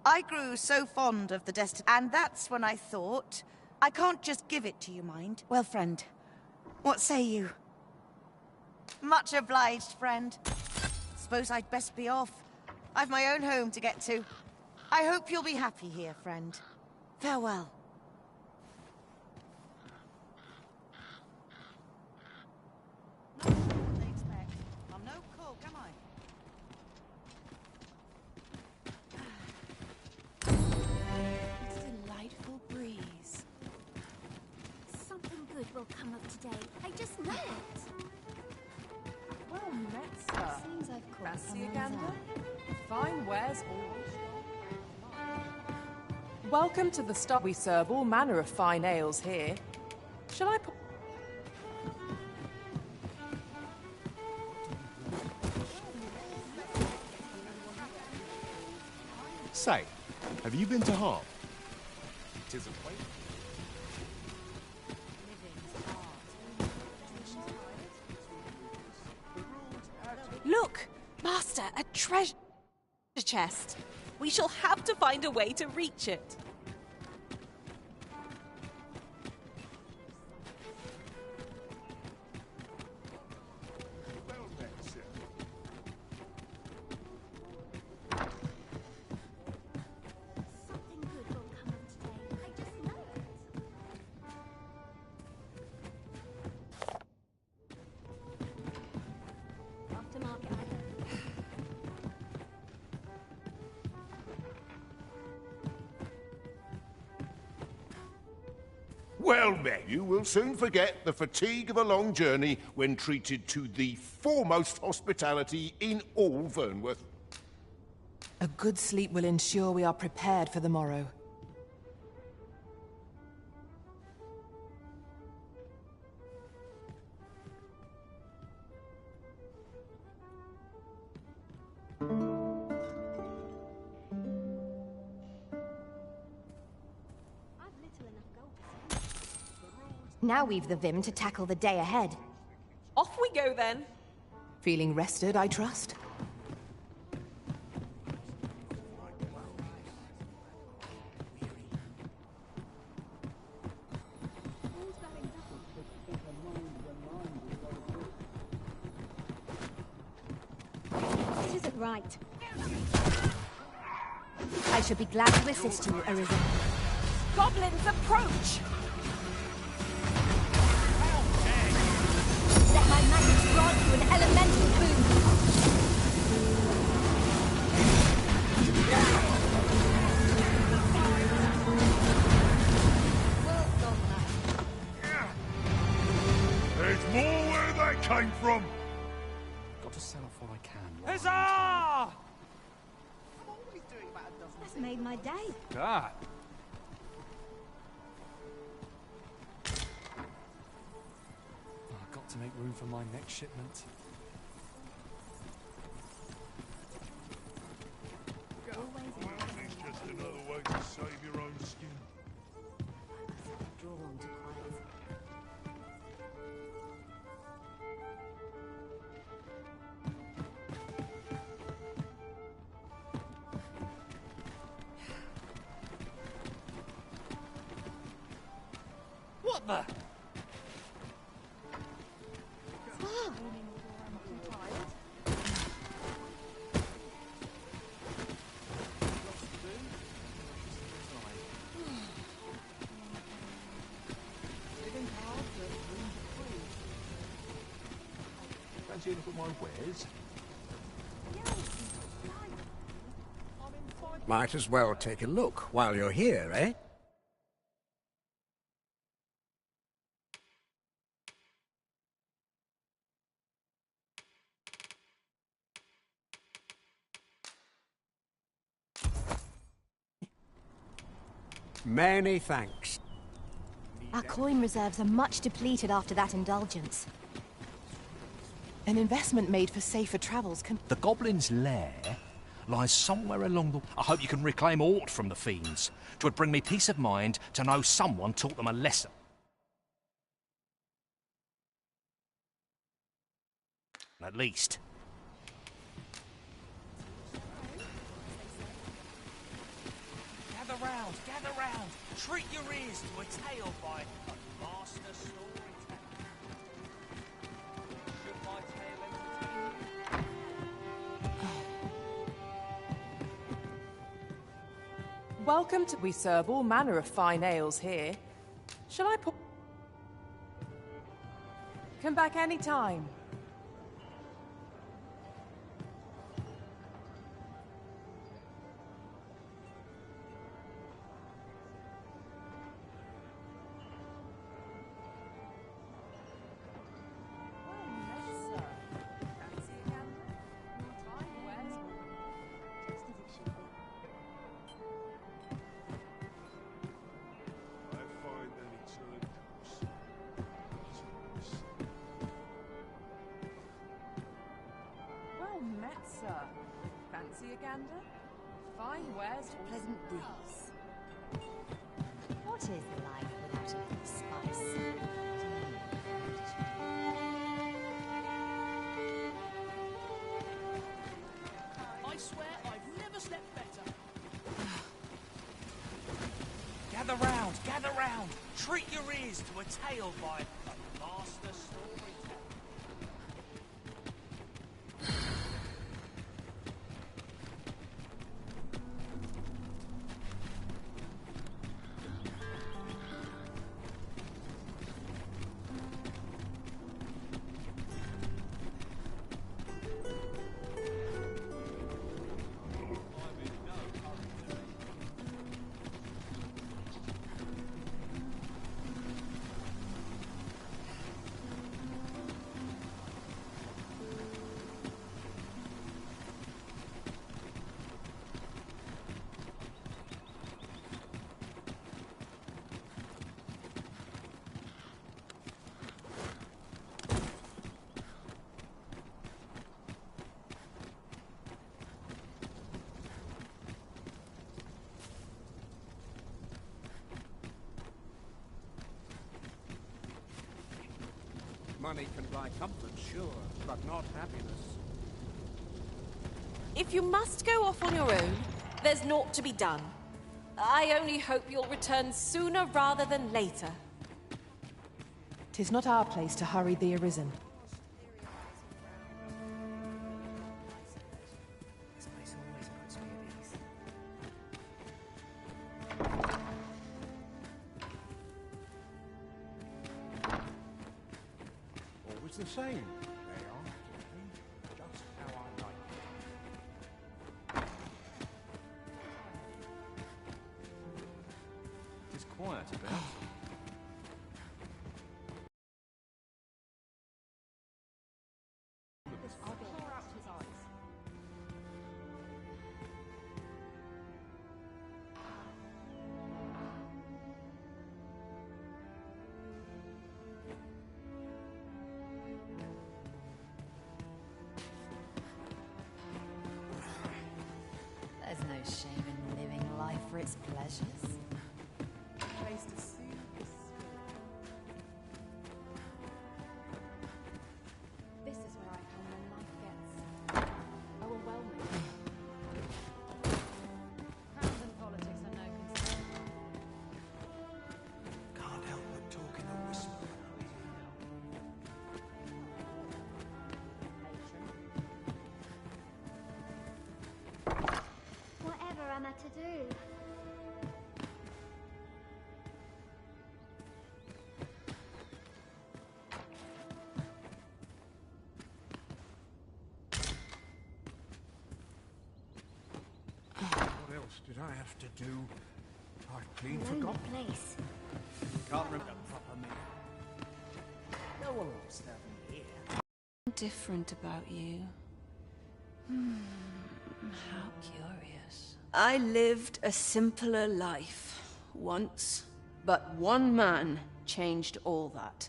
Speaker 16: I grew so fond of the destiny, and that's when I thought, I can't just give it to you, mind. Well, friend, what say you? Much obliged, friend. Suppose I'd best be off. I've my own home to get to. I hope you'll be happy here, friend. Farewell. I'm no cook, am I?
Speaker 6: It's a delightful breeze. Something good will come of today. I just know it.
Speaker 1: Well met, sir.
Speaker 6: Seems I've caught
Speaker 1: Fancy a
Speaker 6: someone's
Speaker 1: gander?
Speaker 6: eye.
Speaker 1: Fine wares all. Welcome to the stop. We serve all manner of fine ales here. Shall I put...
Speaker 19: Say, have you been to Harp? Tis a place.
Speaker 4: Look, Master, a treasure chest. We shall have to find a way to reach it.
Speaker 6: Something good will come of today. I just know it. Off to market.
Speaker 5: Well met, you will soon forget the fatigue of a long journey when treated to the foremost hospitality in all Vernworth.
Speaker 3: A good sleep will ensure we are prepared for the morrow.
Speaker 12: Now we've the vim to tackle the day ahead.
Speaker 4: Off we go then.
Speaker 3: Feeling rested, I trust?
Speaker 12: This isn't right. I should be glad to assist you, Arisen.
Speaker 4: Goblins approach!
Speaker 12: Let my magic grant you an elemental boon.
Speaker 5: There's more where that came from.
Speaker 10: Got to sell off what I can.
Speaker 13: Huzzah!
Speaker 12: That's made my day.
Speaker 10: Ah. I've got to make room for my next shipment.
Speaker 5: It's just another way to save your own skin.
Speaker 12: Drawn to quiet.
Speaker 13: What the?
Speaker 5: Fancy a look at my wares?
Speaker 22: Might as well take a look while you're here, eh? Many thanks.
Speaker 12: Our coin reserves are much depleted after that indulgence.
Speaker 3: An investment made for safer travels can...
Speaker 24: The Goblin's lair
Speaker 2: lies somewhere along the... I hope you can reclaim aught from the fiends. 'Twould bring me peace of mind to know someone taught them a lesson. At least.
Speaker 11: Gather round, gather round. Treat your ears to a tale by a master storyteller. Should my tale entertain you?
Speaker 1: Welcome to... We serve all manner of fine ales here. Shall I pour... Come back any time. Fancy a gander? Fine wares, pleasant breeze.
Speaker 12: What is life without a little spice?
Speaker 11: I swear I've never slept better. Gather round. Treat your ears to a tale by a master storyteller.
Speaker 22: Money can buy comfort, sure, but not happiness.
Speaker 4: If you must go off on your own, there's naught to be done. I only hope you'll return sooner rather than later.
Speaker 3: 'Tis not our place to hurry the arisen.
Speaker 22: Always the same. They are just how I like them.
Speaker 10: It's quiet about.
Speaker 12: There's no shame in living life for its pleasures.
Speaker 1: Place to soothe the
Speaker 18: This is where I come when life gets overwhelming. Crowns and politics are no concern.
Speaker 17: Can't help but talk in a whisper.
Speaker 6: Whatever am I to do?
Speaker 22: What else did I have to do? I've clean forgotten.
Speaker 6: Place.
Speaker 22: Can't remember proper meal.
Speaker 11: No one wants to have me here.
Speaker 14: Different about you. How curious. I lived a simpler life once, but one man changed all that.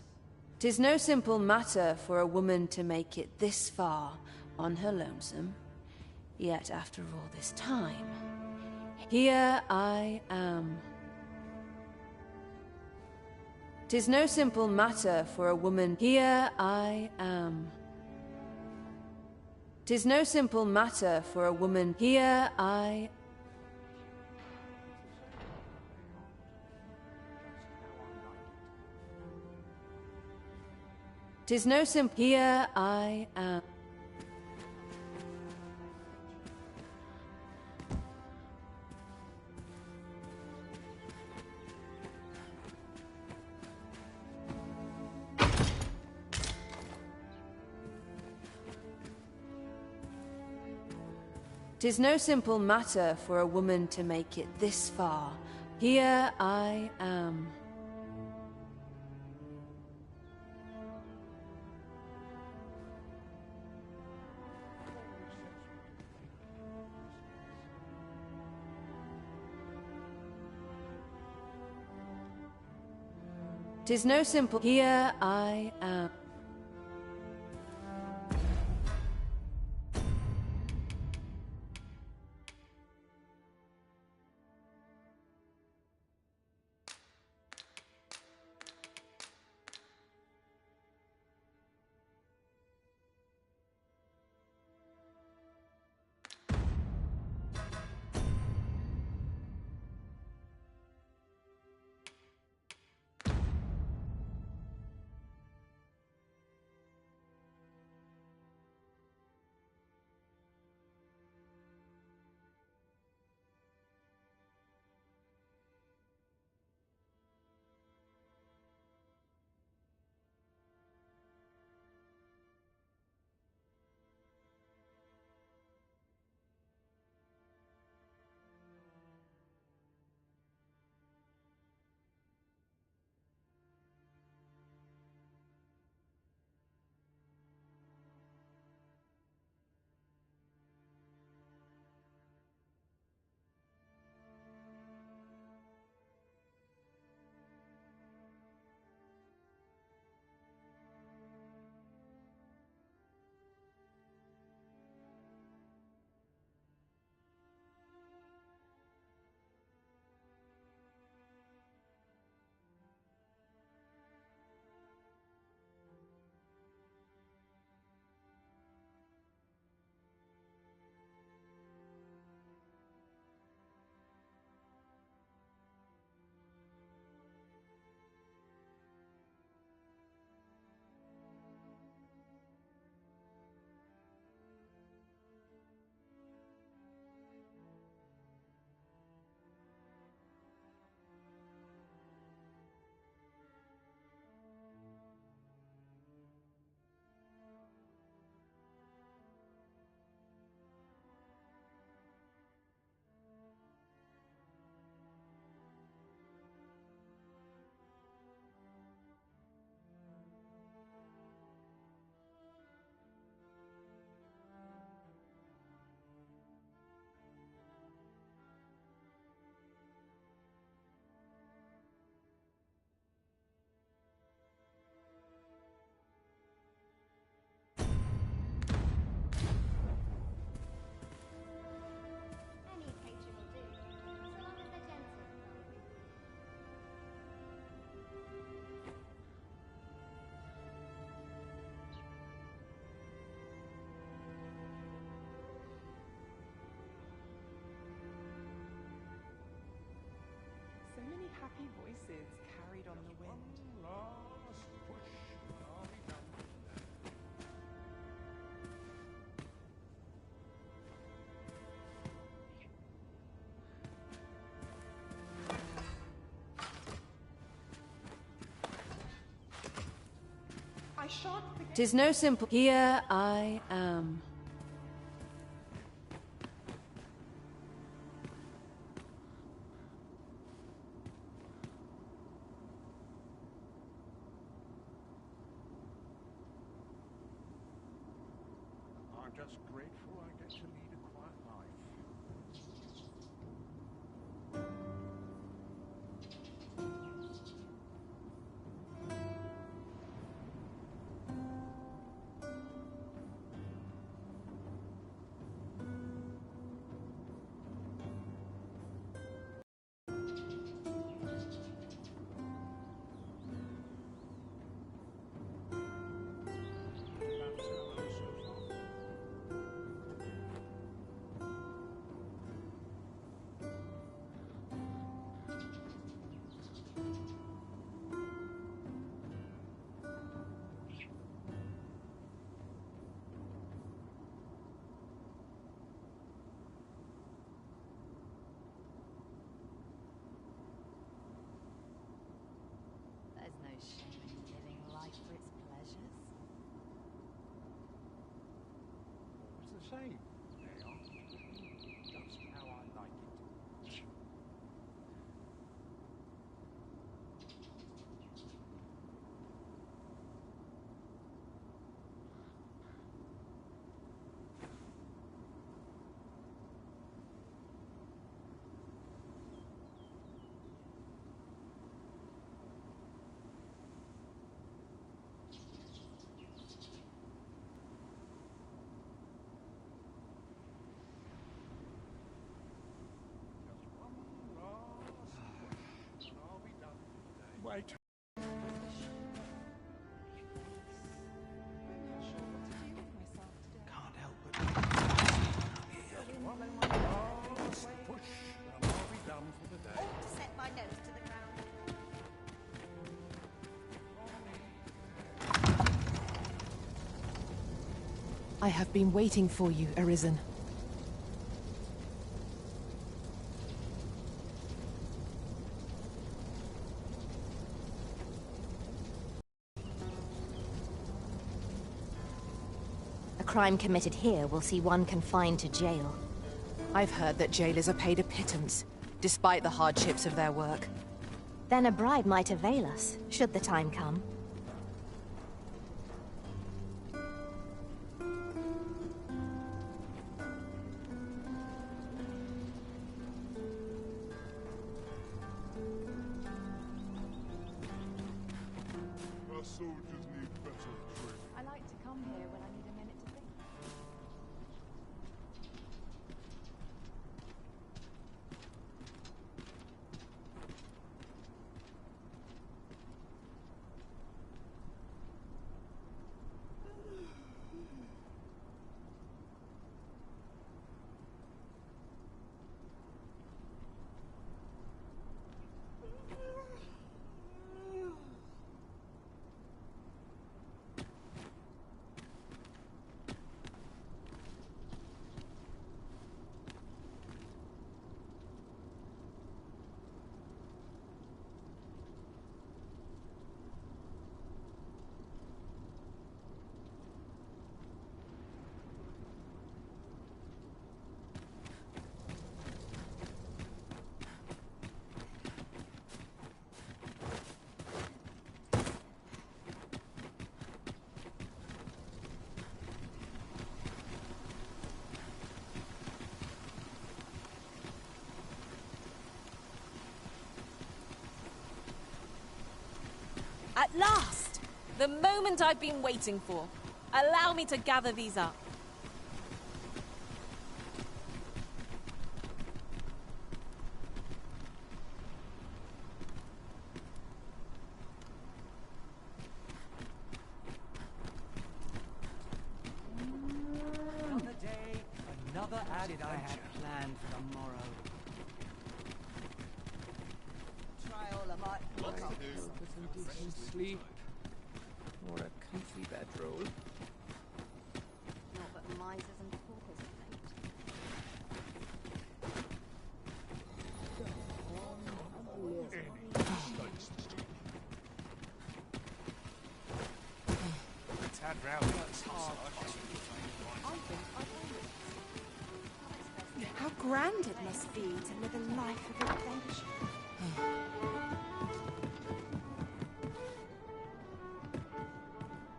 Speaker 14: 'Tis no simple matter for a woman to make it this far on her lonesome. Yet after all this time, here I am. 'Tis no simple matter for a woman. Here I am. 'Tis no simple matter for a woman. Here I. 'Tis no simple. Here I am. Tis no simple matter for a woman to make it this far. Here I am. Tis no simple. Here I am.
Speaker 8: happy voices carried on the wind. I shan't forget.
Speaker 14: 'Tis no simple. Here I am.
Speaker 22: I'm just grateful I get to lead a quiet life. same. They are. Just how I like it. Wait.
Speaker 7: Can't help but... Just one last push, and I'll be done for the day.
Speaker 15: Ought to set my nose to the ground.
Speaker 3: I have been waiting for you, Arisen.
Speaker 12: A crime committed here will see one confined to jail.
Speaker 3: I've heard that jailers are paid a pittance, despite the hardships of their work.
Speaker 12: Then a bribe might avail us, should the time come.
Speaker 19: Our soldiers need better training.
Speaker 18: I like to come here when I need a minute to think.
Speaker 4: At last! The moment I've been waiting for. Allow me to gather these up.
Speaker 11: Another day, another adventure. I had planned for tomorrow.
Speaker 16: Try all I might.
Speaker 13: Some decent sleep. Or a comfy bedroll.
Speaker 15: Not but misers and paupers, mate.
Speaker 11: Tad round
Speaker 18: How grand it must be to live a life of adventure.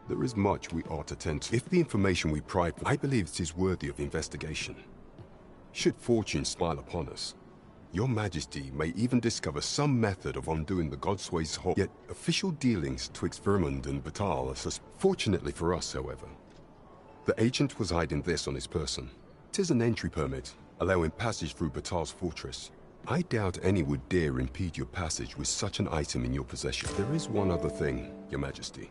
Speaker 9: There is much we ought to tend to. If the information we pry for, I believe it is worthy of investigation. Should fortune smile upon us, Your Majesty may even discover some method of undoing the Godsway's hold. Yet official dealings twixt Vermund and Batal are fortunately for us, however. The agent was hiding this on his person. 'Tis an entry permit, allowing passage through Batal's fortress. I doubt any would dare impede your passage with such an item in your possession. There is one other thing, Your Majesty.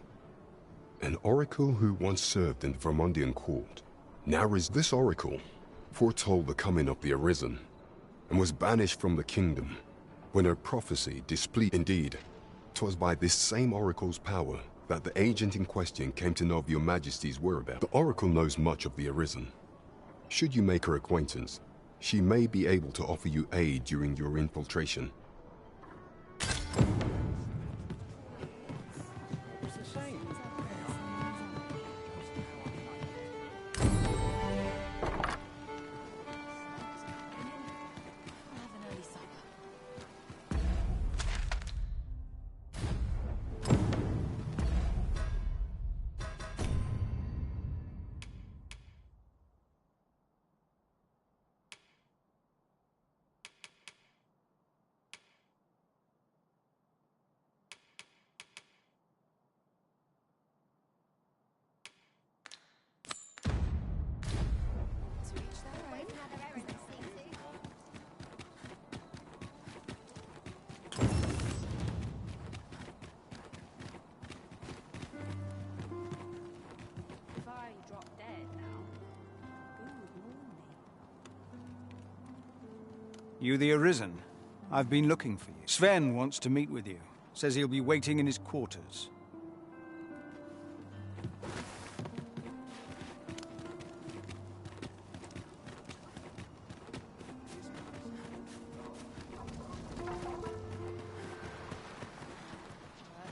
Speaker 9: An oracle who once served in the Vermundian court. Now is this oracle foretold the coming of the Arisen, and was banished from the kingdom. When her prophecy displeased, indeed, 'twas by this same oracle's power that the agent in question came to know of your Majesty's whereabouts. The oracle knows much of the Arisen. Should you make her acquaintance, she may be able to offer you aid during your infiltration.
Speaker 7: You the Arisen? I've been looking for you. Sven wants to meet with you. Says he'll be waiting in his quarters.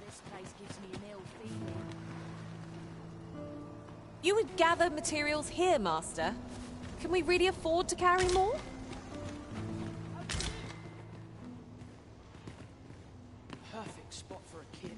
Speaker 6: This place gives me an ill feeling.
Speaker 4: You would gather materials here, Master. Can we really afford to carry more?
Speaker 13: Perfect spot for a kid.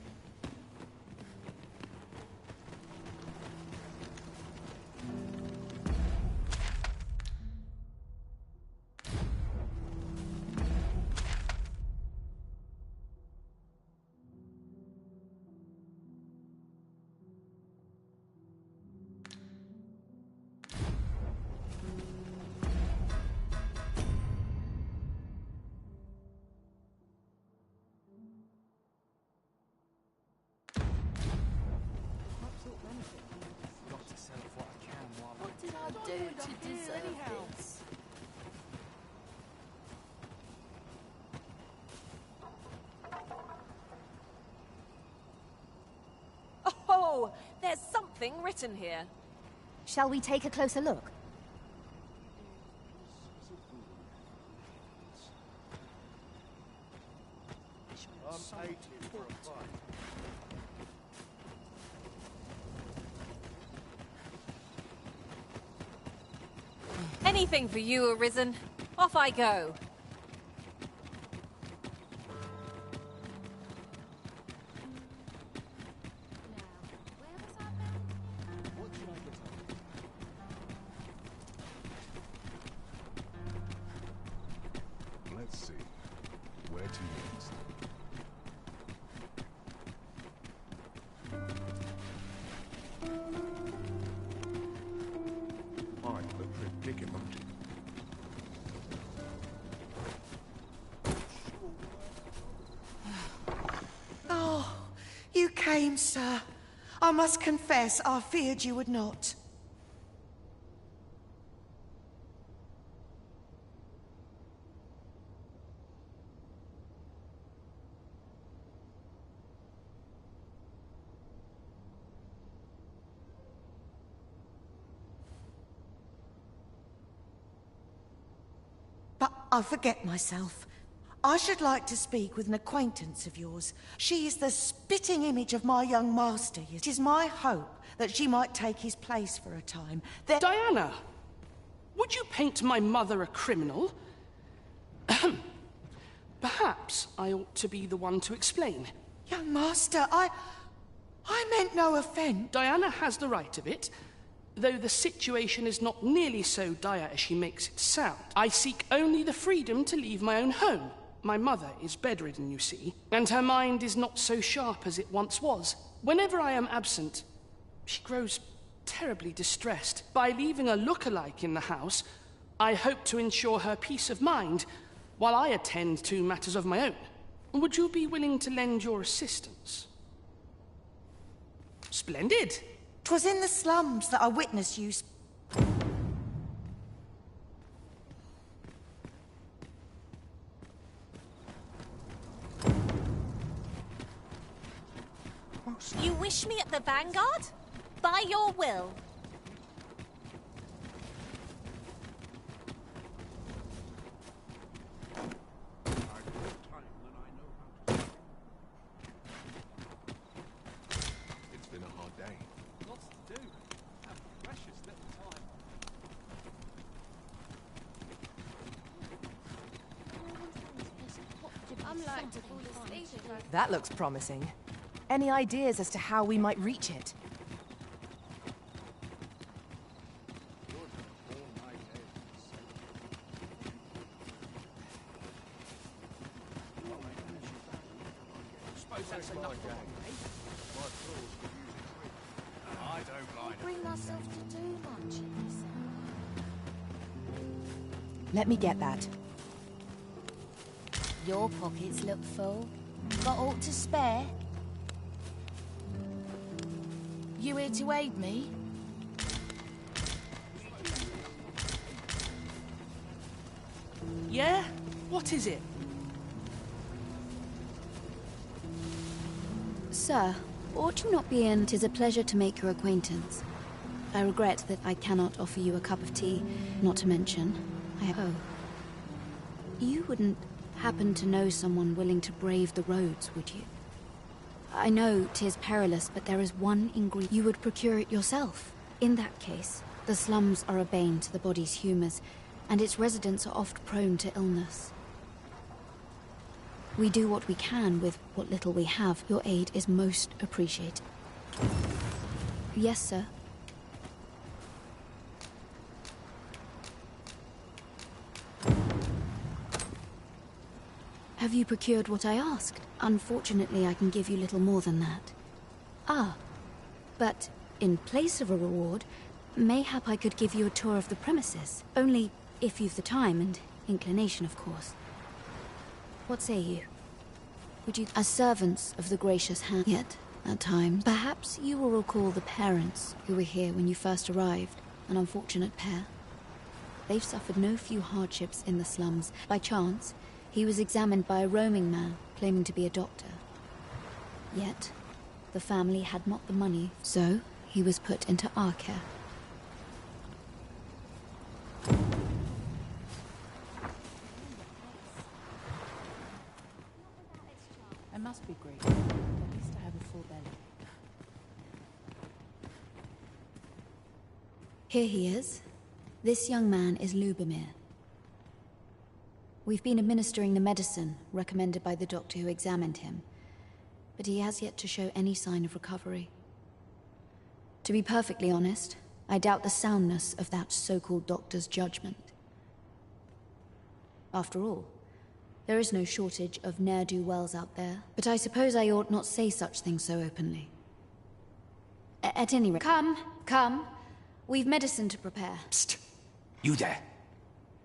Speaker 11: Got to sell off what I can while
Speaker 6: What did I do to deserve this?
Speaker 4: Oh, there's something written here.
Speaker 12: Shall we take a closer look?
Speaker 17: 80 for a fight.
Speaker 4: Anything for you, Arisen. Off I go.
Speaker 19: Let's see. Where to next? I'm the predicament.
Speaker 16: Oh, you came, sir. I must confess, I feared you would not. But I forget myself. I should like to speak with an acquaintance of yours. She is the spitting image of my young master. It is my hope that she might take his place for a time.
Speaker 13: Diana, would you paint my mother a criminal? Ahem. Perhaps I ought to be the one to explain.
Speaker 16: Young master, I meant no offence.
Speaker 13: Diana has the right of it, though the situation is not nearly so dire as she makes it sound. I seek only the freedom to leave my own home. My mother is bedridden, you see, and her mind is not so sharp as it once was. Whenever I am absent, she grows terribly distressed. By leaving a look-alike in the house, I hope to ensure her peace of mind while I attend to matters of my own. Would you be willing to lend your assistance? Splendid.
Speaker 16: 'Twas in the slums that I witnessed you.
Speaker 4: You wish me at the Vanguard? By your will.
Speaker 19: It's been a hard day.
Speaker 10: Lots to do. Have precious little time.
Speaker 6: I'm like to fall asleep.
Speaker 3: That looks promising. Any ideas as to how we might reach it?
Speaker 13: Suppose that's enough.
Speaker 10: I don't mind.
Speaker 6: Bring myself to do much in this.
Speaker 3: Let me get that.
Speaker 6: Your pockets look full. Got aught to spare? You here to aid me?
Speaker 13: Yeah? What is it?
Speaker 20: Sir, ought you not be in? 'Tis a pleasure to make your acquaintance. I regret that I cannot offer you a cup of tea, not to mention, Oh. You wouldn't happen to know someone willing to brave the roads, would you? I know 'tis perilous, but there is one ingredient. You would procure it yourself. In that case, the slums are a bane to the body's humours, and its residents are oft prone to illness. We do what we can with what little we have. Your aid is most appreciated. Yes, sir. Have you procured what I asked? Unfortunately, I can give you little more than that. Ah, but in place of a reward, mayhap I could give you a tour of the premises. Only if you've the time and inclination, of course. What say you? Would you, as servants of the gracious hand, yet, at times, perhaps you will recall the parents who were here when you first arrived, an unfortunate pair. They've suffered no few hardships in the slums. By chance, he was examined by a roaming man, claiming to be a doctor. Yet, the family had not the money, so he was put into our care.
Speaker 3: I must be grateful. At least I have a full belly.
Speaker 20: Here he is. This young man is Lubomir. We've been administering the medicine recommended by the doctor who examined him, but he has yet to show any sign of recovery. To be perfectly honest, I doubt the soundness of that so-called doctor's judgment. After all, there is no shortage of ne'er-do-wells out there, but I suppose I ought not say such things so openly. At any rate... Come. We've medicine to prepare.
Speaker 2: Psst! You there!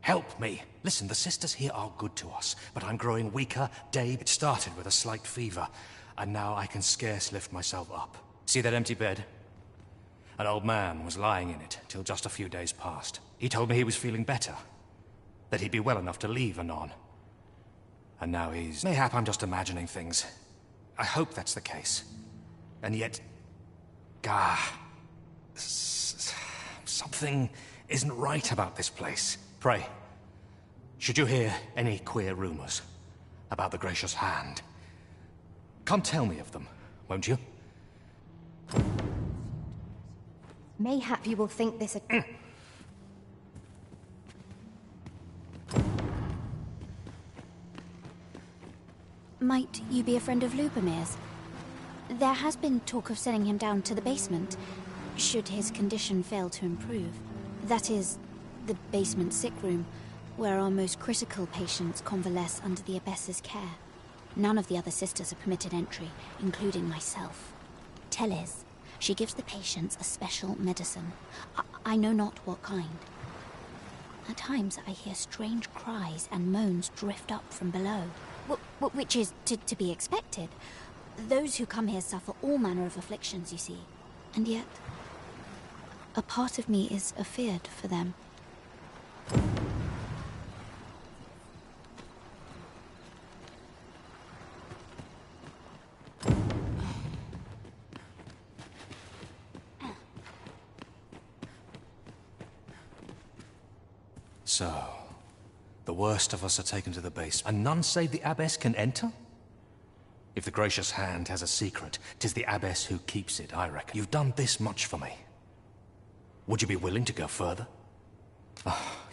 Speaker 2: Help me! Listen, the sisters here are good to us, but I'm growing weaker day. It started with a slight fever, and now I can scarce lift myself up. See that empty bed? An old man was lying in it till just a few days past. He told me he was feeling better, that he'd be well enough to leave anon. And now he's... Mayhap I'm just imagining things. I hope that's the case. And yet... something isn't right about this place. Pray, should you hear any queer rumors about the Gracious Hand, come tell me of them, won't you?
Speaker 12: Mayhap you will think this a... Might you be a friend of Lubomir's? There has been talk of sending him down to the basement, should his condition fail to improve. That is, the basement sick room, where our most critical patients convalesce under the abbess's care. None of the other sisters are permitted entry, including myself. Tell is, she gives the patients a special medicine. I know not what kind. At times I hear strange cries and moans drift up from below. Which is to be expected. Those who come here suffer all manner of afflictions, you see. And yet, a part of me is afeard for them.
Speaker 2: So, the worst of us are taken to the base, and none save the abbess can enter? If the Gracious Hand has a secret, 'tis the abbess who keeps it, I reckon. You've done this much for me. Would you be willing to go further?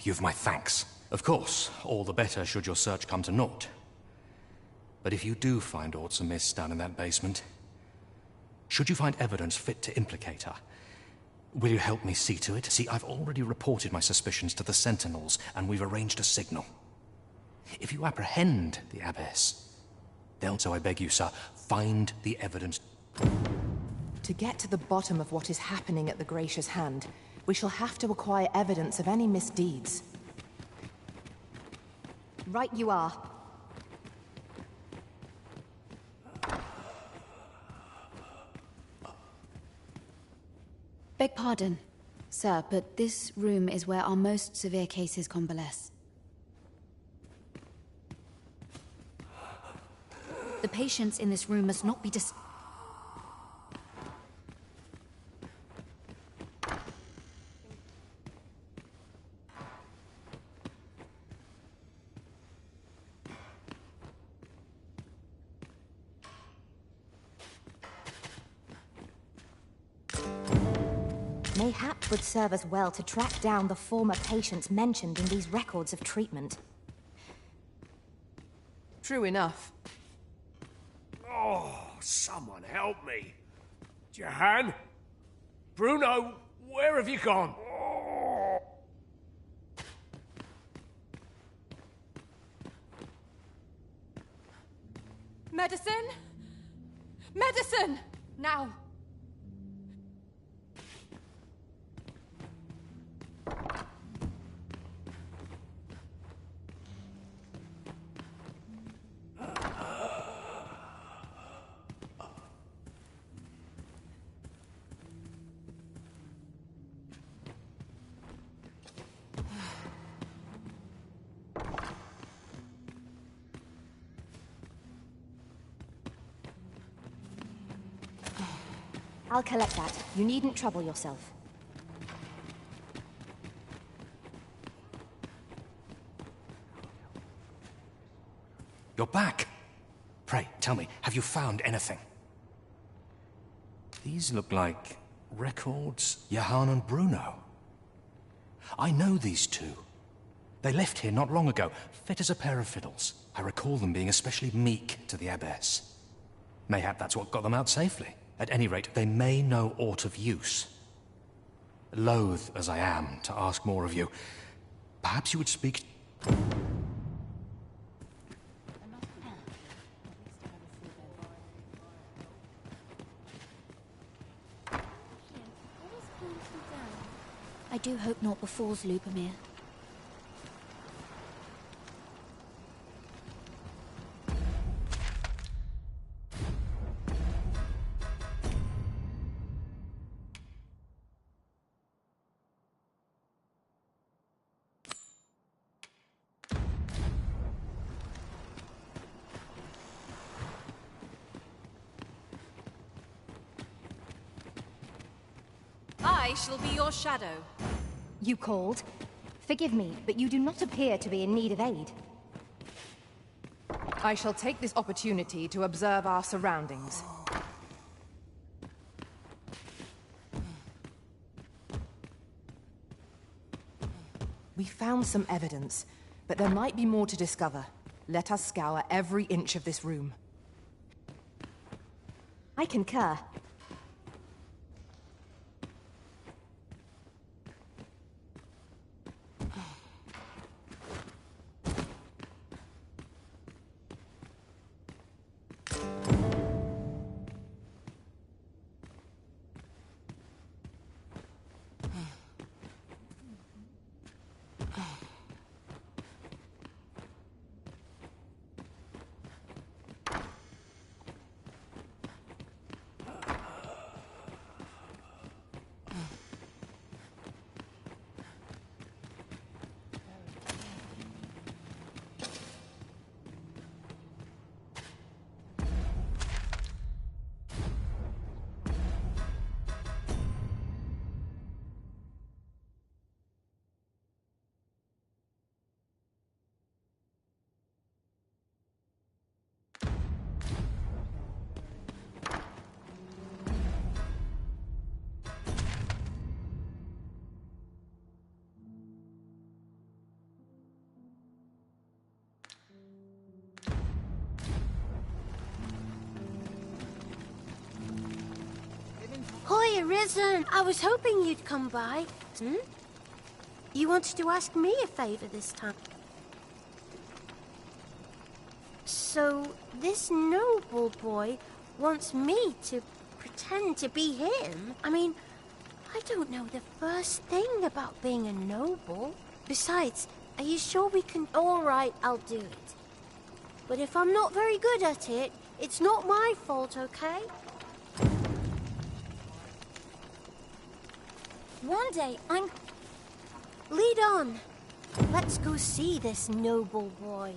Speaker 2: You've my thanks. Of course, all the better should your search come to naught. But if you do find aught amiss down in that basement, should you find evidence fit to implicate her, will you help me see to it? See, I've already reported my suspicions to the Sentinels, and we've arranged a signal. If you apprehend the abbess, then, so I beg you, sir, find the evidence.
Speaker 3: To get to the bottom of what is happening at the Gracious Hand, we shall have to acquire evidence of any misdeeds.
Speaker 12: Right you are.
Speaker 20: Beg pardon, sir, but this room is where our most severe cases convalesce. The patients in this room must not be
Speaker 5: Mayhap would serve us well to track down the former patients mentioned in these records of treatment.
Speaker 3: True enough.
Speaker 21: Oh, someone help me. Jahan? Bruno, where have you gone?
Speaker 1: Medicine? Medicine! Now!
Speaker 5: I'll collect that. You needn't trouble yourself.
Speaker 2: You're back. Pray, tell me, have you found anything? These look like records. Jahan and Bruno. I know these two. They left here not long ago, fit as a pair of fiddles. I recall them being especially meek to the abbess. Mayhap that's what got them out safely. At any rate, they may know aught of use. Loath as I am to ask more of you, perhaps you would speak...
Speaker 20: I do hope naught befalls Lupamere.
Speaker 4: I shall be your shadow.
Speaker 5: You called? Forgive me, but you do not appear to be in need of aid.
Speaker 3: I shall take this opportunity to observe our surroundings. We found some evidence, but there might be more to discover. Let us scour every inch of this room.
Speaker 5: I concur.
Speaker 23: Hi, Arisen. I was hoping you'd come by. You wanted to ask me a favor this time. So, this noble boy wants me to pretend to be him? I mean, I don't know the first thing about being a noble. Besides, are you sure we can... All right, I'll do it. But if I'm not very good at it, it's not my fault, okay? One day, I'm... Lead on. Let's go see this noble boy.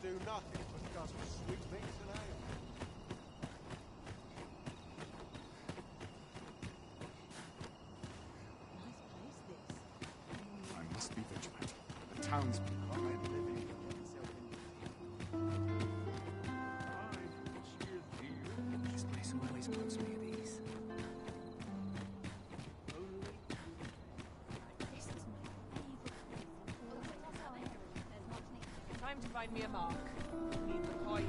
Speaker 17: do nothing but guzzle sweet meats and ale.
Speaker 19: I must be vigilant. The townspeople are living. This place always puts me at ease.
Speaker 1: Time to find me a mark. Need the coin.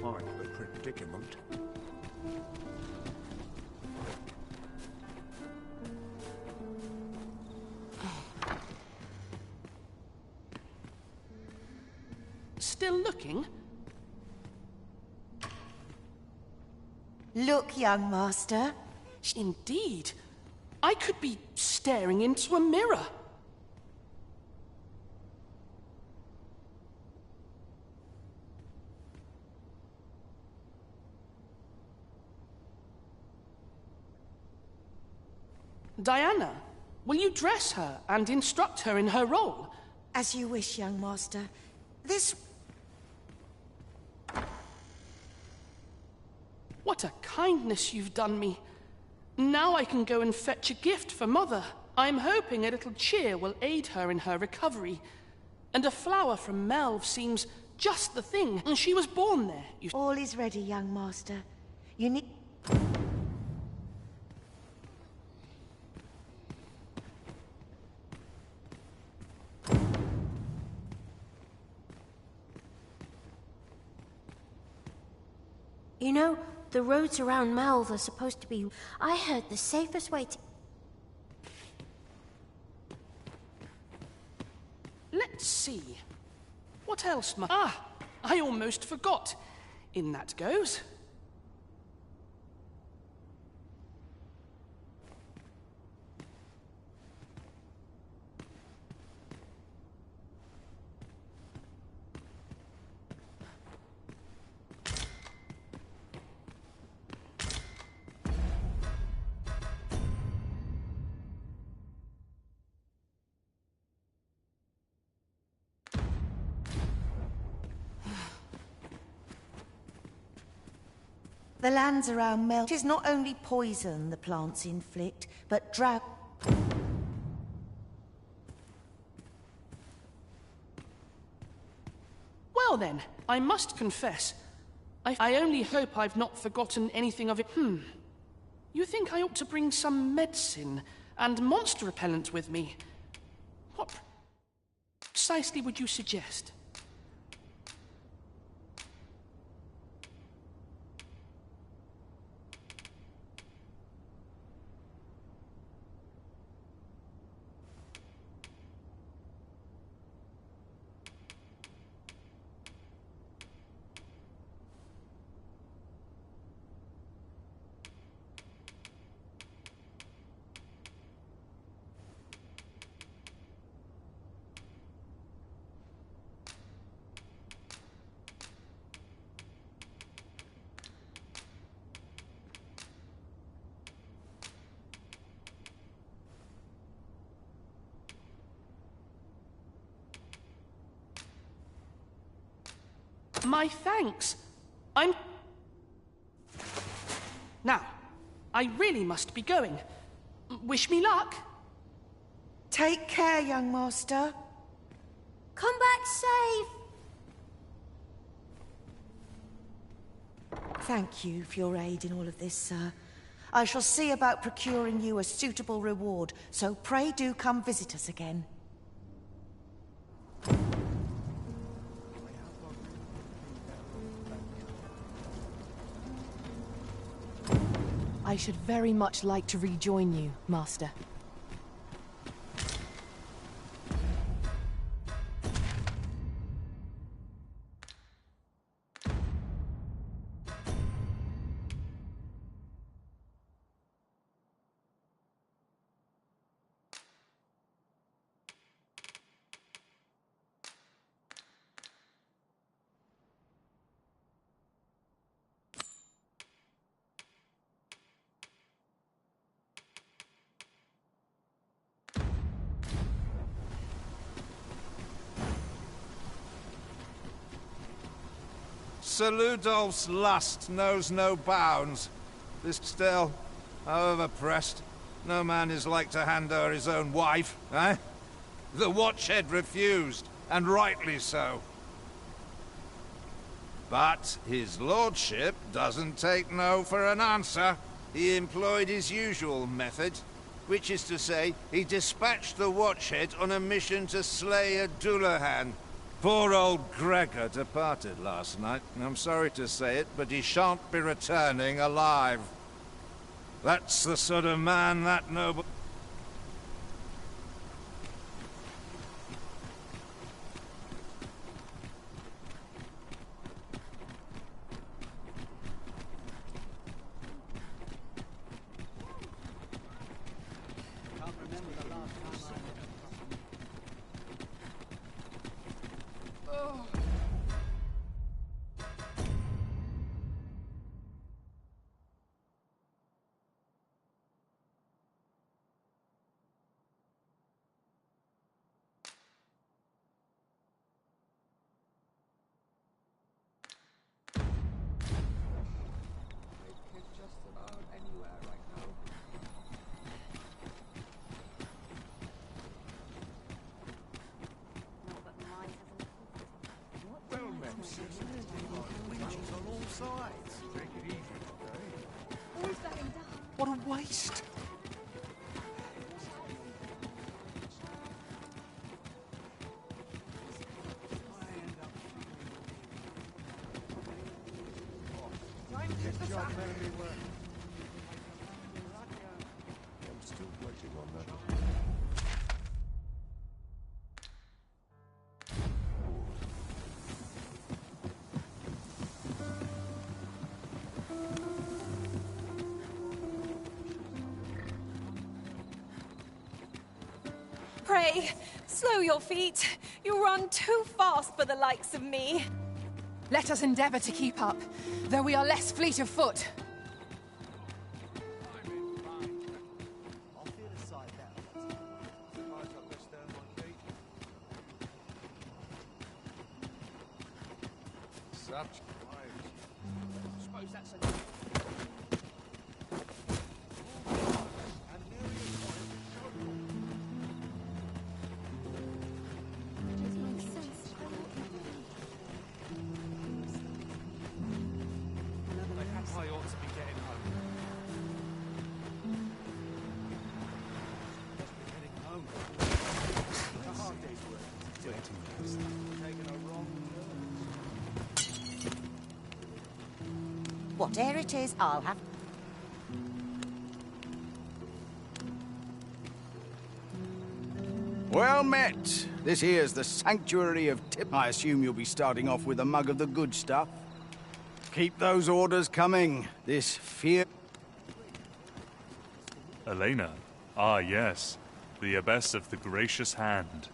Speaker 17: I'm in a predicament.
Speaker 13: Still looking?
Speaker 16: Look, young master.
Speaker 13: Indeed. I could be staring into a mirror. Diana, will you dress her and instruct her in her role?
Speaker 16: As you wish, young master. This...
Speaker 13: What a kindness you've done me. Now I can go and fetch a gift for Mother. I'm hoping a little cheer will aid her in her recovery. And a flower from Melve seems just the thing. And she was born there.
Speaker 16: All is ready, young master. You need...
Speaker 23: You know, the roads around Melve are supposed to be... I heard the safest way to...
Speaker 13: Let's see. What else must... Ah! I almost forgot. In that goes.
Speaker 16: The lands around Melve. 'Tis not only poison the plants inflict, but drought.
Speaker 13: Well then, I must confess, I only hope I've not forgotten anything of it. You think I ought to bring some medicine and monster repellent with me? What precisely would you suggest? My thanks. Now, I really must be going. Wish me luck.
Speaker 16: Take care, young master.
Speaker 23: Come back safe.
Speaker 16: Thank you for your aid in all of this, sir. I shall see about procuring you a suitable reward, so pray do come visit us again.
Speaker 3: I should very much like to rejoin you, Master.
Speaker 7: Sir Ludolf's lust knows no bounds. This still, however pressed, no man is like to hand her his own wife, eh? The Watchhead refused, and rightly so. But his lordship doesn't take no for an answer. He employed his usual method, which is to say, he dispatched the Watchhead on a mission to slay a Dullahan. Poor old Gregor departed last night. I'm sorry to say it, but he shan't be returning alive. That's the sort of man that noble...
Speaker 11: What a waste!
Speaker 17: I'm still waiting on that.
Speaker 4: Pray, slow your feet. You run too fast for the likes of me.
Speaker 3: Let us endeavor to keep up, though we are less fleet of foot.
Speaker 7: Such
Speaker 11: Suppose that's a... I ought to be getting home. Must be heading home. A hard day's work. Taking a wrong turn.
Speaker 16: Whatever it is, I'll have...
Speaker 8: Well met. This here's the Sanctuary of Tip. I assume you'll be starting off with a mug of the good stuff. Keep those orders coming. This fear...
Speaker 14: Elena. Ah, yes. The Abbess of the Gracious Hand.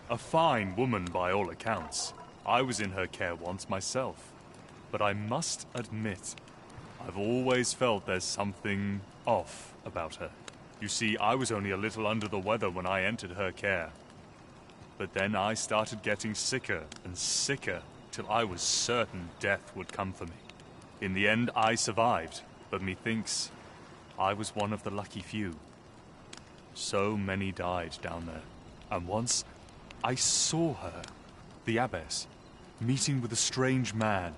Speaker 14: A fine woman by all accounts. I was in her care once myself. But I must admit, I've always felt there's something off about her. You see, I was only a little under the weather when I entered her care. But then I started getting sicker and sicker, till I was certain death would come for me. In the end, I survived, but methinks I was one of the lucky few. So many died down there. And once, I saw her, the Abbess, meeting with a strange man.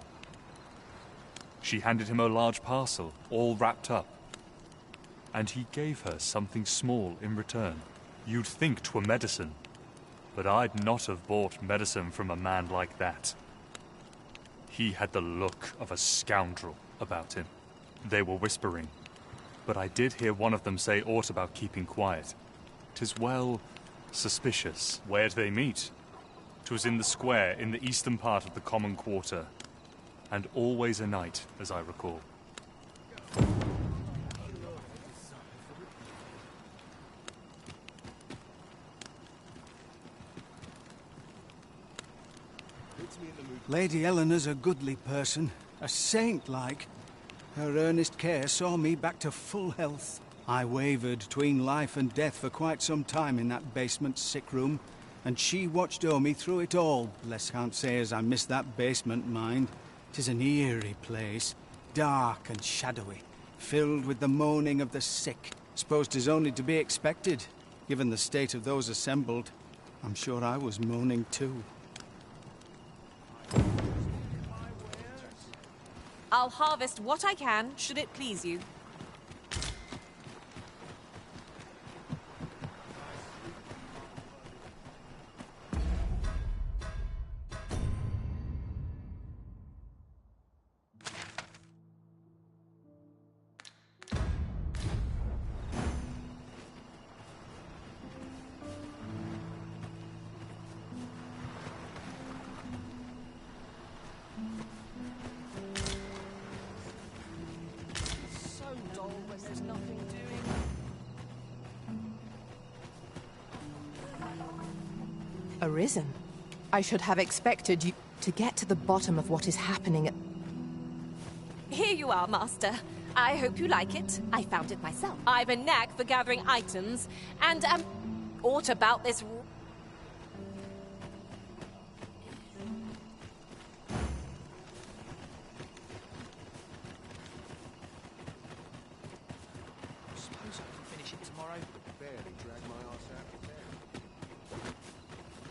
Speaker 14: She handed him a large parcel, all wrapped up. And he gave her something small in return. You'd think 'twere medicine, but I'd not have bought medicine from a man like that. He had the look of a scoundrel about him. They were whispering, but I did hear one of them say aught about keeping quiet. 'Tis well suspicious. Where'd they meet? 'Twas in the square in the eastern part of the common quarter, and always a night, as I recall.
Speaker 8: Lady Eleanor's a goodly person, a saint-like. Her earnest care saw me back to full health. I wavered between life and death for quite some time in that basement sick room, And she watched o'er me through it all. Less can't say as I miss that basement, mind. 'Tis an eerie place, dark and shadowy, filled with the moaning of the sick. Suppose 'tis only to be expected, given the state of those assembled. I'm sure I was moaning too.
Speaker 4: I'll harvest what I can, should it please you.
Speaker 3: Arisen? I should have expected you to get to the bottom of what is happening at...
Speaker 4: Here you are, Master. I hope you like it. I found it myself. I've a knack for gathering items, and aught about this...
Speaker 11: Suppose I can finish it tomorrow.
Speaker 17: Barely drag my arse out of town.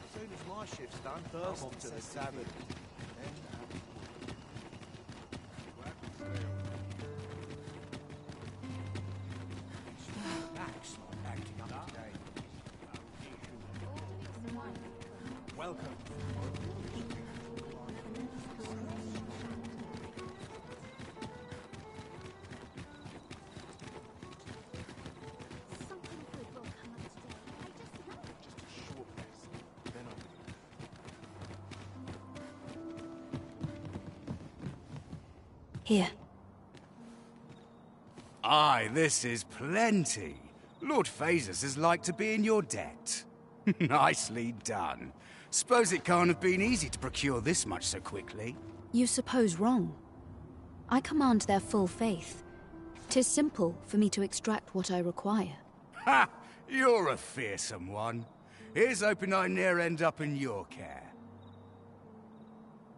Speaker 17: As soon as my shift's done, I'm off to the tavern.
Speaker 11: Welcome.
Speaker 20: Here.
Speaker 15: Aye, this is plenty. Lord Phasus is like to be in your debt. Nicely done. Suppose it can't have been easy to procure this much so quickly.
Speaker 20: You suppose wrong. I command their full faith. 'Tis simple for me to extract what I require.
Speaker 15: Ha! You're a fearsome one. Here's hoping I ne'er end up in your care.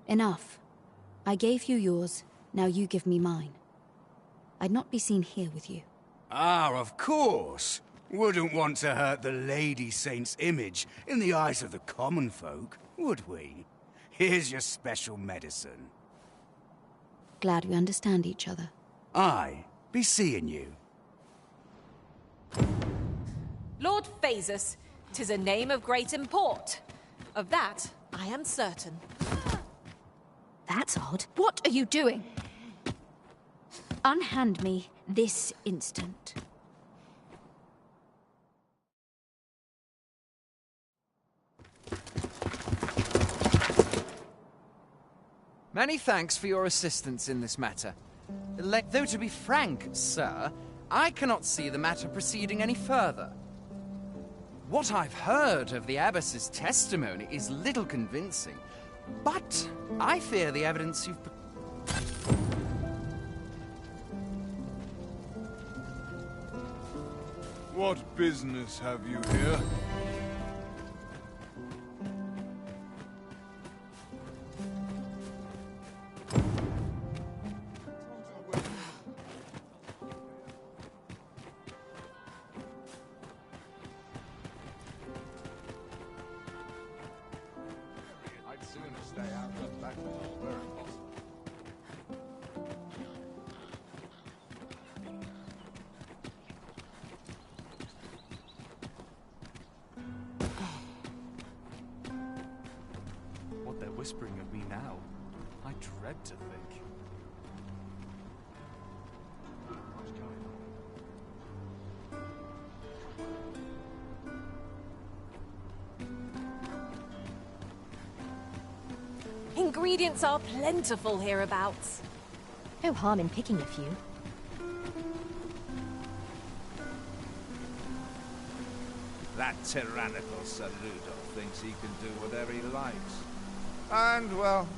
Speaker 20: Enough. I gave you yours, now you give me mine. I'd not be seen here with you.
Speaker 15: Ah, of course. Wouldn't want to hurt the Lady Saint's image in the eyes of the common folk, would we? Here's your special medicine.
Speaker 20: Glad we understand each other.
Speaker 15: Aye, be seeing you.
Speaker 4: Lord Phasus, 'tis a name of great import. Of that, I am certain.
Speaker 20: That's odd. What are you doing? Unhand me this instant.
Speaker 10: Many thanks for your assistance in this matter. Though to be frank, sir, I cannot see the matter proceeding any further. What I've heard of the Abbess's testimony is little convincing, but I fear the evidence you've...
Speaker 18: What business have you here?
Speaker 17: I'd sooner stay out of the back where possible.
Speaker 14: What they're whispering of me now, I dread to think.
Speaker 4: Ingredients are plentiful hereabouts.
Speaker 5: No harm in picking a few.
Speaker 7: That tyrannical Saludo thinks he can do whatever he likes. And, well...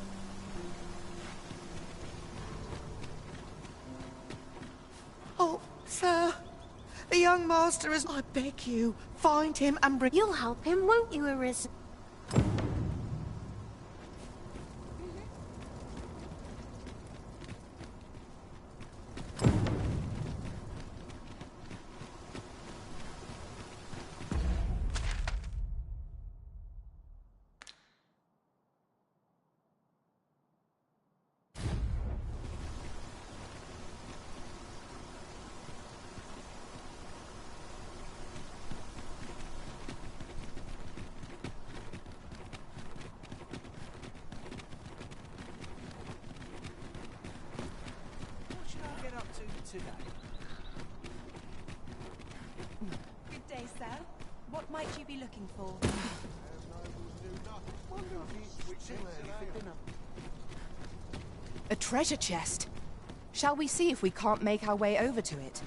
Speaker 16: Oh, sir. The young master is... I beg you, find him and bring...
Speaker 23: You'll help him, won't you, Arisen?
Speaker 11: to today?
Speaker 16: Good day, sir. What might you be looking for?
Speaker 3: A treasure chest. Shall we see if we can't make our way over to it?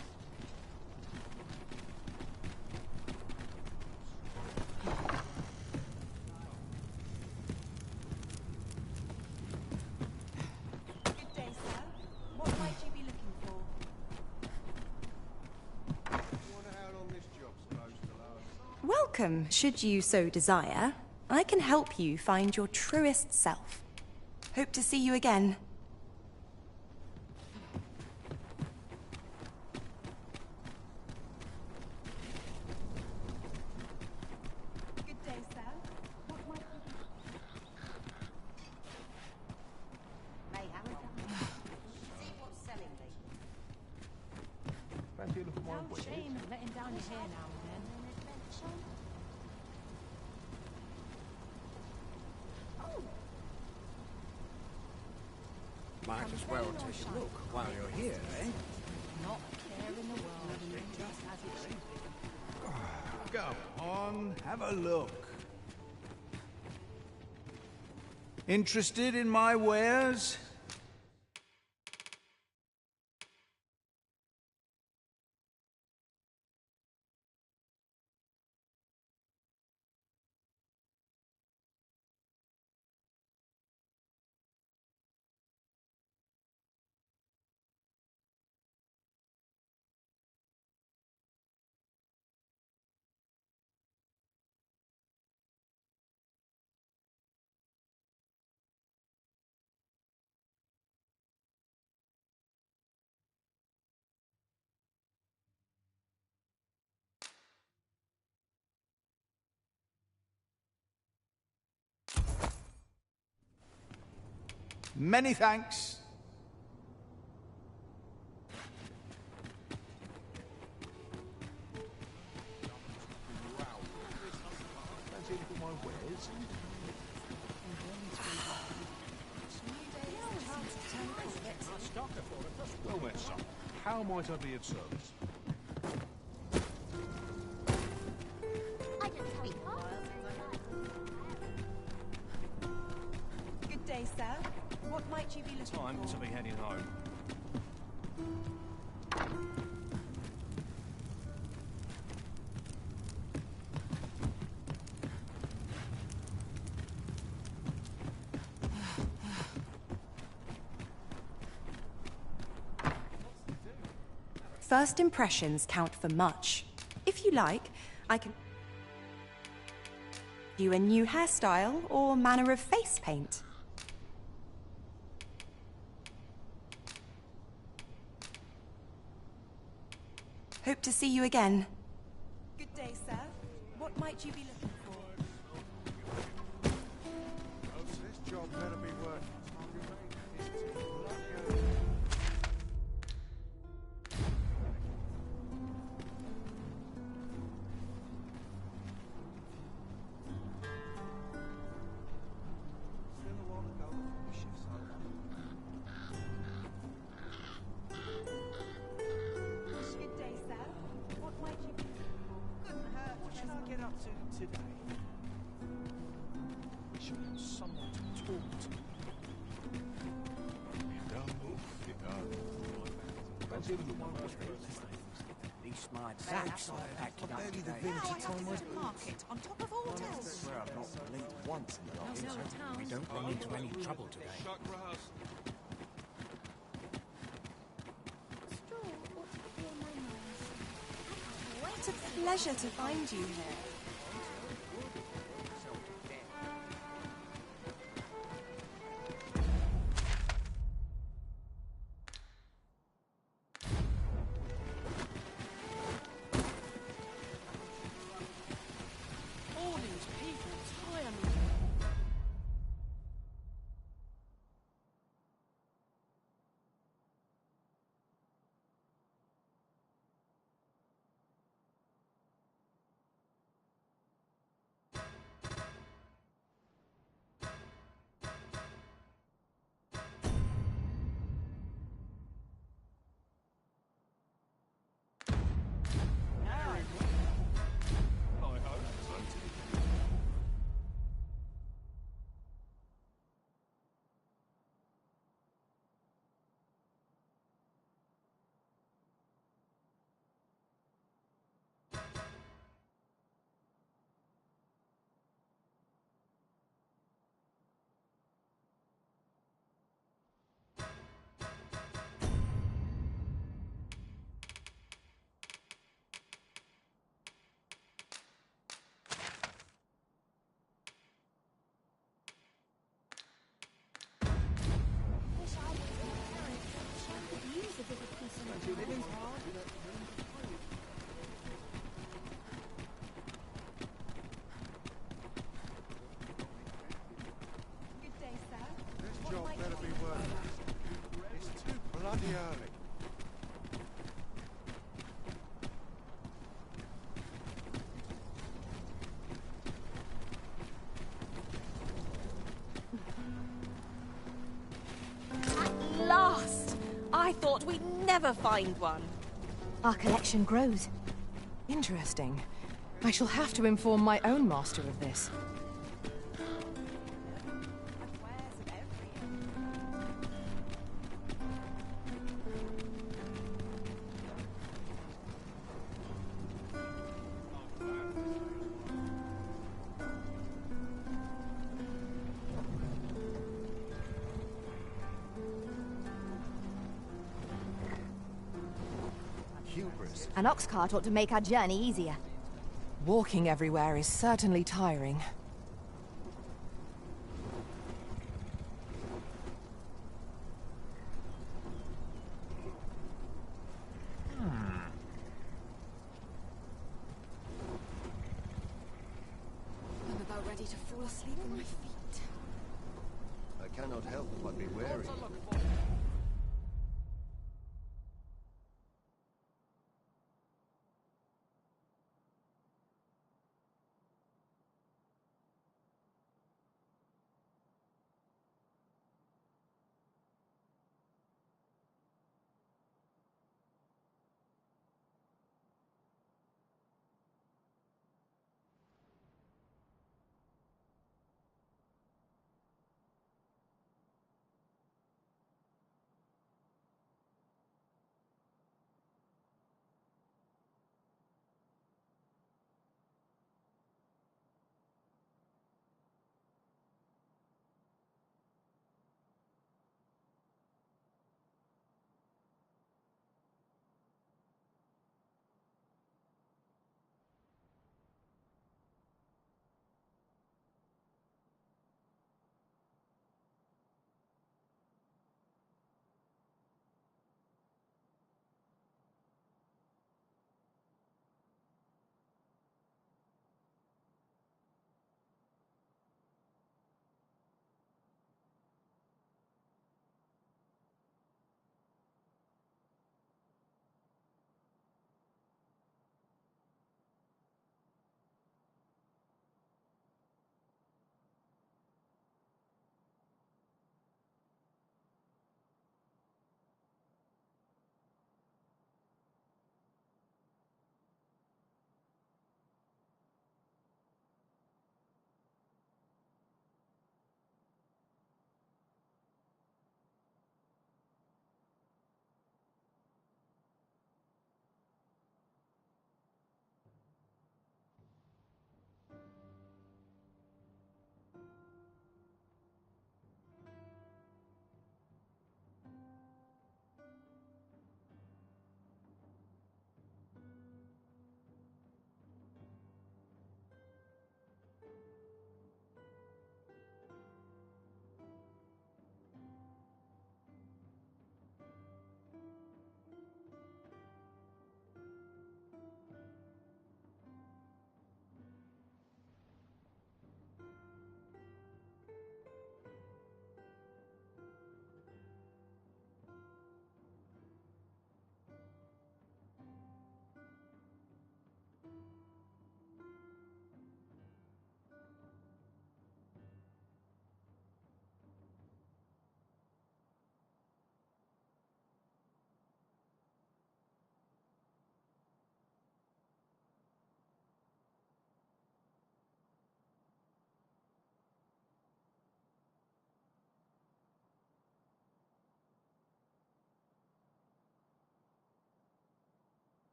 Speaker 16: Good day, sir. What might you be looking for?
Speaker 6: Welcome, should you so desire. I can help you find your truest self. Hope to see you again.
Speaker 16: Good day, sir. What might you be... May have it. See what's selling me.
Speaker 11: Fancy a look at my
Speaker 9: No
Speaker 11: wares?
Speaker 9: shame in letting down your hair now and then.
Speaker 15: Might as well take a look while you're here, eh?
Speaker 9: Not a care in the world, and just as it should be.
Speaker 8: Go on, have a look. Interested in my wares? Many thanks.
Speaker 11: Fancy a look at my wares? Well met, son. How might I be of service?
Speaker 16: Good day, sir. What might you be looking
Speaker 11: Time
Speaker 16: for?
Speaker 11: to be heading home.
Speaker 6: First impressions count for much. If you like, I can... you a new hairstyle or manner of face paint. Hope to see you again.
Speaker 16: Good day, sir. What might you be looking for?
Speaker 17: Oh, so this job better be worth it.
Speaker 16: Good day, sir. What might you be looking for? Couldn't hurt.
Speaker 11: What should I get up to today? We should have someone to talk to. Fancy a look at my wares?
Speaker 15: At least my back's not acting up today.
Speaker 9: Market on top of all else.
Speaker 15: Swear I've not blinked once in the office. We don't run into any trouble today.
Speaker 6: What a pleasure to find you here.
Speaker 13: All these people tire me.
Speaker 4: thought we'd never find one.
Speaker 3: Our collection grows. Interesting. I shall have to inform my own master of this.
Speaker 5: An ox cart ought to make our journey easier.
Speaker 3: Walking everywhere is certainly tiring.
Speaker 4: I'm about ready to fall asleep on my feet.
Speaker 17: I cannot help but be wary.